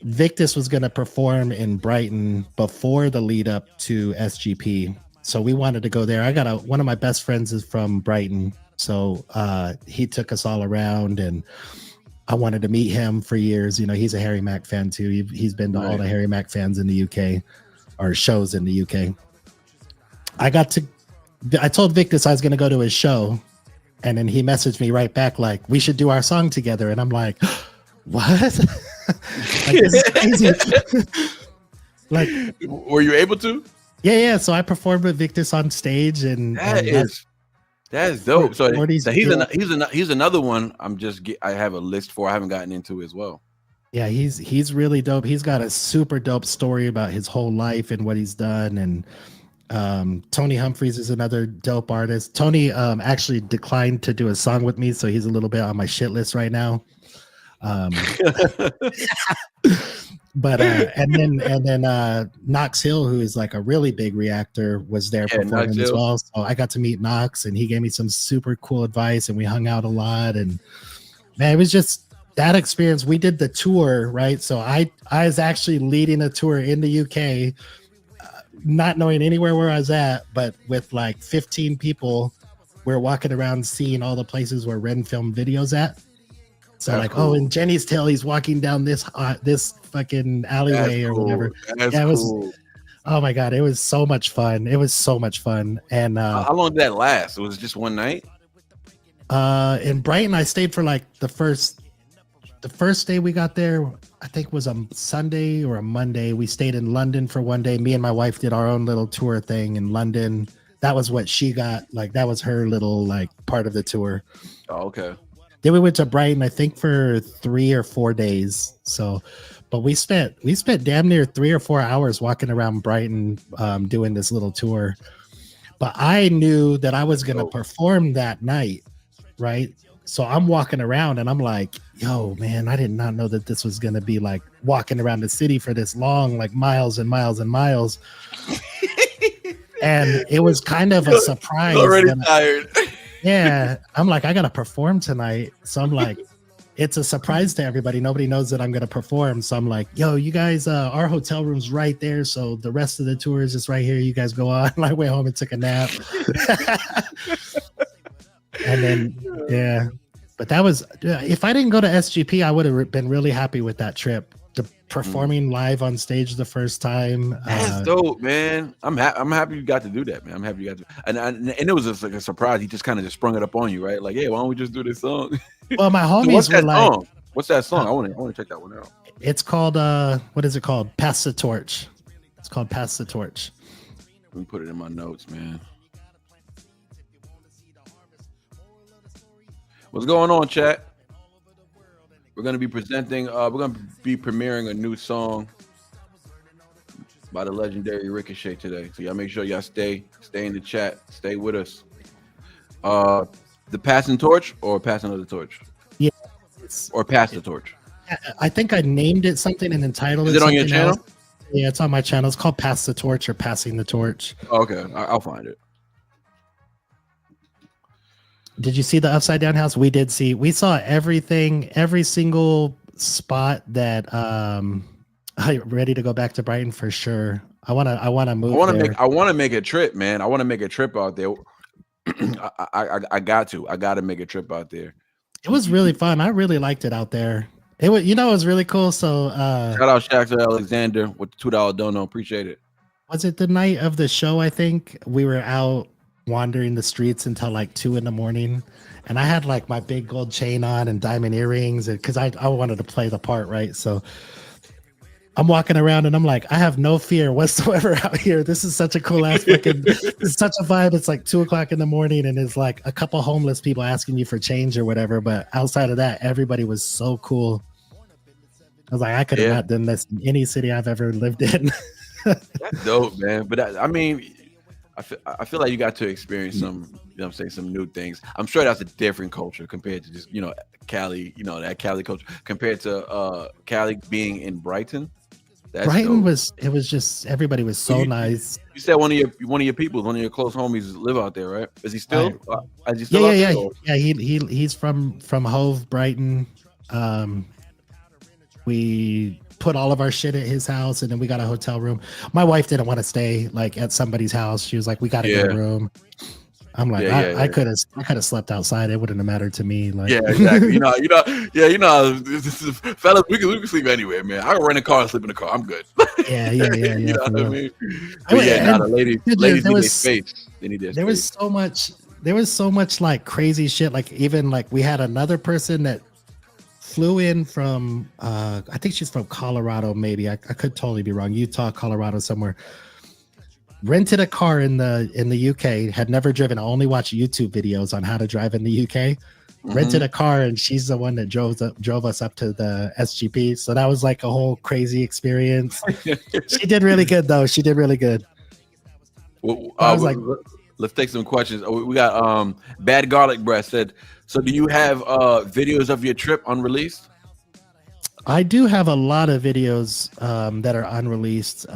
Victus was going to perform in Brighton before the lead up to SGP, so we wanted to go there. I got one of my best friends is from Brighton, so he took us all around, and I wanted to meet him for years. He's a Harry Mack fan too. He's been to all the Harry Mack fans in the UK, or shows in the UK. I told Victus I was going to go to his show, and then he messaged me right back like, we should do our song together. And I'm like, what? Like, this is crazy. Like, were you able to? Yeah. So I performed with Victus on stage, and that is dope. So he's another one. I have a list for. I haven't gotten into as well. Yeah, he's really dope. He's got a super dope story about his whole life and what he's done. And Tony Humphries is another dope artist. Tony actually declined to do a song with me, so he's a little bit on my shit list right now. But and then Knox Hill, who is like a really big Reactor, was there performing as well. So I got to meet Knox, and he gave me some super cool advice, and we hung out a lot. And man, it was just that experience. We did the tour, right? So I was actually leading a tour in the UK, not knowing anywhere where I was at, but with like 15 people, we're walking around seeing all the places where Ren filmed videos at. So that's like, cool. Oh, in Jenny's Tale, he's walking down this fucking alleyway or whatever. That's cool. Oh my God, it was so much fun. It was so much fun. And how long did that last? It was just one night? In Brighton, I stayed for like the first day we got there, I think was a Sunday or a Monday. We stayed in London for one day. Me and my wife did our own little tour thing in London. That was what she got. Like, that was her little like part of the tour. Oh, okay. Then we went to Brighton, I think, for 3 or 4 days. So, but we spent damn near 3 or 4 hours walking around Brighton, doing this little tour. But I knew that I was going to perform that night, right? So I'm walking around and I'm like, yo, man, I did not know that this was going to be like walking around the city for this long, like miles and miles and miles. And it was kind of a surprise. Already tired. Yeah, I'm like, I gotta perform tonight. So I'm like, it's a surprise to everybody. Nobody knows that I'm gonna perform. So I'm like, yo, you guys, our hotel room's right there. So the rest of the tour is just right here. You guys go on. I went home and took a nap. And then, yeah. But that was, if I didn't go to SGP, I would have been really happy with that trip. Performing live on stage the first time. That's dope, man. I'm happy you got to do that, man. I'm happy you got to, and it was just like a surprise. He just kind of just sprung it up on you, right? Like, hey, why don't we just do this song? Well, my homies were like, song? What's that song? I want to check that one out. It's called what is it called? Pass the Torch. It's called Pass the Torch. Let me put it in my notes, man. What's going on, chat? We're going to be presenting, we're going to be premiering a new song by the legendary RikaShae today. So y'all make sure y'all stay in the chat, stay with us. The Passing Torch or Passing of the Torch? Yeah. Or Pass the Torch? I think I named it something and entitled it. Is it on your channel? Else. Yeah, it's on my channel. It's called Pass the Torch or Passing the Torch. Okay, I'll find it. Did you see the Upside Down House? We saw everything, every single spot that I'm ready to go back to Brighton for sure. I want to move. I want to make a trip, man. I want to make a trip out there. I got to make a trip out there. It was really fun. I really liked it out there. It was, it was really cool. So shout out Shaq Alexander with the $2 dono. Appreciate it. Was it the night of the show? I think we were out wandering the streets until like 2 a.m, and I had like my big gold chain on and diamond earrings, because I wanted to play the part, right? So I'm walking around and I'm like, I have no fear whatsoever out here. This is such a cool ass fucking, it's such a vibe. It's like 2 o'clock in the morning and it's like a couple homeless people asking you for change or whatever. But outside of that, everybody was so cool. I was like, I could have not done this in any city I've ever lived in. That's dope, man. But I mean, I feel like you got to experience some, some new things. I'm sure that's a different culture compared to just, Cali, that Cali culture compared to Cali being in Brighton. Brighton was just, everybody was so nice. You said one of your people, one of your close homies live out there, right? Is he still? Yeah. He's from Hove, Brighton. We put all of our shit at his house, and then we got a hotel room. My wife didn't want to stay like at somebody's house. She was like, "We got to get a room." I'm like, I could have slept outside. It wouldn't have mattered to me. Like, yeah, exactly. Fellas, we can sleep anywhere, man. I can rent a car and sleep in the car. I'm good. Yeah. You know what I mean? But yeah, the ladies need their space. They need their space. There was so much like crazy shit. Like even like we had another person that flew in from I think she's from Colorado, maybe. I could totally be wrong. Utah, Colorado, somewhere. Rented a car in the UK, had never driven, only watched YouTube videos on how to drive in the UK. Mm-hmm. Rented a car, and she's the one that drove us up to the SGP. So that was like a whole crazy experience. She did really good though. She did really good. Well, let's take some questions. We got Bad Garlic Breath said, so do you have videos of your trip unreleased? I do have a lot of videos that are unreleased.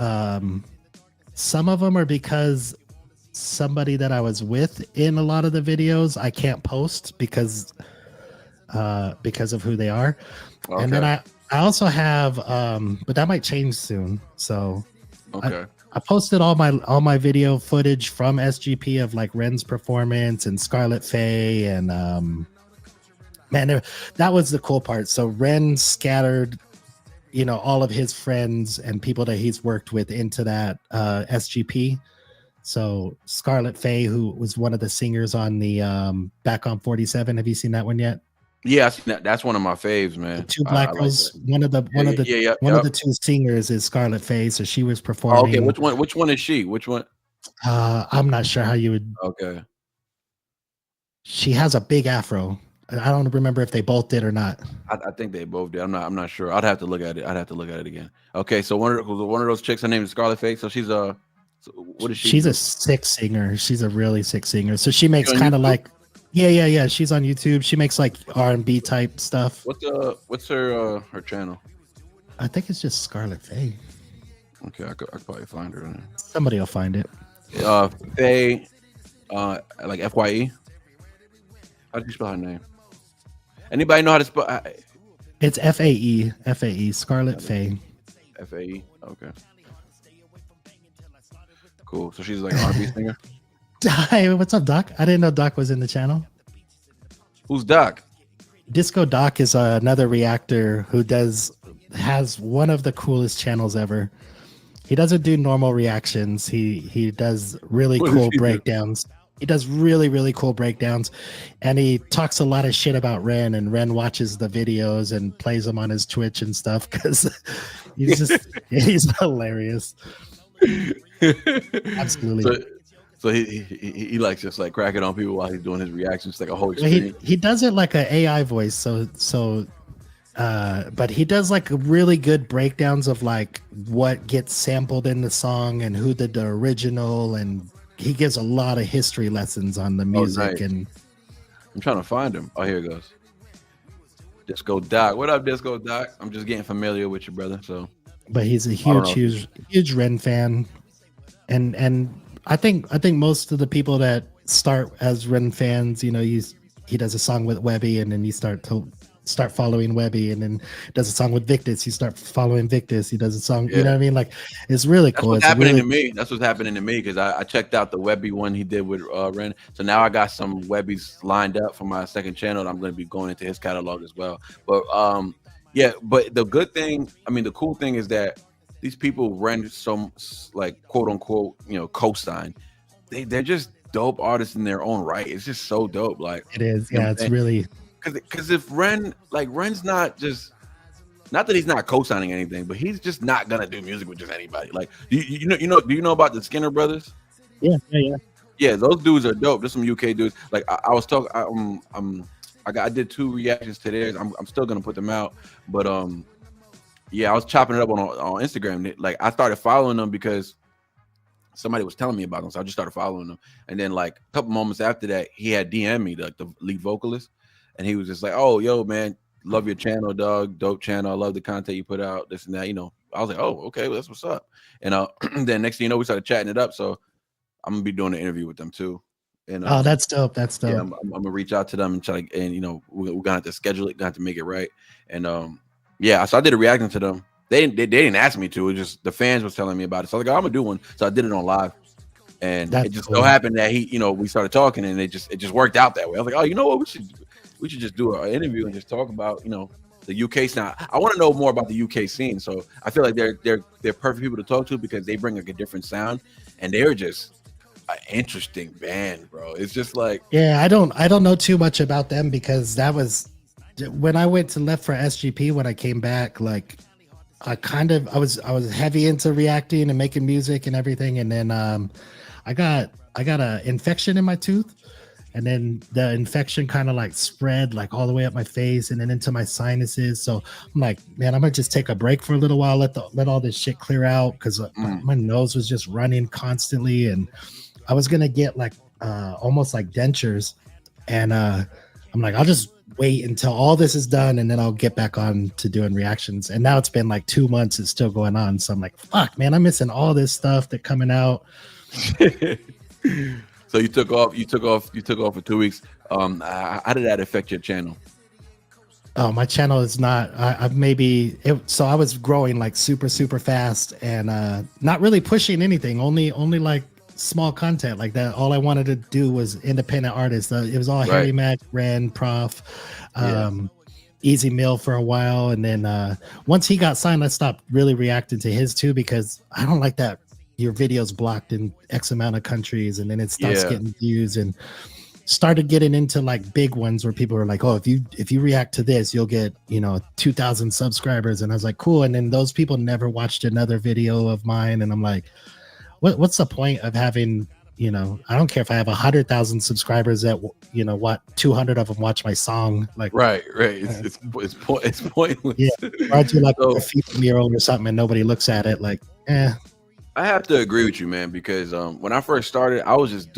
Some of them are because somebody that I was with in a lot of the videos I can't post because of who they are. Okay. And then I also have but that might change soon. So Okay. I posted all my video footage from SGP of like Ren's performance and Scarlet Faye and man, that was the cool part. So Ren scattered, you know, all of his friends and people that he's worked with into that SGP. So Scarlet Faye, who was one of the singers on the Back on 47. Have you seen that one yet? Yeah, I seen that. That's one of my faves, man. The two black I like girls. that. One of the Yep. the two singers is Scarlet Faye. So she was Oh, performing. okay, which one is she? Which one? I'm not sure how you would. Okay. She has a big afro. I don't remember if they both did or not. I think they both did. I'm not sure. I'd have to look at it. I'd have to look at it again. Okay, so one of those chicks, her name is Scarlet Faye. So she's so what is she? She's do? a sick singer. She's a really sick singer. So she makes on kind of YouTube? like yeah. She's on YouTube. She makes like R&B type stuff. What's her channel? I think it's just Scarlet Faye. Okay, I could probably find her. In Somebody will find it. there. Faye, like FYE. How do you spell her name? Anybody know how to spell It's FAE, Scarlet Faye. FAE? Okay. Cool. So she's like an R&B singer. Hi, what's up, Doc? I didn't know Doc was in the channel. Who's Doc? Disco Doc is another reactor who has one of the coolest channels ever. He doesn't do normal reactions. He does really What does cool he do? breakdowns. He does really, really cool breakdowns. And he talks a lot of shit about Ren, and Ren watches the videos and plays them on his Twitch and stuff because he's hilarious. Absolutely. So he likes just like cracking on people while he's doing his reactions. It's like a whole experience. He does it like an AI voice, but he does like really good breakdowns of like what gets sampled in the song and who did the original, and he gives a lot of history lessons on the music. nice. And I'm trying to find him. Oh, here it goes. Disco Doc. What up, Disco Doc? I'm just getting familiar with you, brother. So, but he's a don't know. huge Ren fan, and I think most of the people that start as Ren fans, you know, he does a song with Webby, and then you start following Webby, and then does a song with Victus. You start following Victus. He does a song, you know what I mean? Like, it's really that's cool. what's It's happening really, to me. That's what's happening to me because I checked out the Webby one he did with Ren. So now I got some Webbies lined up for my second channel. And I'm going to be going into his catalog as well. But yeah, but the good thing, I mean, the cool thing is that these people Ren some like quote unquote, you know, co-sign. They're just dope artists in their own right. It's just so dope. Like it is. you know Yeah, what I'm it's saying? really. Because if Ren's not that he's not co-signing anything, but he's just not gonna do music with just anybody. Like do you know about the Skinner brothers? Yeah, those dudes are dope. There's some UK dudes. Like I was talking, I did 2 reactions to theirs. I'm still gonna put them out, but yeah, I was chopping it up on Instagram. Like I started following them because somebody was telling me about them, so I just started following them. And then like a couple moments after that, he had DM me, like the lead vocalist, and he was just like, "Oh, yo, man, love your channel, dog. Dope channel. I love the content you put out. This and that." You know, I was like, "Oh, okay, well, that's what's up." And then next thing you know, we started chatting it up. So I'm gonna be doing an interview with them too. And Oh, that's dope. That's dope. yeah, I'm gonna reach out to them and try to, and you know, we're gonna have to schedule it, gonna have to make it right. And yeah, so I did a reaction to them. They didn't ask me to. It just the fans was telling me about it. So I was like, oh, I'm gonna do one. So I did it on live, and That's it just cool. so happened that we started talking, and it just worked out that way. I was like, oh, you know what, we should just do an interview and just talk about the UK scene. I want to know more about the UK scene. So I feel like they're perfect people to talk to because they bring like a different sound, and they're just an interesting band, bro. It's just like Yeah, I don't know too much about them because that was when I went to left for SGP. When I came back, like I was heavy into reacting and making music and everything, and then I got an infection in my tooth, and then the infection kind of like spread like all the way up my face and then into my sinuses. So I'm like, man, I'm gonna just take a break for a little while, let all this shit clear out because my nose was just running constantly, and I was gonna get like almost like dentures, and I I'm like, I'll just wait until all this is done and then I'll get back on to doing reactions. And now it's been like 2 months, it's still going on. So I'm like, fuck, man, I'm missing all this stuff that coming out. So you took off for 2 weeks. How did that affect your channel? Oh, my channel is not. So I was growing like super fast and not really pushing anything. Only like small content like that. All I wanted to do was independent artists. It was all Right. Harry Mack, Ren, Prof, Easy Mill for a while, and then once he got signed, I stopped really reacting to his too because I don't like that your video's blocked in X amount of countries and then it stops getting views and. Started getting into like big ones where people are like, oh, if you react to this, you'll get 2,000 subscribers, and I was like, cool. And then those people never watched another video of mine, and I'm like, what's the point of having I don't care if I have 100,000 subscribers that what 200 of them watch my song, like right. It's pointless. Yeah, or I do like a feature mural or something and nobody looks at it, like I have to agree with you, man, because when I first started, I was just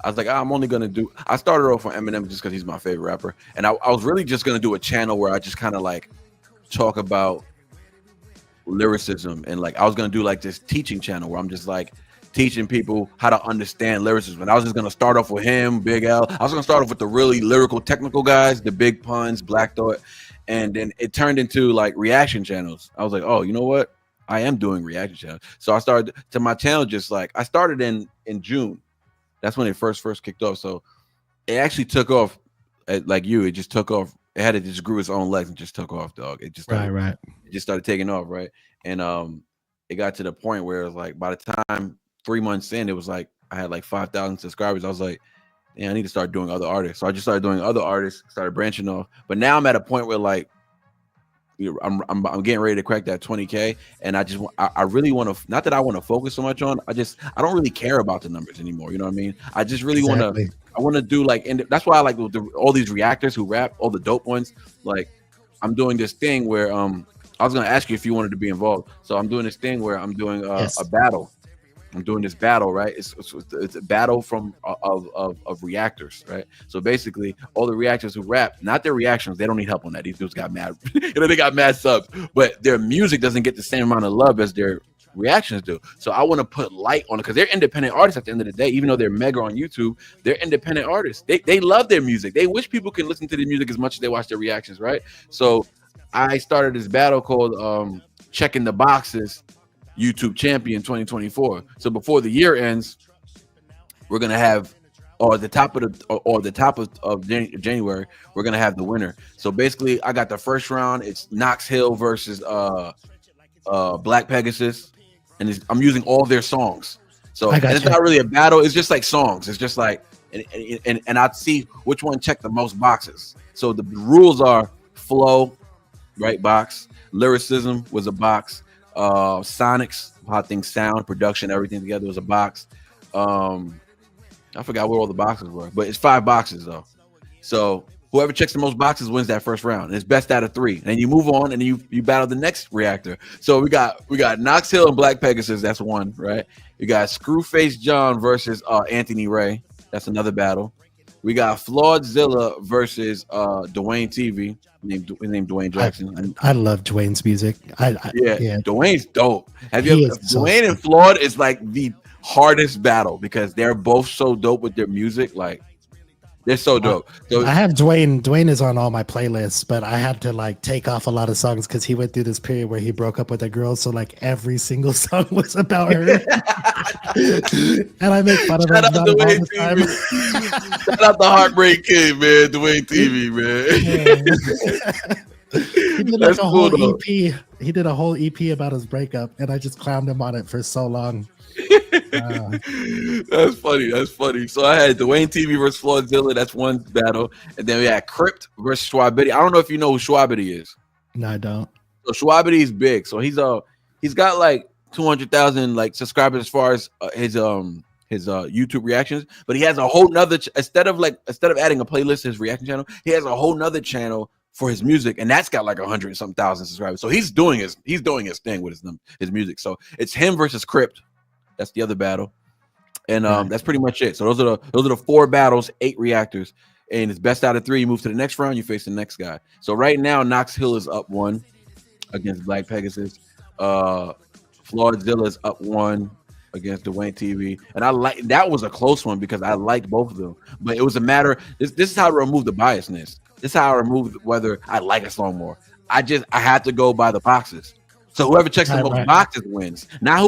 I was like, I'm only gonna do. I started off on Eminem just because he's my favorite rapper, and I was really just gonna do a channel where I just kind of like talk about lyricism, and like I was gonna do like this teaching channel where I'm just like teaching people how to understand lyricism. And I was just gonna start off with him, Big L. I was gonna start off with the really lyrical, technical guys, the Big Puns, Black Thought, and then it turned into like reaction channels. I was like, oh, you know what? I am doing reaction channels. So I started to my channel just like I started in June. That's when it first kicked off. So it actually took off like you. It just took off. It just grew its own legs and just took off, dog. It just started, right. It just started taking off, right? And it got to the point where it was like by the time 3 months in, it was like I had like 5,000 subscribers. I was like, yeah, I need to start doing other artists. So I just started doing other artists, started branching off. But now I'm at a point where like I'm getting ready to crack that 20K, and I really want to, not that I want to focus so much on, I don't really care about the numbers anymore. You know what I mean? I just really want to do like, and that's why I like all these reactors who rap, all the dope ones. Like I'm doing this thing where I was gonna ask you if you wanted to be involved. So I'm doing this thing where I'm doing a battle. I'm doing this battle, right? It's a battle of reactors, right? So basically, all the reactors who rap, not their reactions, they don't need help on that. These dudes got mad, they got mad subs, but their music doesn't get the same amount of love as their reactions do. So I want to put light on it because they're independent artists at the end of the day. Even though they're mega on YouTube, they're independent artists. They love their music. They wish people can listen to their music as much as they watch their reactions, right? So I started this battle called Checking the Boxes YouTube Champion 2024. So before the year ends, we're gonna have, or the top of January, we're gonna have the winner. So basically, I got the first round. It's Knox Hill versus Black Pegasus, and I'm using all their songs. So and it's not really a battle. It's just like songs. It's just like and I'd see which one checked the most boxes. So the rules are flow, right box. Lyricism was a box. Sonics, how things sound, production, everything together was a box. I forgot where all the boxes were, but it's 5 boxes though. So whoever checks the most boxes wins that first round. And it's best out of 3. And then you move on and you battle the next reactor. So we got Knox Hill and Black Pegasus. That's one, right? We got Screwface John versus Anthony Ray. That's another battle. We got Flawedzilla versus Dwayne TV. His name Dwayne Jackson. I love Dwayne's music. Yeah, Dwayne's dope. Dwayne and Flawed is like the hardest battle because they're both so dope with their music. Like they're so dope. So I have Dwayne. Dwayne is on all my playlists, but I had to like take off a lot of songs because he went through this period where he broke up with a girl. So like every single song was about her. And I make fun of him all the time. Shout out the Heartbreak Kid, man. Dwayne TV, man. He did like a whole EP. He did a whole EP about his breakup, and I just clowned him on it for so long. That's funny. So I had Dwayne TV versus Flawedzilla. That's one battle, and then we had Crypt versus Schwabity. I don't know if you know who Schwabity is. No, I don't. So Schwabity is big. So he's got like 200,000 like subscribers as far as his YouTube reactions, but he has a whole nother instead of adding a playlist to his reaction channel, he has a whole nother channel for his music, and that's got like 100-something thousand subscribers. So he's doing his thing with his music. So it's him versus Crypt. That's the other battle, and that's pretty much it. So those are the 4 battles, 8 reactors, and it's best out of 3. You move to the next round, you face the next guy. So right now, Knox Hill is up 1 against Black Pegasus. Floorzilla's up 1 against Dwayne TV, and I like that was a close one because I liked both of them. But it was a matter. This is how I remove the biasness. This is how I remove whether I like a song more. I had to go by the boxes. So whoever checks the most boxes wins. Not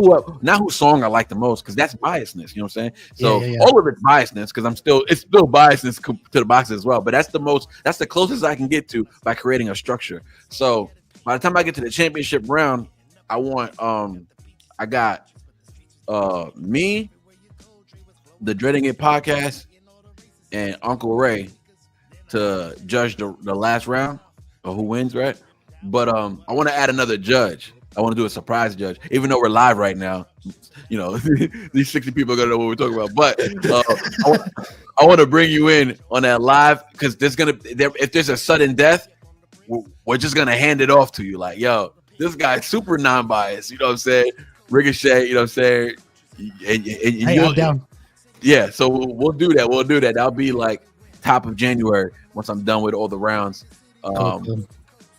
whose song I like the most, because that's biasness. You know what I'm saying? So all of it's biasness, because it's still biasness to the boxes as well. But that's the closest I can get to by creating a structure. So by the time I get to the championship round, I got me, the Dreading It podcast, and Uncle Ray to judge the last round of who wins, right? But I want to add another judge. I want to do a surprise judge, even though we're live right now. You know, these 60 people are gonna know what we're talking about. But I want to bring you in on that live, because if there's a sudden death, we're just gonna hand it off to you. Like, yo, this guy's super non-biased. You know what I'm saying? RikaShae. You know what I'm saying? And hey, I'm down. Yeah, so we'll do that. We'll do that. That'll be like top of January once I'm done with all the rounds. Cool.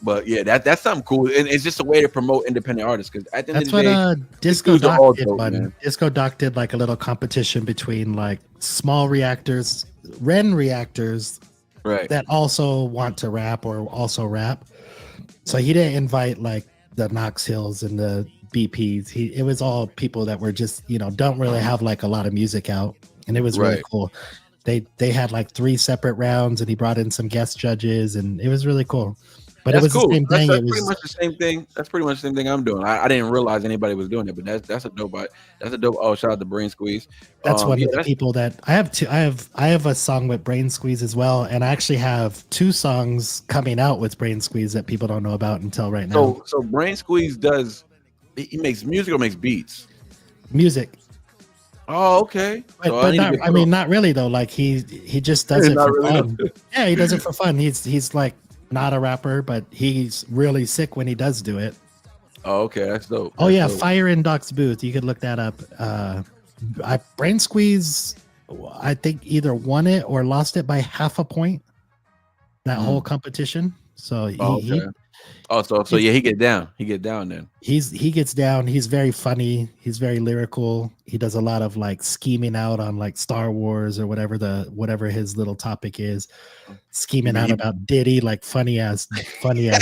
But yeah, that's something cool, and it's just a way to promote independent artists. Because at the end of the day, Disco Doc did one. Disco Doc did like a little competition between like small reactors, Ren reactors, right, that also want to rap or also rap. So he didn't invite like the Knox Hills and the BPs. It was all people that were just, don't really have like a lot of music out, and it was really cool. They had like 3 separate rounds, and he brought in some guest judges, and it was really cool. But it was cool. The same thing. That's pretty much the same thing. That's pretty much the same thing I'm doing. I didn't realize anybody was doing it, but that's a dope. That's a dope. Oh, shout out to Brain Squeeze. That's one of the people that I have. I have a song with Brain Squeeze as well, and I actually have 2 songs coming out with Brain Squeeze that people don't know about until right now. So Brain Squeeze he makes music or makes beats? Music. Oh, okay. But not really though. Like he just does it for fun. Yeah, he does it for fun. He's like not a rapper, but he's really sick when he does do it. Oh, okay, that's dope. Dope. Fire in Doc's booth. You could look that up. Brain Squeeze, I think either won it or lost it by half a point. That whole competition. So he get down. He get down then. He gets down. He's very funny. He's very lyrical. He does a lot of like scheming out on like Star Wars or whatever his little topic is. Scheming out about Diddy, like funny ass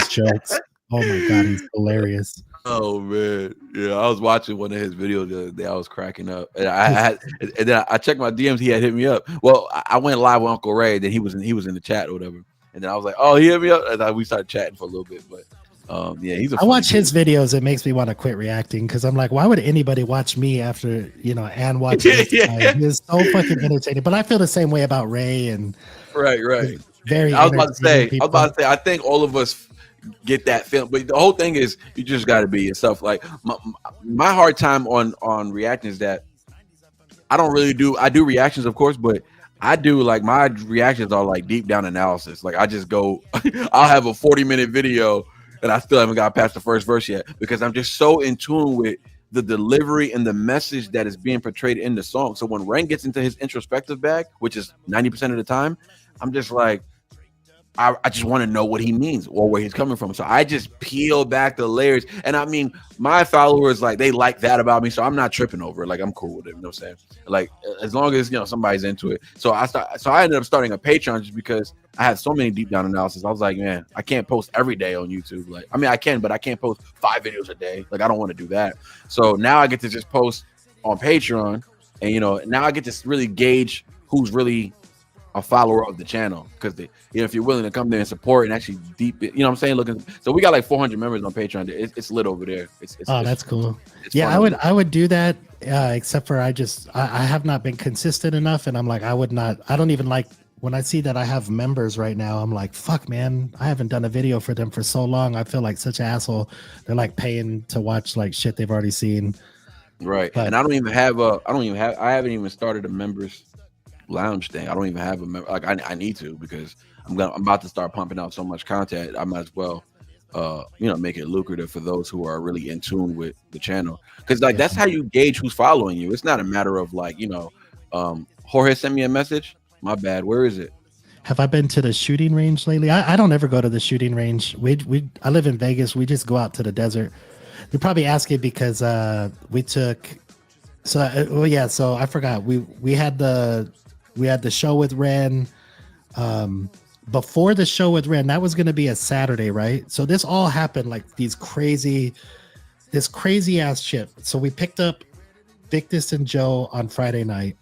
jokes. Oh my god, he's hilarious. Oh man, yeah. I was watching one of his videos the other day. I was cracking up, and then I checked my DMs. He had hit me up. Well, I went live with Uncle Ray. Then he was in the chat or whatever. And then I was like, "Oh, he hit me up," and we started chatting for a little bit. But he's. I watch his videos. It makes me want to quit reacting, because I'm like, why would anybody watch me after and watch this guy? He's so fucking entertaining. But I feel the same way about Ray and right. Very. I was about to say. I think all of us get that feeling, but the whole thing is you just got to be yourself. Like my hard time on reacting is that I don't really do. I do reactions, of course, but I do like my reactions are like deep down analysis. Like I just go, I'll have a 40-minute video and I still haven't got past the first verse yet, because I'm just so in tune with the delivery and the message that is being portrayed in the song. So when Ren gets into his introspective bag, which is 90% of the time, I'm just like, I just want to know what he means or where he's coming from. So I just peel back the layers. And I mean, my followers, like, they like that about me. So I'm not tripping over it. Like, I'm cool with it. You know what I'm saying? Like, as long as, somebody's into it. So I ended up starting a Patreon just because I had so many deep down analysis. I was like, man, I can't post every day on YouTube. Like, I mean, I can, but I can't post 5 videos a day. Like, I don't want to do that. So now I get to just post on Patreon. And, now I get to really gauge who's really a follower of the channel, because if you're willing to come there and support and actually deep it, what I'm saying, so we got like 400 members on Patreon. It's lit over there. That's cool. Yeah, I would do that, except for I have not been consistent enough, and I'm like, I don't even like when I see that I have members right now. I'm like, fuck, man, I haven't done a video for them for so long. I feel like such an asshole. They're like paying to watch like shit they've already seen. Right. But, and I haven't even started a members lounge thing. I don't even have a member. Like I need to, because I'm about to start pumping out so much content. I might as well make it lucrative for those who are really in tune with the channel, because that's how you gauge who's following you. It's not a matter of like Jorge sent me a message. My bad. Where is it? Have I been to the shooting range lately? I don't ever go to the shooting range. I live in Vegas. We just go out to the desert. You're probably asking because we took. So well, yeah. So I forgot. We had the show with Ren. Before the show with Ren, that was going to be a Saturday, right? So this all happened like this crazy ass shit. So we picked up Victus and Joe on Friday night.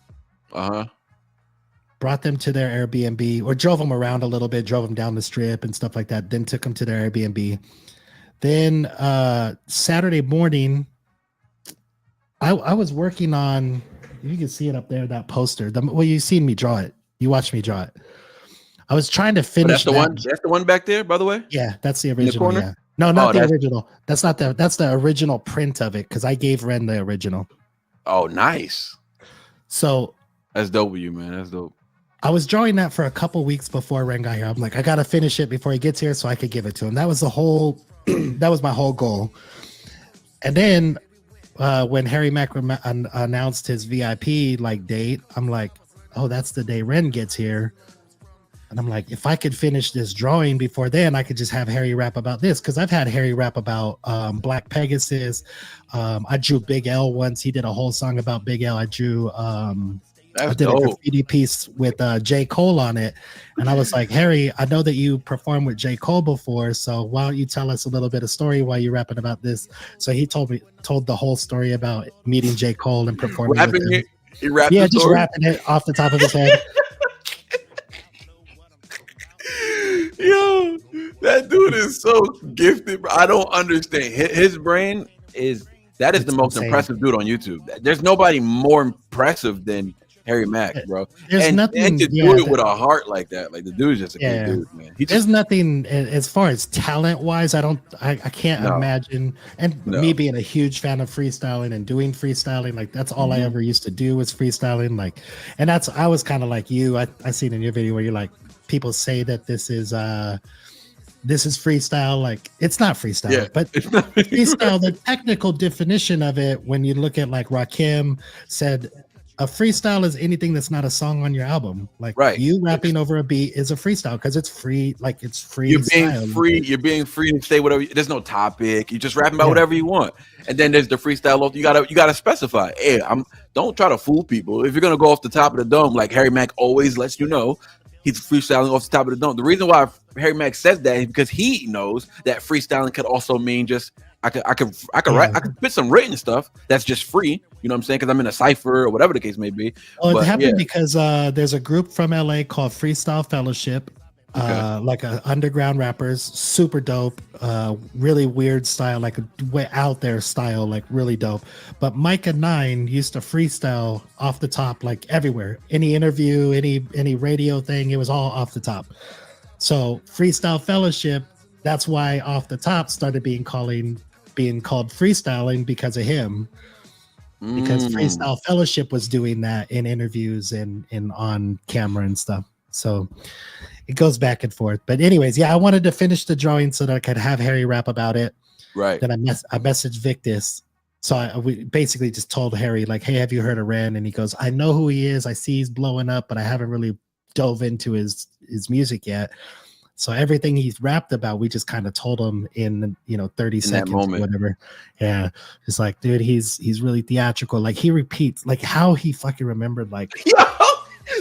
Brought them to their Airbnb, or drove them around a little bit, drove them down the strip and stuff like that. Then took them to their Airbnb. Then Saturday morning, I was working on. You can see it up there, that poster. Well, you've seen me draw it. You watched me draw it. I was trying to finish. That's the one. That's the one back there, by the way. Yeah, that's the original. Yeah. No, not the original. That's not the. That's the original print of it because I gave Ren the original. Oh, nice. So that's dope with you, man. That's dope. I was drawing that for a couple weeks before Ren got here. I'm like, I gotta finish it before he gets here so I could give it to him. That was the whole. That was my whole goal. And then when Harry Mack announced his VIP like date, I'm like, oh, that's the day Ren gets here. And I'm like, if I could finish this drawing before then, I could just have Harry rap about this. Because I've had Harry rap about Black Pegasus. I drew Big L once. He did a whole song about Big L. I drew, I did a graffiti piece with J. Cole on it. And I was like, Harry, I know that you performed with J. Cole before. So why don't you tell us a little bit of story while you're rapping about this? So he told the whole story about meeting J. Cole and performing with him. He rapped just rapping it off the top of his head. Yo, that dude is so gifted, bro. I don't understand. His brain is the most insane. Impressive dude on YouTube. There's nobody more impressive than Harry Mack, bro. There's nothing, and to do it with a heart like that, like the dude's just a good dude, man. There's nothing as far as talent wise. I can't imagine. And me being a huge fan of freestyling and doing freestyling, like that's all I ever used to do was freestyling. Like, and I was kind of like you. I seen in your video where you're like, people say that this is freestyle. Like it's not freestyle, but freestyle, the technical definition of it, when you look at like Rakim said, a freestyle is anything that's not a song on your album. Like you rapping over a beat is a freestyle because it's free. Like it's free. You're being free. You're being free to say whatever. There's no topic. You're just rapping about whatever you want. And then there's the freestyle. You gotta specify. Hey, don't try to fool people. If you're gonna go off the top of the dome, like Harry Mack always lets you know, he's freestyling off the top of the dome. The reason why Harry Mack says that is because he knows that freestyling could also mean just I could write, I could put some written stuff that's just free. You know what I'm saying? Because I'm in a cipher or whatever the case may be. Well, it happened because there's a group from LA called Freestyle Fellowship. Like underground rappers, super dope, really weird style, like a way out there style, like really dope. But Micah 9 used to freestyle off the top, like everywhere, any interview, any radio thing, it was all off the top. So Freestyle Fellowship, that's why Off the Top started being called freestyling because of him. Because Freestyle Fellowship was doing that in interviews and on camera and stuff. So it goes back and forth. But anyways, I wanted to finish the drawing so that I could have Harry rap about it. Right. Then I messaged Victus. So we basically just told Harry, like, hey, have you heard of Ren? And he goes, I know who he is. I see he's blowing up, but I haven't really dove into his music yet. So everything he's rapped about, we just kind of told him in 30 seconds or whatever. Yeah. It's like, dude, he's really theatrical. Like he repeats, like how he fucking remembered, like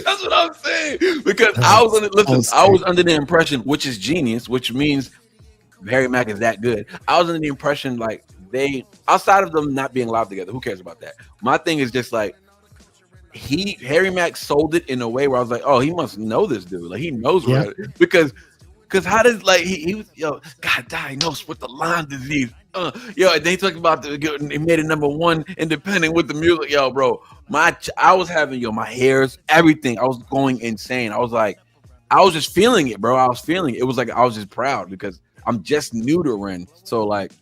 that's what I'm saying. Because I was under the impression, which is genius, which means Harry Mack is that good. I was under the impression like they, outside of them not being live together, who cares about that? My thing is just like Harry Mack sold it in a way where I was like, oh, he must know this dude. Like he knows what because how does like he was got diagnosed with the Lyme disease. And they talk about he made it #1 independent with the music. Yo, bro, I was having my hairs, everything. I was going insane. I was like, I was just feeling it, bro. I was feeling it. It was like I was just proud because I'm just new to Ren. So like,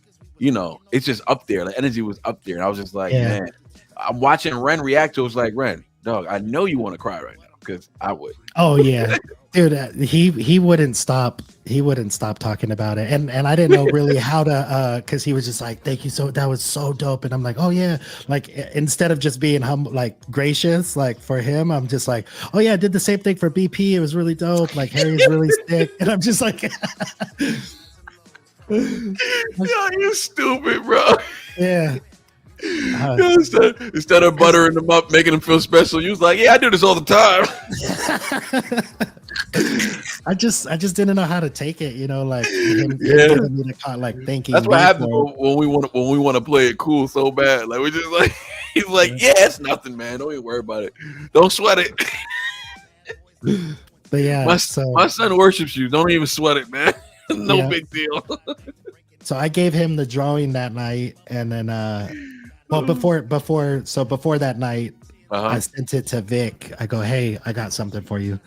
it's just up there. The energy was up there. And I was just like, man, I'm watching Ren Reactor. It was like, Ren, dog, I know you want to cry right now. because I would. Oh yeah, dude, he wouldn't stop. He wouldn't stop talking about it, and I didn't know really how to, because he was just like, "Thank you, so that was so dope," and I'm like, "Oh yeah," like instead of just being like gracious, like for him, I'm just like, "Oh yeah, I did the same thing for BP. It was really dope. Like Harry's really sick," and I'm just like, Yo, you stupid, bro. yeah. Instead of buttering them up, making them feel special, you was like, "Yeah, I do this all the time." I just didn't know how to take it, like him Yeah. giving me the like thanking. That's what me happens for it. when we want to play it cool so bad. Like we just like he's like, "Yeah, it's nothing, man. Don't even worry about it. Don't sweat it." But yeah, my son worships you. Don't even sweat it, man. No Yeah. big deal. So I gave him the drawing that night, and then well before that night, I sent it to Vic. I go, "Hey, I got something for you."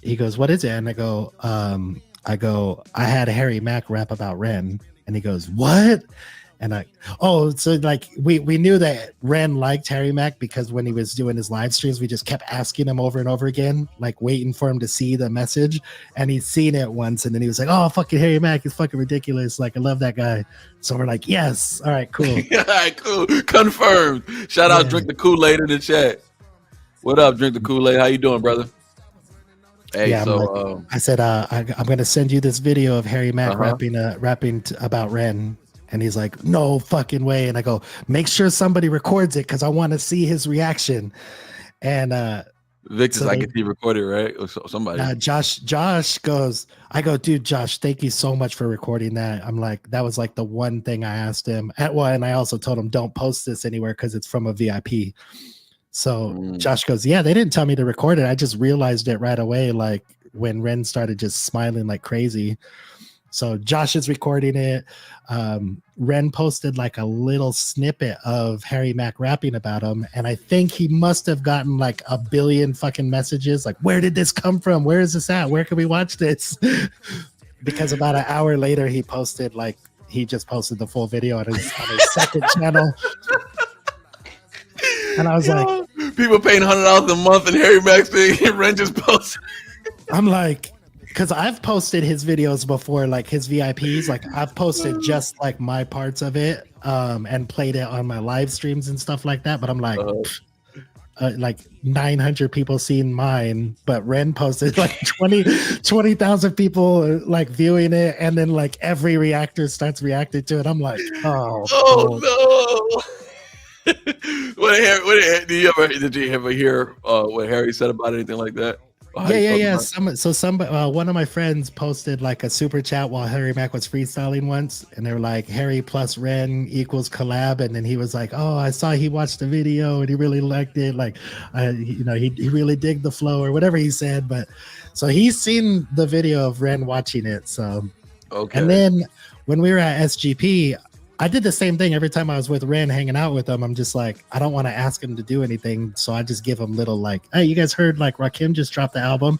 He goes, "What is it?" And I go, "I had Harry Mack rap about Ren." And he goes, "What?" And so like we knew that Ren liked Harry Mack because when he was doing his live streams, we just kept asking him over and over again, like waiting for him to see the message. And he'd seen it once, and then he was like, "Oh, fucking Harry Mack is fucking ridiculous. Like, I love that guy." So we're like, "Yes, all right, cool." All right, cool. Confirmed. Shout out, Drink the Kool-Aid in the chat. What up, Drink the Kool-Aid? How you doing, brother? Hey, Yeah, so I said, I'm gonna send you this video of Harry Mack rapping about Ren. And he's like, "No fucking way." And I go, "Make sure somebody records it because I want to see his reaction." And Victor's, I can see recorded, right? Or somebody. Josh goes, I go, "Dude, Josh, thank you so much for recording that." I'm like, that was like the one thing I asked him. And I also told him, "Don't post this anywhere because it's from a VIP." So Josh goes, "Yeah, they didn't tell me to record it. I just realized it right away, like when Ren started just smiling like crazy." So Josh is recording it. Ren posted like a little snippet of Harry Mack rapping about him, and I think he must have gotten like a billion fucking messages like, "Where did this come from? Where is this at? Where can we watch this?" Because about an hour later, he just posted the full video on his second channel. And I was like, people paying $100 a month, and Harry Mack's thing, and Ren just posted. I'm like, because I've posted his videos before, like his VIPs, like I've posted just like my parts of it, and played it on my live streams and stuff like that. But I'm like, like 900 people seen mine, but Ren posted like 20,000 people like viewing it, and then like every reactor starts reacting to it. I'm like, oh no. Did you ever hear what Harry said about anything like that? Yeah. One of my friends posted like a super chat while Harry Mack was freestyling once, and they were like, "Harry plus Ren equals collab," and then he was like, "Oh, I saw he watched the video and he really liked it. Like, he really digged the flow," or whatever he said. But so he's seen the video of Ren watching it. So okay. And then when we were at SGP, I did the same thing every time I was with Ren hanging out with him. I'm just like, I don't want to ask him to do anything. So I just give him little like, "Hey, you guys heard like Rakim just dropped the album?"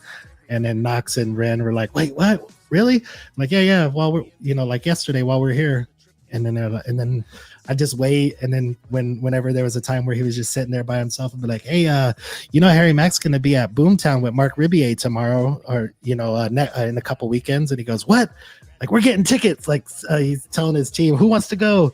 And then Knox and Ren were like, "Wait, what? Really?" I'm like, yeah. While we're, like yesterday while we're here. And then I just wait. And then whenever there was a time where he was just sitting there by himself, I'd be like, "Hey, Harry Mack's going to be at Boomtown with Mark Ribier tomorrow, or, in a couple weekends." And he goes, "What? Like, we're getting tickets." Like, he's telling his team, "Who wants to go?"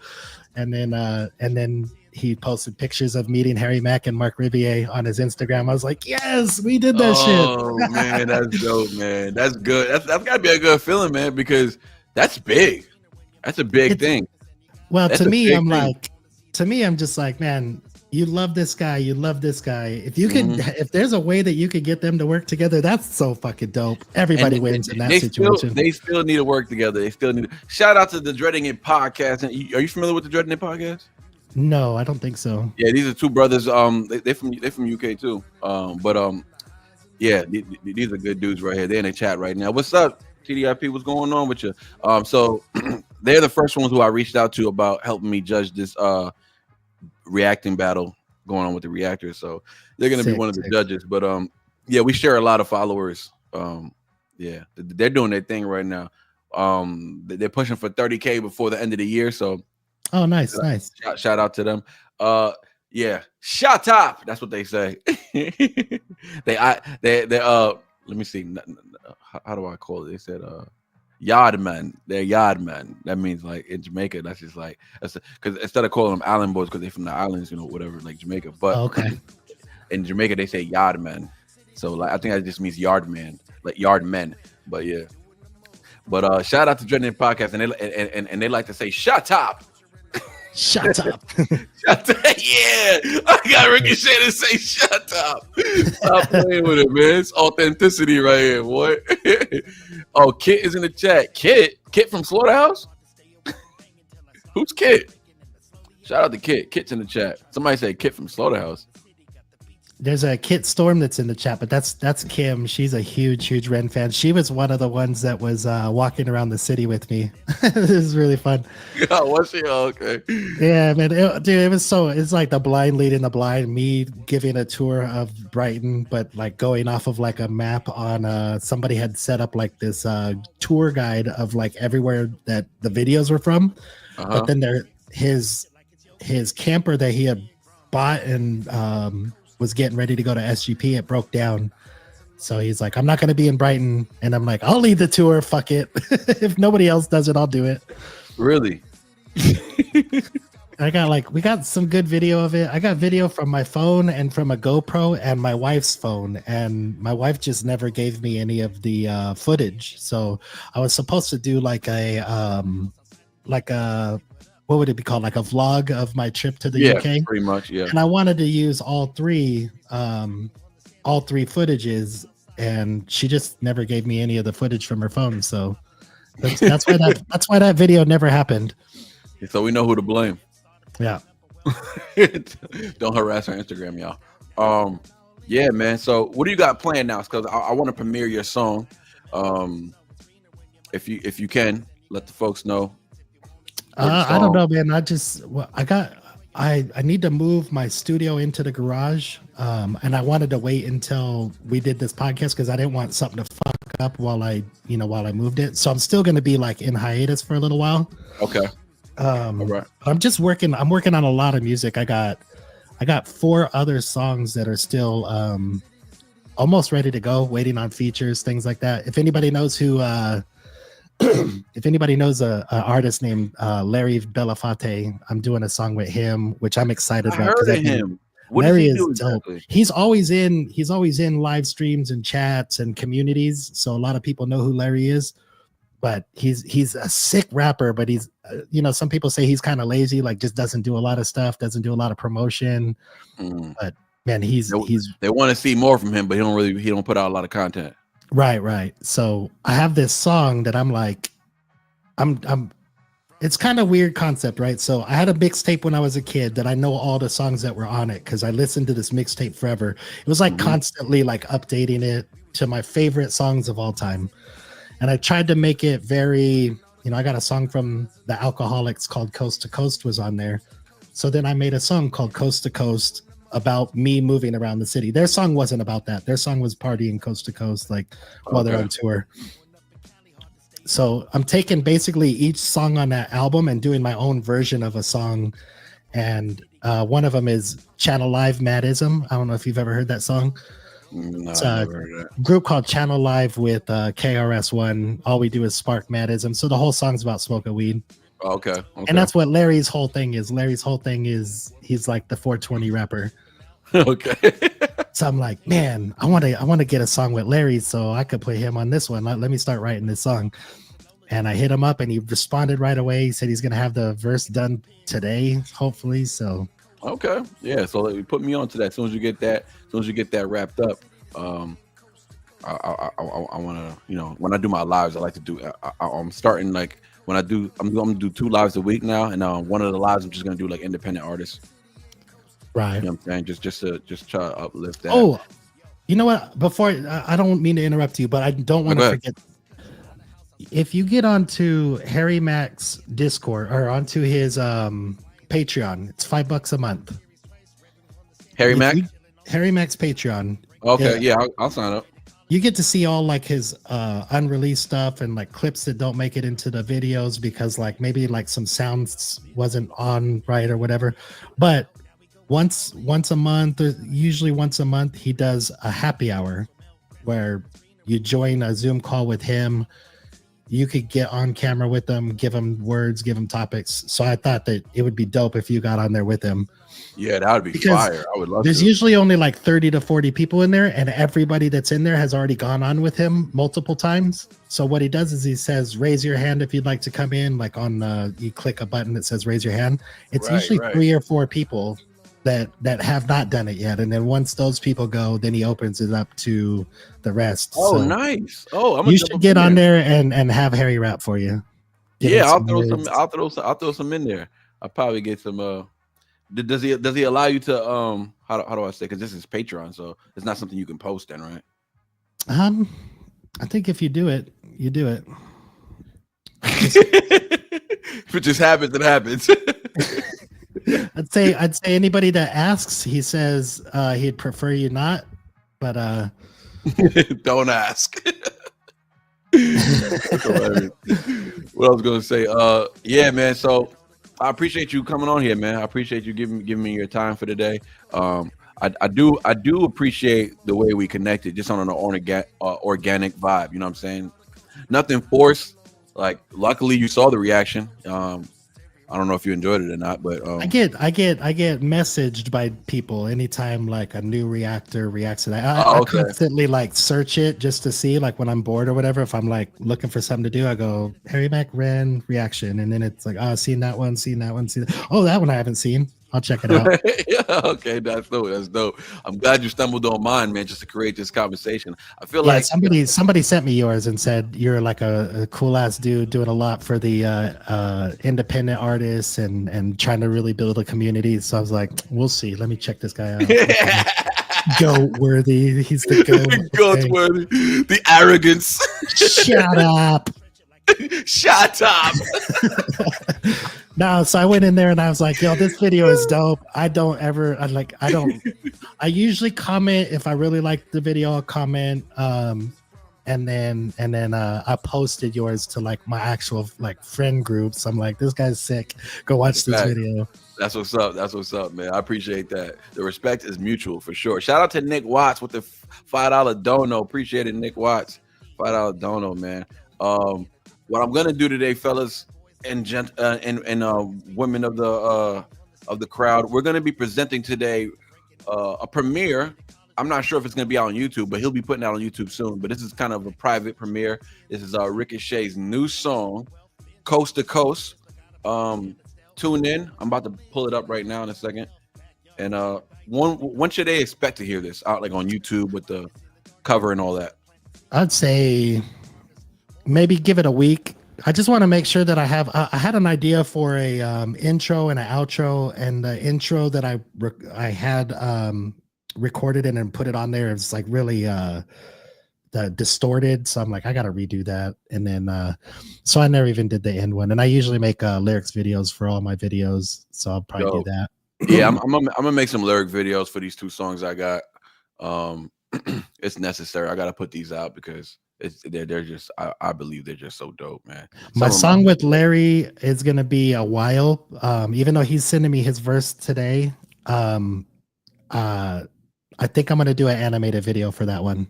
And then he posted pictures of meeting Harry Mack and Mark Ribier on his Instagram. I was like, "Yes, we did that shit." Oh man, that's dope, man. That's good. That's gotta be a good feeling, man, because that's big. That's a big thing. Well, to me, I'm just like, man, you love this guy. You love this guy. If you could, if there's a way that you could get them to work together, that's so fucking dope. Everybody wins in that situation. They still need to work together. They still need to. Shout out to the Dreading It podcast. Are you familiar with the Dreading It podcast? No, I don't think so. Yeah, these are two brothers. They're from UK too. Yeah, these are good dudes right here. They're in the chat right now. What's up, TDIP? What's going on with you? So they're the first ones who I reached out to about helping me judge this reacting battle going on with the Reactor. So they're gonna be one of the judges. But yeah, we share a lot of followers. Yeah, they're doing their thing right now. They're pushing for 30K before the end of the year. So nice. Shout out to them. Yeah, shut up. That's what they say. They let me see. How do I call it? They said yard man. They're yard man. That means like in Jamaica, that's just like because instead of calling them island boys because they're from the islands, whatever, like Jamaica. But Okay. in Jamaica they say yard man. So like I think that just means yard man, like yard men. But yeah. But shout out to Dreadnought Podcast, and they like to say shut up. Shut up. Shut up. Yeah, I got RikaShae to say shut up. Stop playing with it, man. It's authenticity right here, boy. Oh, Kit is in the chat. Kit from Slaughterhouse. Who's Kit? Shout out to Kit. Kit's in the chat. Somebody say Kit from Slaughterhouse. There's a Kit Storm that's in the chat, but that's Kim. She's a huge Ren fan. She was one of the ones that was walking around the city with me. This is really fun. Oh, was she? Oh, okay. Yeah, man. It's like the blind leading the blind, me giving a tour of Brighton, but like going off of like a map on somebody had set up like this tour guide of like everywhere that the videos were from. But then his camper that he had bought and was getting ready to go to SGP, it broke down. So he's like, I'm not going to be in Brighton. And I'm like, I'll lead the tour. Fuck it. If nobody else does it, I'll do it. Really? We got some good video of it. I got video from my phone and from a GoPro and my wife's phone. And my wife just never gave me any of the footage. So I was supposed to do like what would it be called? Like a vlog of my trip to the UK? Pretty much, yeah. And I wanted to use all three footages, and she just never gave me any of the footage from her phone. So that's why that video never happened. So we know who to blame. Yeah. Don't harass our Instagram, y'all. Yeah, man. So what do you got planned now? Because I want to premiere your song. If you can, let the folks know. I don't know, man. I need to move my studio into the garage, and I wanted to wait until we did this podcast because I didn't want something to fuck up while I moved it. So I'm still going to be like in hiatus for a little while. Okay. All right. I'm working on a lot of music. I got 4 other songs that are still almost ready to go, waiting on features, things like that. If anybody knows who if anybody knows an artist named Larry Belafonte, I'm doing a song with him, which I'm excited about. Heard of him. What Larry does he do is dope. exactly? He's always in live streams and chats and communities, so a lot of people know who Larry is. But he's a sick rapper, but he's some people say he's kind of lazy, like just doesn't do a lot of stuff, doesn't do a lot of promotion. But man, they want to see more from him, but he don't put out a lot of content. Right. So I have this song that I'm like, it's kind of weird concept, right? So I had a mixtape when I was a kid that I know all the songs that were on it because I listened to this mixtape forever. It was like constantly like updating it to my favorite songs of all time. And I tried to make it very, I got a song from the Alcoholics called Coast to Coast was on there. So then I made a song called Coast to Coast about me moving around the city. Their song wasn't about that. Their song was partying coast to coast, like while they're on tour. So I'm taking basically each song on that album and doing my own version of a song. And one of them is Channel Live Madism. I don't know if you've ever heard that song. No, it's I a never heard that. group called Channel Live with KRS-One. All we do is spark madism. So the whole song's about smoking weed. Okay. And that's what Larry's whole thing is. Larry's whole thing is he's like the 420 rapper. Okay. So I'm like, man, I want to get a song with Larry so I could put him on this one. Let me start writing this song. And I hit him up and he responded right away. He said he's going to have the verse done today, hopefully. So okay. Yeah. So put me on to that. As soon as you get that wrapped up, I want to, when I do my lives, I like to do, I'm starting like when I'm going to do 2 lives a week now. And one of the lives, I'm just going to do like independent artists. Right. You know what I'm saying? Just try to uplift that. Oh, you know what? Before I don't mean to interrupt you, but I don't want to forget. If you get onto Harry Mac's Discord or onto his Patreon, it's $5 a month. Harry Mac? Harry Mac's Patreon. Okay, yeah, I'll sign up. You get to see all like his unreleased stuff and like clips that don't make it into the videos because like maybe like some sounds wasn't on right or whatever. But once a month, or usually once a month, he does a happy hour where you join a Zoom call with him. You could get on camera with them, give him words, give him topics. So I thought that it would be dope if you got on there with him. Yeah, that would be fire. I would love there's to. usually only like 30 to 40 people in there, and everybody that's in there has already gone on with him multiple times. So what he does is he says, raise your hand if you'd like to come in. Like you click a button that says raise your hand. It's usually 3 or 4 people that have not done it yet. And then once those people go, then he opens it up to the rest. Oh, so nice. Oh, you should get on there and have Harry rap for you. Yeah, I'll throw some in there. I'll probably get some does he allow you to how do I say, because this is Patreon, so it's not something you can post then, right? I think if you do it, you do it. If it just happens, it happens. I'd say anybody that asks, he says he'd prefer you not, but don't ask. What I was gonna say, yeah, man. So I appreciate you coming on here, man. I appreciate you giving me your time for today. I do appreciate the way we connected, just on an organic vibe. You know what I'm saying? Nothing forced. Like, luckily you saw the reaction. I don't know if you enjoyed it or not, but I get messaged by people anytime like a new reactor reacts to that. I constantly like search it just to see, like when I'm bored or whatever. If I'm like looking for something to do, I go Harry Mack Ren reaction, and then it's like, oh, seen that one. Oh, that one I haven't seen. I'll check it out. Yeah, okay, that's dope. That's dope. I'm glad you stumbled on mine, man, just to create this conversation. I feel like somebody sent me yours and said you're like a cool ass dude doing a lot for the independent artists and trying to really build a community. So I was like, we'll see. Let me check this guy out. Goat worthy. He's the goat. Goat worthy. The arrogance. Shut up. Shut up. No, so I went in there and I was like, yo, this video is dope. I usually comment if I really like the video, I'll comment. And then I posted yours to like my actual like friend groups. I'm like, this guy's sick. Go watch this video. That's what's up. That's what's up, man. I appreciate that. The respect is mutual for sure. Shout out to Nick Watts with the $5 dono. Appreciate it, Nick Watts. $5 dono, man. What I'm gonna do today, fellas and women of the crowd, we're gonna be presenting today a premiere. I'm not sure if it's gonna be out on YouTube, but he'll be putting it out on YouTube soon. But this is kind of a private premiere. This is RikaShae's new song, Coast to Coast. Tune in. I'm about to pull it up right now in a second. And when should they expect to hear this out, like on YouTube with the cover and all that? I'd say maybe give it a week. I just want to make sure that I had an idea for a intro and an outro, and the intro that I had recorded and then put it on there. It's like really distorted, so I'm like, I gotta redo that. And then so I never even did the end one, and I usually make lyrics videos for all my videos, so I'll probably do that. Yeah, I'm gonna make some lyric videos for these 2 songs I got. It's necessary. I gotta put these out because they're just I believe they're just so dope, man. My song with Larry is gonna be a while. Even though he's sending me his verse today, I think I'm gonna do an animated video for that one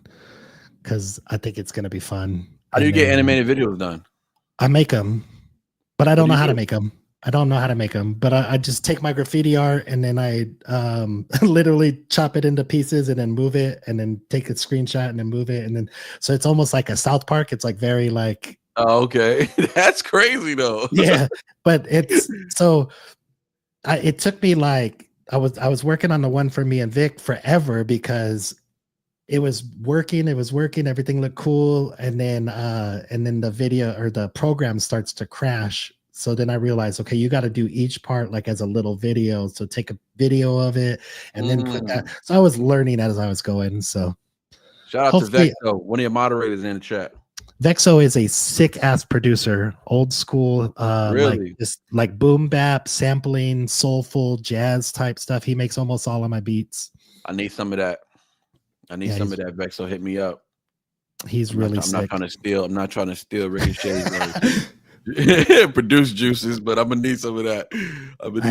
because I think it's gonna be fun. How do you get animated videos done? I make them, but I don't know how to make them. I don't know how to make them, but I just take my graffiti art and then I literally chop it into pieces and then move it and then take a screenshot and then move it. And then, so it's almost like a South Park. It's like very like, oh, okay. That's crazy though. Yeah. But it's, so it took me like, I was working on the one for me and Vic forever because it was working. Everything looked cool. And then the video or the program starts to crash. So then I realized, okay, you got to do each part like as a little video. So take a video of it and then put that. So I was learning as I was going. So shout out to Vexo, one of your moderators in the chat. Vexo is a sick ass producer, old school, really? like boom bap, sampling, soulful jazz type stuff. He makes almost all of my beats. I need some of that. Some of that. Vexo, hit me up. He's really sick. I'm not trying to steal RikaShae's. Produce juices, but I'm gonna need some of that.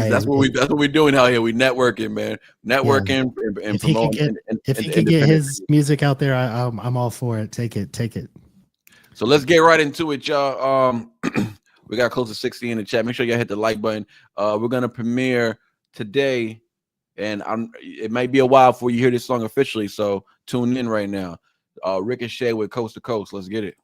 That's what we're doing out here. We networking, man. Networking and promoting. If he can get his music out there, I'm all for it. Take it. So let's get right into it, y'all. We got close to 60 in the chat. Make sure y'all hit the like button. We're gonna premiere today, and it might be a while before you hear this song officially. So tune in right now. RikaShae with Coast to Coast. Let's get it.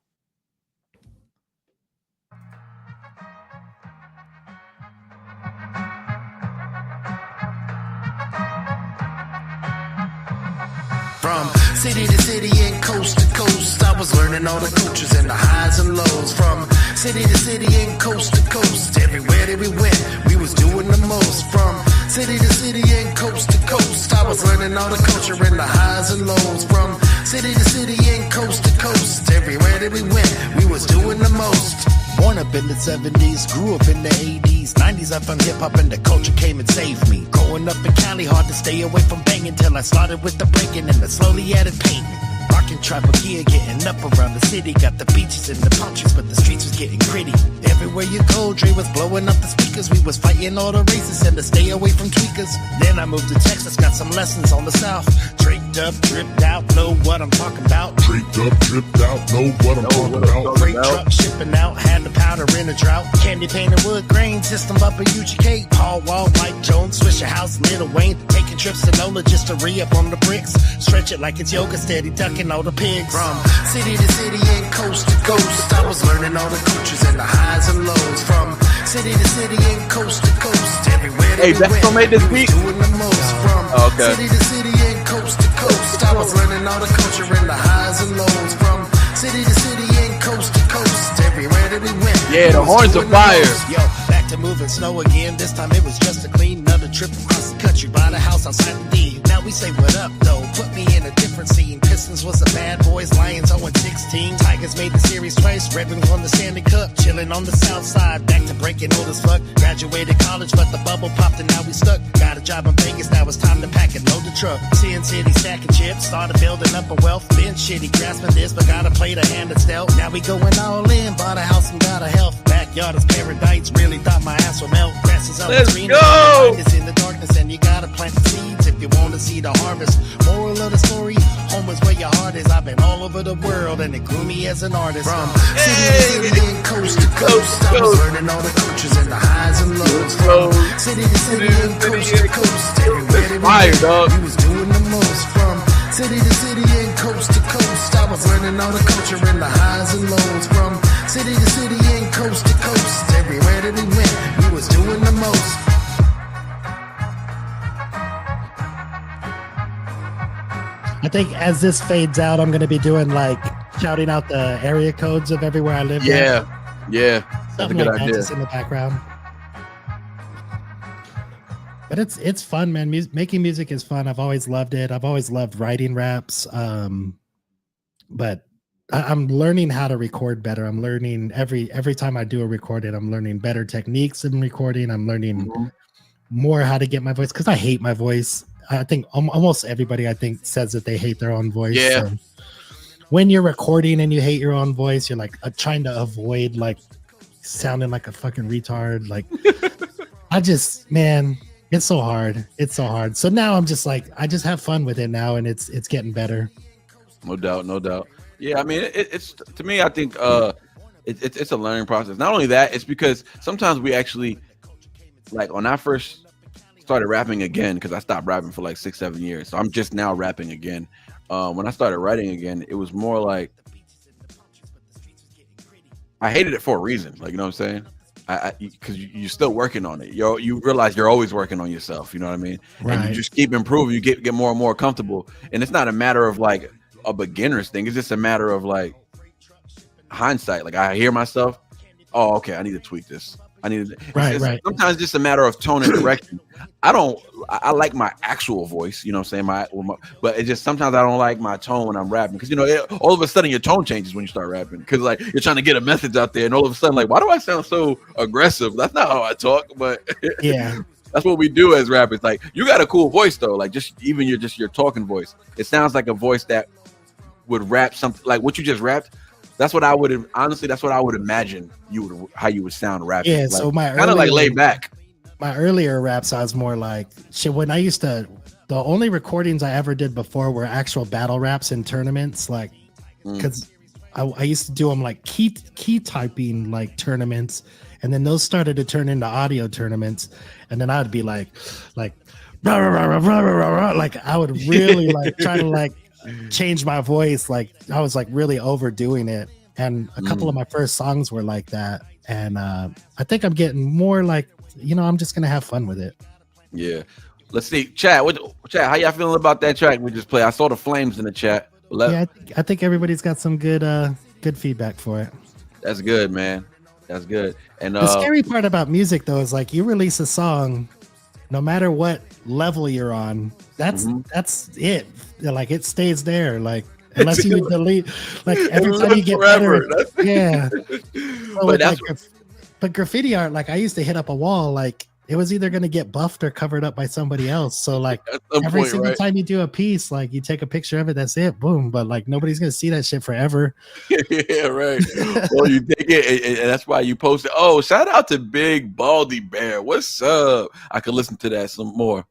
From city to city and coast to coast, I was learning all the cultures and the highs and lows. From city to city and coast to coast, everywhere that we went, we was doing the most. From city to city and coast to coast, I was learning all the culture and the highs and lows. From city to city and coast to coast, everywhere that we went, we was doing the most. Born up in the 70s, grew up in the 80s, 90s I found hip-hop and the culture came and saved me. Growing up in Cali, hard to stay away from banging till I started with the breaking and the slowly added painting. Rocking tribal gear, getting up around the city. Got the beaches and the palm trees, but the streets was getting gritty. Everywhere you go, Dre was blowing up the speakers. We was fighting all the races and to stay away from tweakers. Then I moved to Texas, got some lessons on the South. Draped up, dripped out, know what I'm talking about. Draped up, dripped out, know what I'm talking about. Freight truck shipping out, had the powder in a drought. Candy painted wood grain, system up a UGK. Paul Wall, Mike Jones, Swisher House, Little Wayne. Taking trips to NOLA just to re-up on the bricks. Stretch it like it's yoga, steady ducking all the pigs. From city to city and coast to coast, I was learning all the cultures and the highs and lows. From city to city and coast to coast, everywhere that we went, made this beat. doing the most. From city to city and coast to coast, I was learning all the culture and the highs and lows. From city to city and coast to coast, everywhere that we went. Yeah, the horns are fire. Yo, back to moving snow again. This time it was just a clean, another trip across the country. Buy the house outside the D. Now we say what up though, put me in a different scene. Pistons was the bad boys, Lions 0-16. Tigers made the series twice, Red Wings won the Stanley Cup. Chilling on the south side, back to breaking old as fuck. Graduated college, but the bubble popped and now we stuck. Got a job in Vegas, now it's time to pack and load the truck. Sin City stacking chips, started building up a wealth. Been shitty grasping this, but gotta play the hand that's dealt. Now we going all in, bought a house and got a health. Backyard is paradise, really thought my ass would melt. Grass is up green, it's in the darkness and you gotta plant the seeds if you want to see the harvest. Moral of the story, home is where your heart is. I've been all over the world and it grew me as an artist. From city to city and coast to coast, I was learning all the cultures and the highs and lows. From city to city and coast to coast, everywhere that we was doing the most. From city to city and coast to coast, I was learning all the culture and the highs and lows. From city to city and coast to coast, everywhere that we went, we was doing the most. I think as this fades out, I'm going to be doing like shouting out the area codes of everywhere I live. Yeah. That's a Something good like idea. that just in the background. But it's fun, man. Making music is fun. I've always loved it. I've always loved writing raps. But I'm learning how to record better. I'm learning every time I do a recording, I'm learning better techniques in recording. I'm learning more how to get my voice because I hate my voice. I think almost everybody I think says that they hate their own voice. Yeah. So when you're recording and you hate your own voice, you're like trying to avoid like sounding like a fucking retard. Like it's so hard. It's so hard. So now I'm just like, I just have fun with it now, and it's getting better. No doubt. Yeah, I mean, it's to me, I think it's a learning process. Not only that, it's because sometimes we actually, like when I first started rapping again, because I stopped rapping for like 6-7 years, so I'm just now rapping again. When I started writing again, it was more like I hated it for a reason. Like, you know what I'm saying? Because you're still working on it. You realize you're always working on yourself. You know what I mean? Right. And you just keep improving. You get more and more comfortable. And it's not a matter of like a beginner's thing. It's just a matter of like hindsight. Like I hear myself. Oh, okay. I need to tweak this. Right. Sometimes it's just a matter of tone and direction. I like my actual voice, you know what I'm saying? But it just sometimes I don't like my tone when I'm rapping because, you know, all of a sudden your tone changes when you start rapping because like you're trying to get a message out there and all of a sudden like, why do I sound so aggressive? That's not how I talk, but yeah, that's what we do as rappers. Like you got a cool voice though, like just even your talking voice. It sounds like a voice that would rap something like what you just rapped. That's what I would honestly. That's what I would imagine how you would sound rapping. Yeah, like, so my kind of like laid back. My earlier raps, I was more like shit. When I used to, the only recordings I ever did before were actual battle raps in tournaments, like because I used to do them like key typing like tournaments, and then those started to turn into audio tournaments, and then I'd be like rah, rah, rah, rah, rah, rah, rah. Like I would really like try to like change my voice, like I was like really overdoing it, and a couple of my first songs were like that, and I think I'm getting more like, I'm just gonna have fun with it. Yeah, let's see, chat, how y'all feeling about that track we just played? I saw the flames in the chat. Yeah, I think everybody's got some good feedback for it. That's good, man. That's good. And the scary part about music though is like you release a song, no matter what level you're on, that's it. Like it stays there. Like unless you delete, like every time you get forever. Better. Yeah. But graffiti art, like I used to hit up a wall, like it was either going to get buffed or covered up by somebody else. So like every single time you do a piece, like you take a picture of it, that's it, boom. But like nobody's going to see that shit forever. Yeah, right. Well, you take it, and that's why you post it. Oh, shout out to Big Baldy Bear. What's up? I could listen to that some more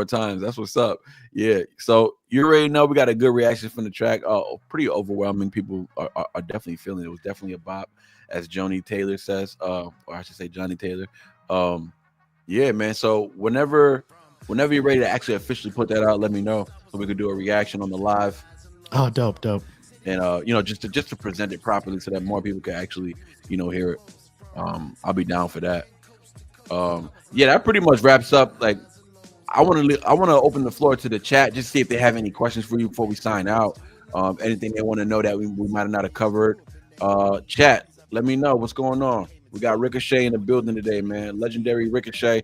times. That's what's up. Yeah. So you already know we got a good reaction from the track. Pretty overwhelming. People are definitely feeling it. It was definitely a bop, as Joni Taylor says, or I should say Johnny Taylor. Yeah, man. So whenever you're ready to actually officially put that out, let me know so we could do a reaction on the live. Oh, dope. And just to present it properly so that more people can actually, hear it. I'll be down for that. Yeah, that pretty much wraps up. Like, I want to open the floor to the chat, just see if they have any questions for you before we sign out. Anything they want to know that we might not have covered. Chat, let me know what's going on. We got RikaShae in the building today, man. Legendary RikaShae.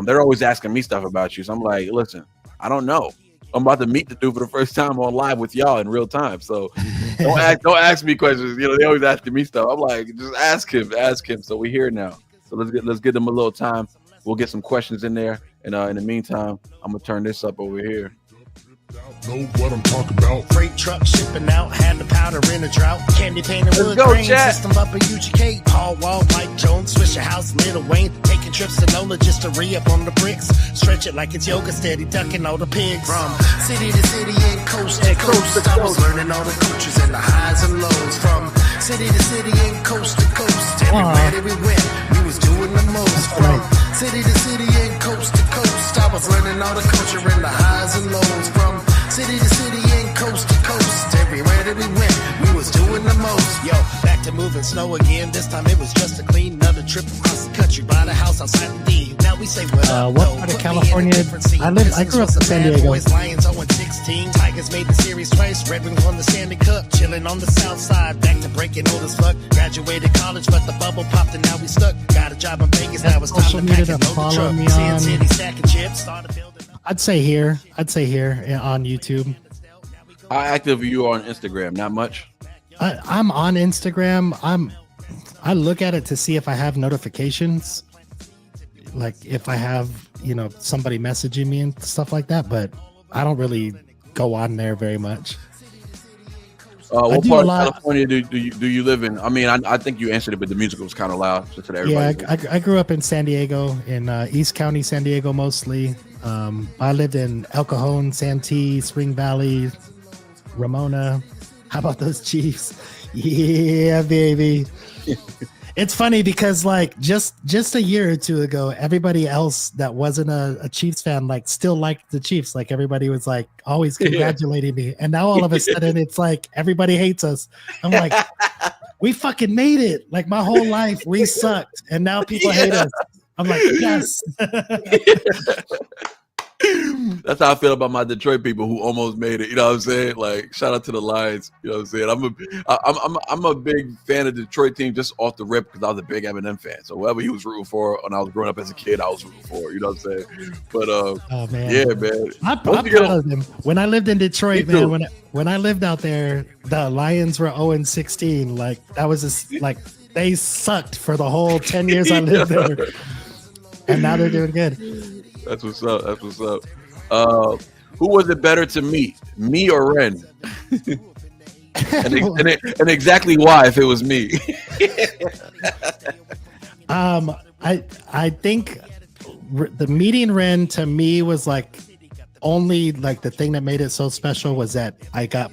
They're always asking me stuff about you. So I'm like, listen, I don't know. I'm about to meet the dude for the first time on live with y'all in real time. So don't ask me questions. They always asking me stuff. I'm like, just ask him. So we're here now. So let's give them a little time. We'll get some questions in there. And in the meantime, I'm gonna turn this up over here. Know what I'm talking about. Freight truck shipping out, had the powder in a drought. Candy painted wood go, grain, chat. system up a UGK. Paul Wall, Mike Jones, Swisher House, Lil Wayne. Taking trips to NOLA just to re-up on the bricks. Stretch it like it's yoga, steady ducking all the pigs. From city to city and coast to coast. I was learning all the cultures and the highs and lows. From city to city and coast to coast. Everywhere that we went, we was doing the most. From city to city and coast to coast. I was learning all the culture and the highs and lows. From city to city and coast to coast. Everywhere that we went, we was doing the most. Yo, back to moving snow again. This time it was just a clean another trip across the country. Buy the house outside the D. Now we say what up, what part of California? I grew up in San Diego. Boys, Lions 0-16. Tigers made the series twice. Red Wings won the Stanley Cup. Chilling on the south side. Back to breaking old as fuck. Graduated college, but the bubble popped and now we stuck. Got a job in Vegas. Now it's time to pack and load the truck. Sin City stacking chips. Started building. I'd say here on YouTube. How active are you on Instagram? Not much. I'm on Instagram. I look at it to see if I have notifications, like if I have somebody messaging me and stuff like that. But I don't really go on there very much. What part of California do you live in? I mean, I think you answered it, but the music was kind of loud. So for everybody. Yeah, I grew up in San Diego, in East County, San Diego mostly. I lived in El Cajon, Santee, Spring Valley, Ramona. How about those Chiefs? Yeah, baby. It's funny because like just a year or two ago, everybody else that wasn't a Chiefs fan like still liked the Chiefs. Like everybody was like always congratulating me, and now all of a sudden it's like everybody hates us. I'm like, we fucking made it. Like my whole life we sucked, and now people hate us. I'm like, yes. That's how I feel about my Detroit people who almost made it. You know what I'm saying? Like, shout out to the Lions. You know what I'm saying? I'm a big fan of the Detroit team just off the rip because I was a big Eminem fan. So whoever he was rooting for when I was growing up as a kid, I was rooting for. You know what I'm saying? But oh man, yeah, man. I'm proud of them. When I lived in Detroit, man, when I lived out there, the Lions were 0-16. Like that was just like they sucked for the whole 10 years I lived there, and now they're doing good. That's what's up. That's what's up. Who was it better to meet, me or Ren? and exactly why if it was me. I think the meeting Ren to me was like only like the thing that made it so special was that I got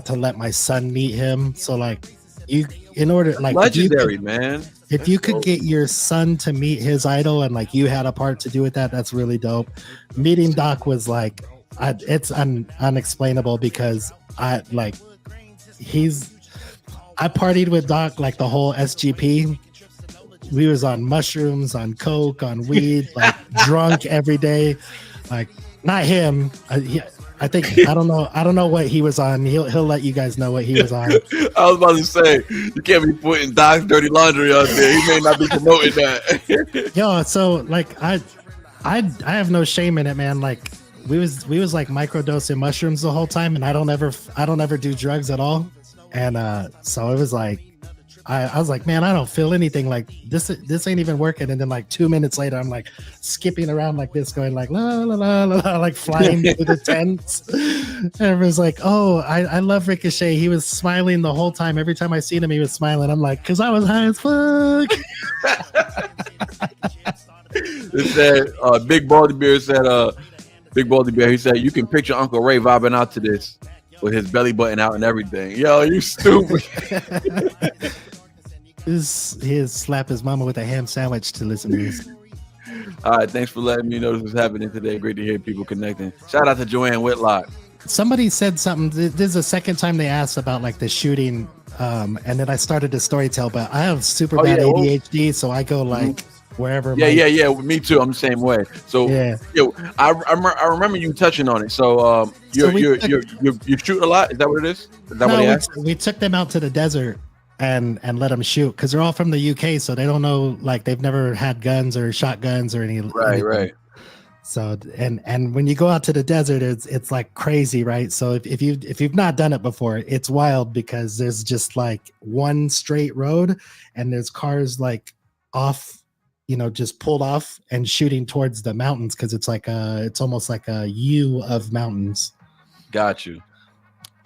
to let my son meet him. So like in order like legendary, man. If you could get your son to meet his idol and like you had a part to do with that, that's really dope. Meeting Doc was like it's unexplainable because I partied with Doc like the whole SGP. We was on mushrooms, on coke, on weed, like drunk every day. Like not him. I think I don't know what he was on. He'll let you guys know what he was on. I was about to say you can't be putting Doc's dirty laundry out there. He may not be promoting that. Yo, so like I have no shame in it, man. Like we was like microdosing mushrooms the whole time, and I don't ever do drugs at all. And so it was like I was like, man, I don't feel anything. Like this ain't even working. And then like 2 minutes later, I'm like skipping around like this, going like la la la la, la like flying through the tents. And everyone's like, oh, I love RikaShae. He was smiling the whole time. Every time I seen him, he was smiling. I'm like, cause I was high as fuck. It said Big Baldy Bear said Big Baldy Bear, he said you can picture Uncle Ray vibing out to this with his belly button out and everything. Yo, you stupid. He'd slap his mama with a ham sandwich to listen to this. All right, thanks for letting me know this was happening today. Great to hear people connecting. Shout out to Joanne Whitlock. Somebody said something. This is the second time they asked about like the shooting, and then I started to storytell. But I have super bad ADHD, so I go like wherever. Yeah. Me too. I'm the same way. So I remember you touching on it. So you shoot a lot. Is that what it is? Is that what he asked? We took them out to the desert and let them shoot because they're all from the UK, so they don't know, like they've never had guns or shotguns or anything. Right. So and when you go out to the desert, it's like crazy, right? So if you've not done it before, it's wild because there's just like one straight road and there's cars like off, just pulled off and shooting towards the mountains because it's almost like a U of mountains. Got you.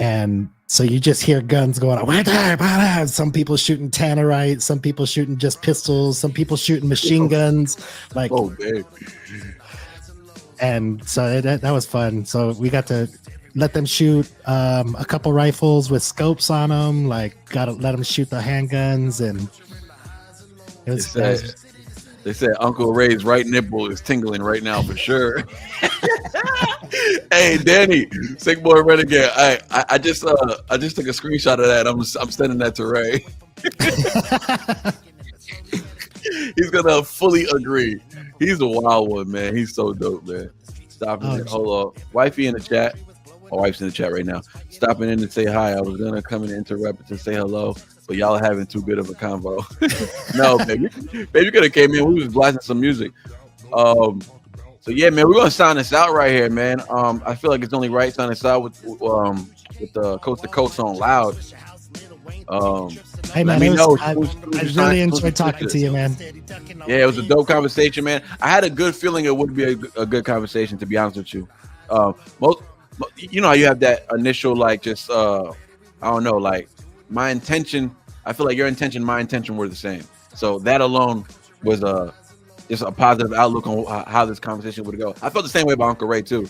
And so you just hear guns going on. Some people shooting tannerite, some people shooting just pistols, some people shooting machine guns. Like, oh, man. And so that was fun. So we got to let them shoot a couple rifles with scopes on them. Like, got to let them shoot the handguns, and it was. They said Uncle Ray's right nipple is tingling right now for sure. Hey, Danny, Sick Boy Renegade. I just took a screenshot of that. I'm sending that to Ray. He's gonna fully agree. He's a wild one, man. He's so dope, man. Stopping in. Hold on. Wifey in the chat. My wife's in the chat right now. Stopping in to say hi. I was gonna come and interrupt to say hello, but y'all are having too good of a convo. No, baby could have came in. We was blasting some music. So yeah, man, we're gonna sign this out right here, man. I feel like it's only right sign this out with the Coast to Coast on Loud. Hey man, I really enjoyed talking to you, man. Yeah, it was a dope conversation, man. I had a good feeling it would be a good conversation, to be honest with you. You know how you have that initial like just I don't know, like my intention. I feel like your intention, my intention were the same. So that alone was just a positive outlook on how this conversation would go. I felt the same way about Uncle Ray too.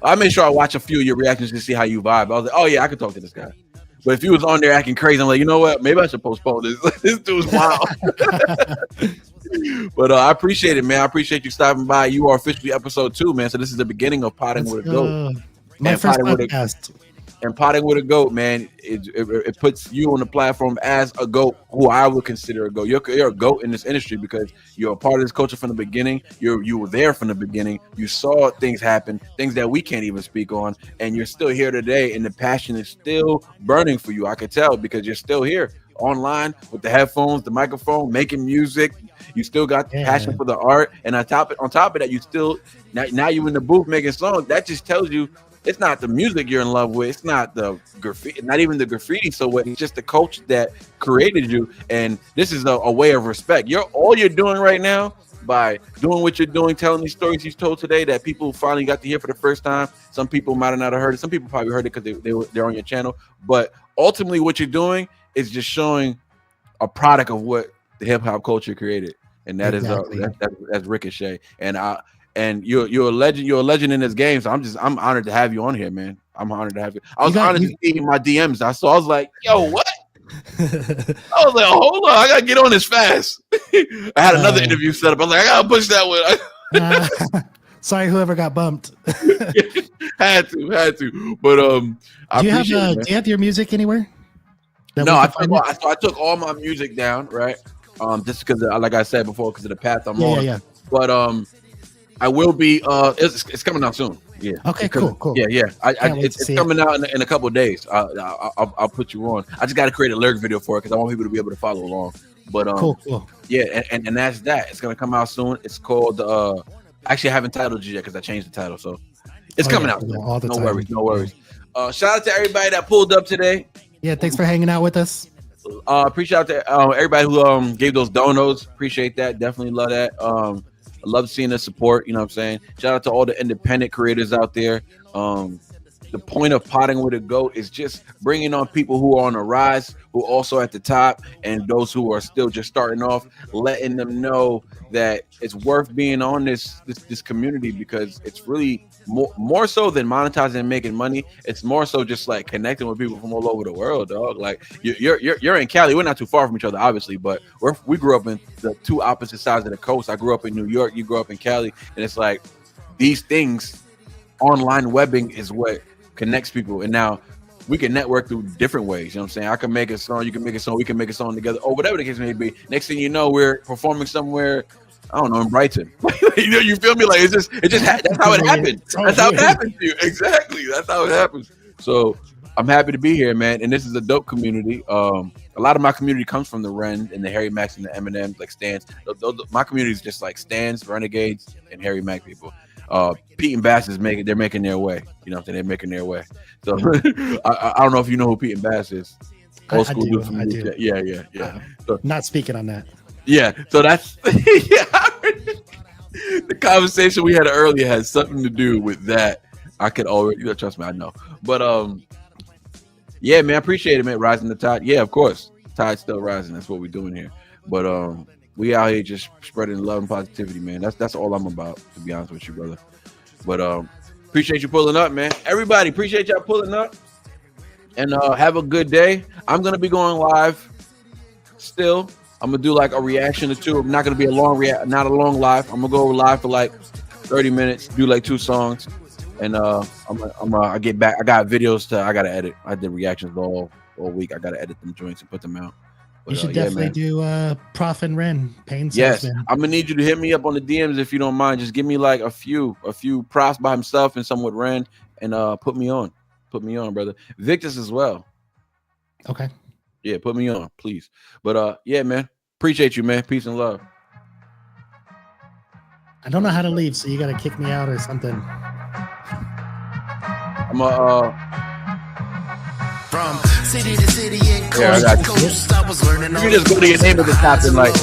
I made sure I watched a few of your reactions to see how you vibe. I was like, oh yeah, I could talk to this guy. But if he was on there acting crazy, I'm like, you know what? Maybe I should postpone this. This dude's wild. But I appreciate it, man. I appreciate you stopping by. You are officially episode 2, man. So this is the beginning of Potting with a Goat. My first podcast. And Potting with a Goat, man, it puts you on the platform as a goat who I would consider a goat. You're a goat in this industry because you're a part of this culture from the beginning. You were there from the beginning. You saw things happen, things that we can't even speak on, and you're still here today, and the passion is still burning for you. I could tell because you're still here online with the headphones, the microphone, making music. You still got the passion for the art, and on top of that, you still now you in the booth making songs. That just tells you it's not the music you're in love with. It's not the graffiti, not even the graffiti. So what? It's just the culture that created you. And this is a way of respect. All you're doing right now, by doing what you're doing, telling these stories he's told today that people finally got to hear for the first time. Some people might have not heard it. Some people probably heard it because they're on your channel. But ultimately, what you're doing is just showing a product of what the hip hop culture created, and that exactly. That's RikaShae. And you're a legend. You're a legend in this game. So I'm honored to have you on here, man. I'm honored to have you. I was honored to see my DMs. I was like, yo, what? I was like, hold on, I gotta get on this fast. I had another interview set up. I was like, I gotta push that one. Sorry, whoever got bumped. had to. But do you have your music anywhere? No, I took all my music down, right? Just because, like I said before, because of the path I'm on. Yeah. But I will be. It's coming out soon. Yeah. Okay. Cool. Yeah. It's coming out in a couple of days. I'll put you on. I just got to create a lyric video for it because I want people to be able to follow along. But cool. Yeah, and that's that. It's gonna come out soon. It's called. Actually, I haven't titled it yet because I changed the title, so it's coming out. Yeah, all the time. No worries. Shout out to everybody that pulled up today. Yeah, thanks for hanging out with us. Appreciate that. Everybody who gave those donos. Appreciate that. Definitely love that. I love seeing the support. You know what I'm saying? Shout out to all the independent creators out there. The point of Potting with a Goat is just bringing on people who are on the rise, who are also at the top, and those who are still just starting off, letting them know that it's worth being on this community because it's really more so than monetizing and making money. It's more so just like connecting with people from all over the world, dog. Like you're in Cali. We're not too far from each other, obviously, but we grew up in the two opposite sides of the coast. I grew up in New York. You grew up in Cali, and it's like these things. Online webbing is what connects people, and now we can network through different ways. You know what I'm saying? I can make a song, you can make a song, we can make a song together, or whatever the case may be. Next thing you know, we're performing somewhere, I don't know, in Brighton. You feel me? Like that's how it happened. That's how it happened to you. Exactly. That's how it happens. So I'm happy to be here, man. And this is a dope community. A lot of my community comes from the Ren and the Harry Max and the Eminem, like Stans. My community is just like Stans, Renegades, and Harry Mack people. Pete and Bass they're making their way. You know what I'm saying? They're making their way. So I don't know if you know who Pete and Bass is. Old school dude from the UK. Yeah. So, not speaking on that. Yeah. So that's the conversation we had earlier has something to do with that. I could already trust me, I know. But yeah, man, I appreciate it, man. Rising the tide. Yeah, of course. Tide's still rising. That's what we're doing here. But we out here just spreading love and positivity, man. That's all I'm about, to be honest with you, brother. But appreciate you pulling up, man. Everybody, appreciate y'all pulling up. And have a good day. I'm gonna be going live still. I'm gonna do like a reaction or two. I'm not gonna be a long not a long live. I'm gonna go live for like 30 minutes, do like 2 songs, and I get back. I got videos I gotta edit. I did reactions all week. I gotta edit them joints and put them out. But, you should definitely do Prof and Ren pain. Yes, I'm gonna need you to hit me up on the DMs if you don't mind. Just give me like a few props by himself and some with Ren, and put me on, brother. Victus as well. Okay. Yeah, put me on, please. But yeah, man, appreciate you, man. Peace and love. I don't know how to leave, so you gotta kick me out or something. I'm from city to city and coast to coast, I was learning. You can just go to your name at the top and like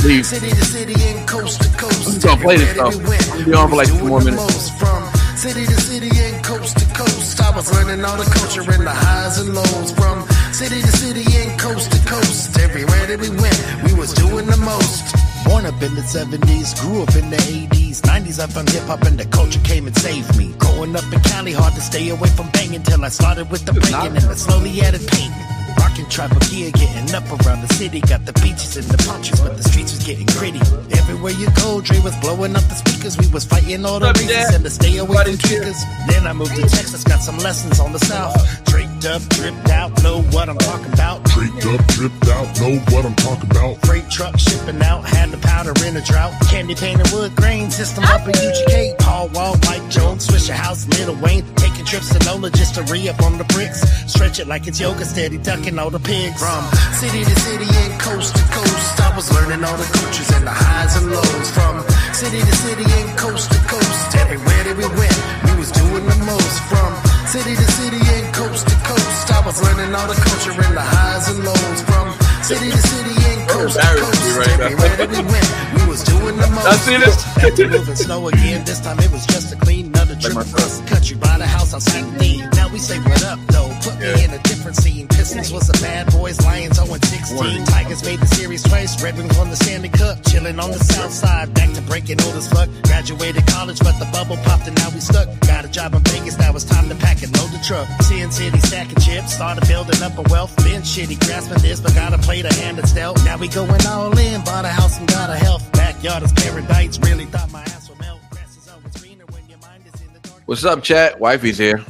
leave. City to city and coast to coast. I'm gonna play this stuff. I'm be on for like 2 more minutes. From city to city and coast to coast, I was learning all the culture and the highs and lows. From city to city and coast to coast, everywhere that we went, we was doing the most. Born up in the 70s, grew up in the 80s, 90s I found hip-hop and the culture came and saved me. Growing up in Cali, hard to stay away from banging till I started with the breaking and I slowly added painting. Rocking tribal gear, getting up around the city. Got the beaches and the punches, but the streets was getting gritty. Everywhere you go, Dre was blowing up the speakers. We was fighting all the races and to stay away from triggers. Then I moved to Texas, got some lessons on the South. Draped up, dripped out, know what I'm talking about. Draped up, dripped out, know what I'm talking about. Freight truck shipping out, had the powder in a drought. Candy cane and wood grain, system up in UGK. Paul Wall, Mike Jones, Swisher House, Little Wayne. Taking trips to NOLA just to re-up on the bricks. Stretch it like it's yoga, steady ducking all the pigs. From city to city and coast to coast, I was learning all the cultures and the highs and lows. From city to city and coast to coast, everywhere that we went, we was doing the most. From city to city and coast to coast, I was learning all the culture and the highs and lows. From city to city and coast embarrassing me right now. Everywhere that we went, we was doing the most. I see this. Back to moving slow again. This time it was just a clean, another trip across the country. By the house outside the D. Now we say what up though. Put me in a different scene. Pistons was the bad boys, Lions 0-16. Tigers made the series twice. Red Wings won the Stanley Cup. Chilling on the south side, back to breaking old as fuck. Graduated college, but the bubble popped and now we stuck. Got a job in Vegas, now it's time to pack and load the truck. Sin City stacking chips, started building up a wealth. Been shitty grasping this, but gotta play the hand that's dealt. Now we going all in, bought a house and got a health. Backyard is paradise, really thought my ass would melt. Grass is always greener when your mind is in the dark. What's up, chat? Wifey's here.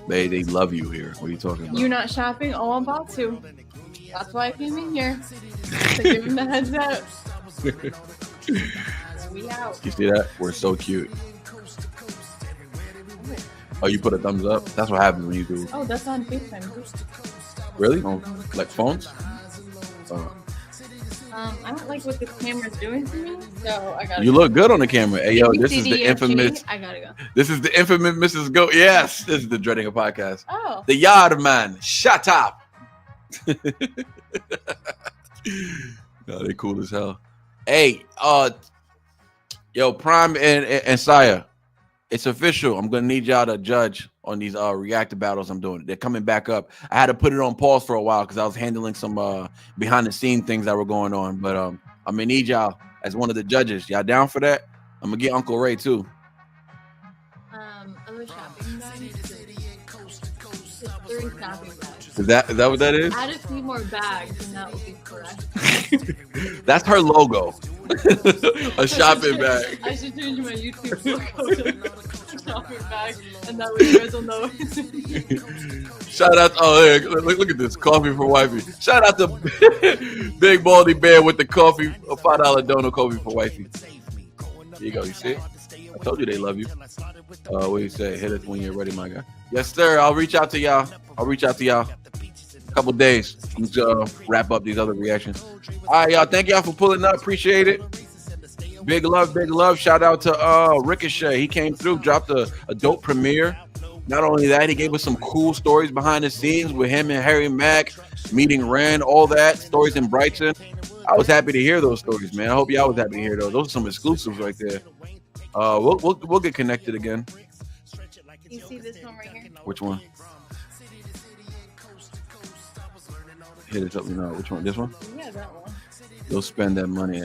They love you here. What are you talking about? You're not shopping? Oh, I'm about to. That's why I came in here. To give him the heads up. We out. You see that? We're so cute. Oh, you put a thumbs up? That's what happens when you do. Oh, that's on FaceTime. Really? On like phones? I don't like what this camera's doing to me, so I gotta. You look good on the camera. Hey, yo, this is the ABCDEFG. infamous. I gotta go. This is the infamous Mrs. Go. Yes, this is the Dreading a Podcast. Oh. The Yard Man. Shut up. No, they cool as hell. Hey, yo, Prime and Saya, it's official. I'm gonna need y'all to judge on these reactor battles I'm doing. They're coming back up. I had to put it on pause for a while because I was handling some behind the scene things that were going on. But I'm gonna need y'all as one of the judges. Y'all down for that? I'm gonna get Uncle Ray too. Other shopping bags. It's 3 shopping bags. Is that what that is? Add a few more bags, and that will be correct. That's her logo. A shopping bag. I should change my YouTube logo to shopping bag, and that way you guys will know. Shout out! Oh, hey, look at this coffee for wifey. Shout out to Big Baldy Bear with the coffee, a $5 donor coffee for wifey. There you go. You see it? I told you they love you. What do you say? Hit it when you're ready, my guy. Yes, sir. I'll reach out to y'all. A couple days. I'm just wrap up these other reactions. All right, y'all. Thank y'all for pulling up. Appreciate it. Big love, big love. Shout out to RikaShae. He came through, dropped a dope premiere. Not only that, he gave us some cool stories behind the scenes with him and Harry Mack meeting Ren, all that stories in Brighton. I was happy to hear those stories, man. I hope y'all was happy to hear those. Those are some exclusives right there. We'll get connected again. You see this one right here? Which one? Hit it up, you know. Which one? This one? Yeah, that one. Go spend that money.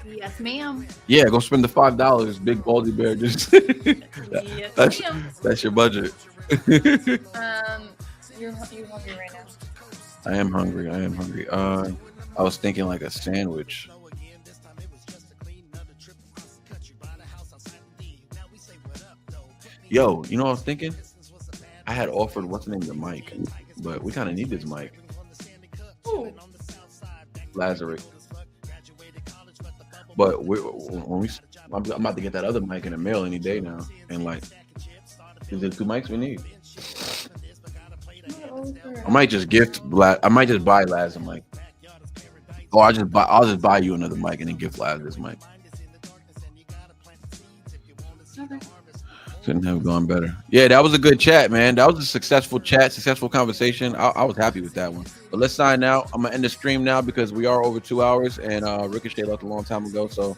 Yes, ma'am. Yeah, go spend the $5. Big Baldy Bear. Just Yes, ma'am. that's your budget. You're hungry right now. I am hungry. I was thinking like a sandwich. Yo, you know what I was thinking? I had offered what's the name of the mic, but we kind of need this mic. Ooh. Lazarus. But I'm about to get that other mic in the mail any day now, and like, is there 2 mics we need? I might just buy Laz a mic. Or I'll just buy you another mic and then gift Laz this mic. Okay. Couldn't have gone better. Yeah, that was a good chat, man. That was a successful chat, successful conversation. I was happy with that one. But let's sign out. I'm gonna end the stream now because we are over 2 hours, and RikaShae left a long time ago. So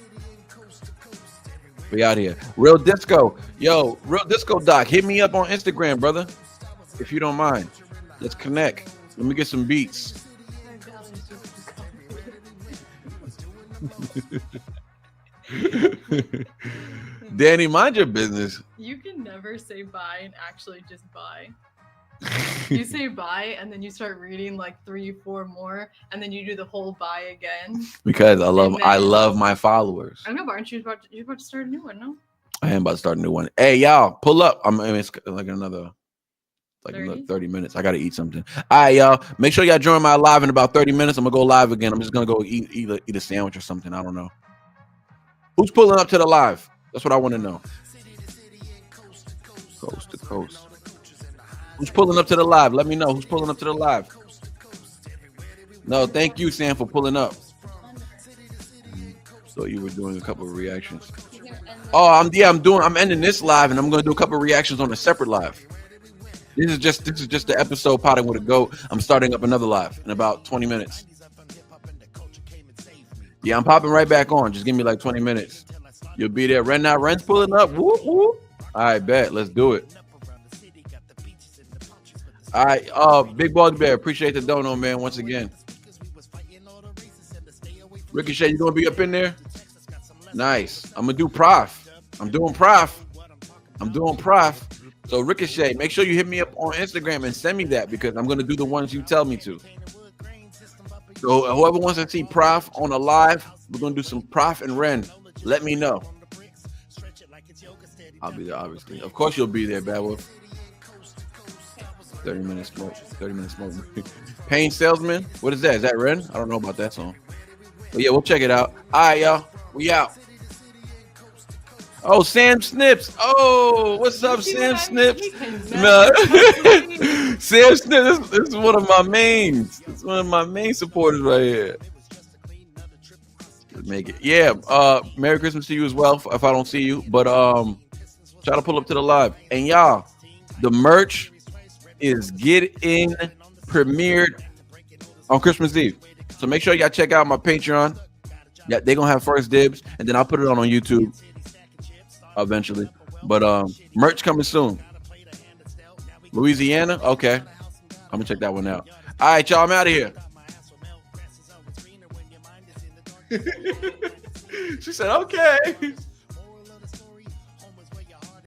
we out here. Real Disco, yo, Real Disco Doc, hit me up on Instagram, brother, if you don't mind. Let's connect. Let me get some beats. Danny, mind your business. You can never say bye and actually just buy. You say bye and then you start reading like 3, 4 more, and then you do the whole bye again. Because I love my followers. I know, but aren't you about to start a new one? No. I am about to start a new one. Hey, y'all, pull up. It's like another 30 minutes. I gotta eat something. All right, y'all. Make sure y'all join my live in about 30 minutes. I'm gonna go live again. I'm just gonna go eat a sandwich or something. I don't know. Who's pulling up to the live? That's what I want to know. Coast to coast. Who's pulling up to the live? Let me know who's pulling up to the live. No, thank you, Sam, for pulling up. So you were doing a couple of reactions. Oh, I'm ending this live, and I'm gonna do a couple of reactions on a separate live. This is just the episode potting with a goat. I'm starting up another live in about 20 minutes. Yeah, I'm popping right back on. Just give me like 20 minutes. You'll be there. Ren's pulling up. Whoop, whoop. All right, bet. Let's do it. All right, Big Bald Bear, appreciate the dono, man, once again. Ricochet, you gonna be up in there? Nice. I'm gonna do Prof. I'm doing Prof. So Ricochet, make sure you hit me up on Instagram and send me that because I'm gonna do the ones you tell me to. So whoever wants to see Prof on a live, we're gonna do some Prof and Ren. Let me know. I'll be there, obviously. Of course you'll be there, Bad Wolf. 30 minutes smoke. Pain Salesman. What is that? Is that Ren? I don't know about that song. But yeah, we'll check it out. All right, y'all. We out. Oh, Sam Snips. Oh, what's up, Sam Snips? No. Sam Snips, this is one of my mains. This is one of my main supporters right here. Let's make it. Yeah. Merry Christmas to you as well if I don't see you. But try to pull up to the live. And y'all, the merch is getting premiered on Christmas Eve. So make sure y'all check out my Patreon. Yeah, they're gonna have first dibs, and then I'll put it on YouTube eventually. But merch coming soon. Louisiana? Okay. I'm gonna check that one out. All right, y'all, I'm out of here. She said, okay.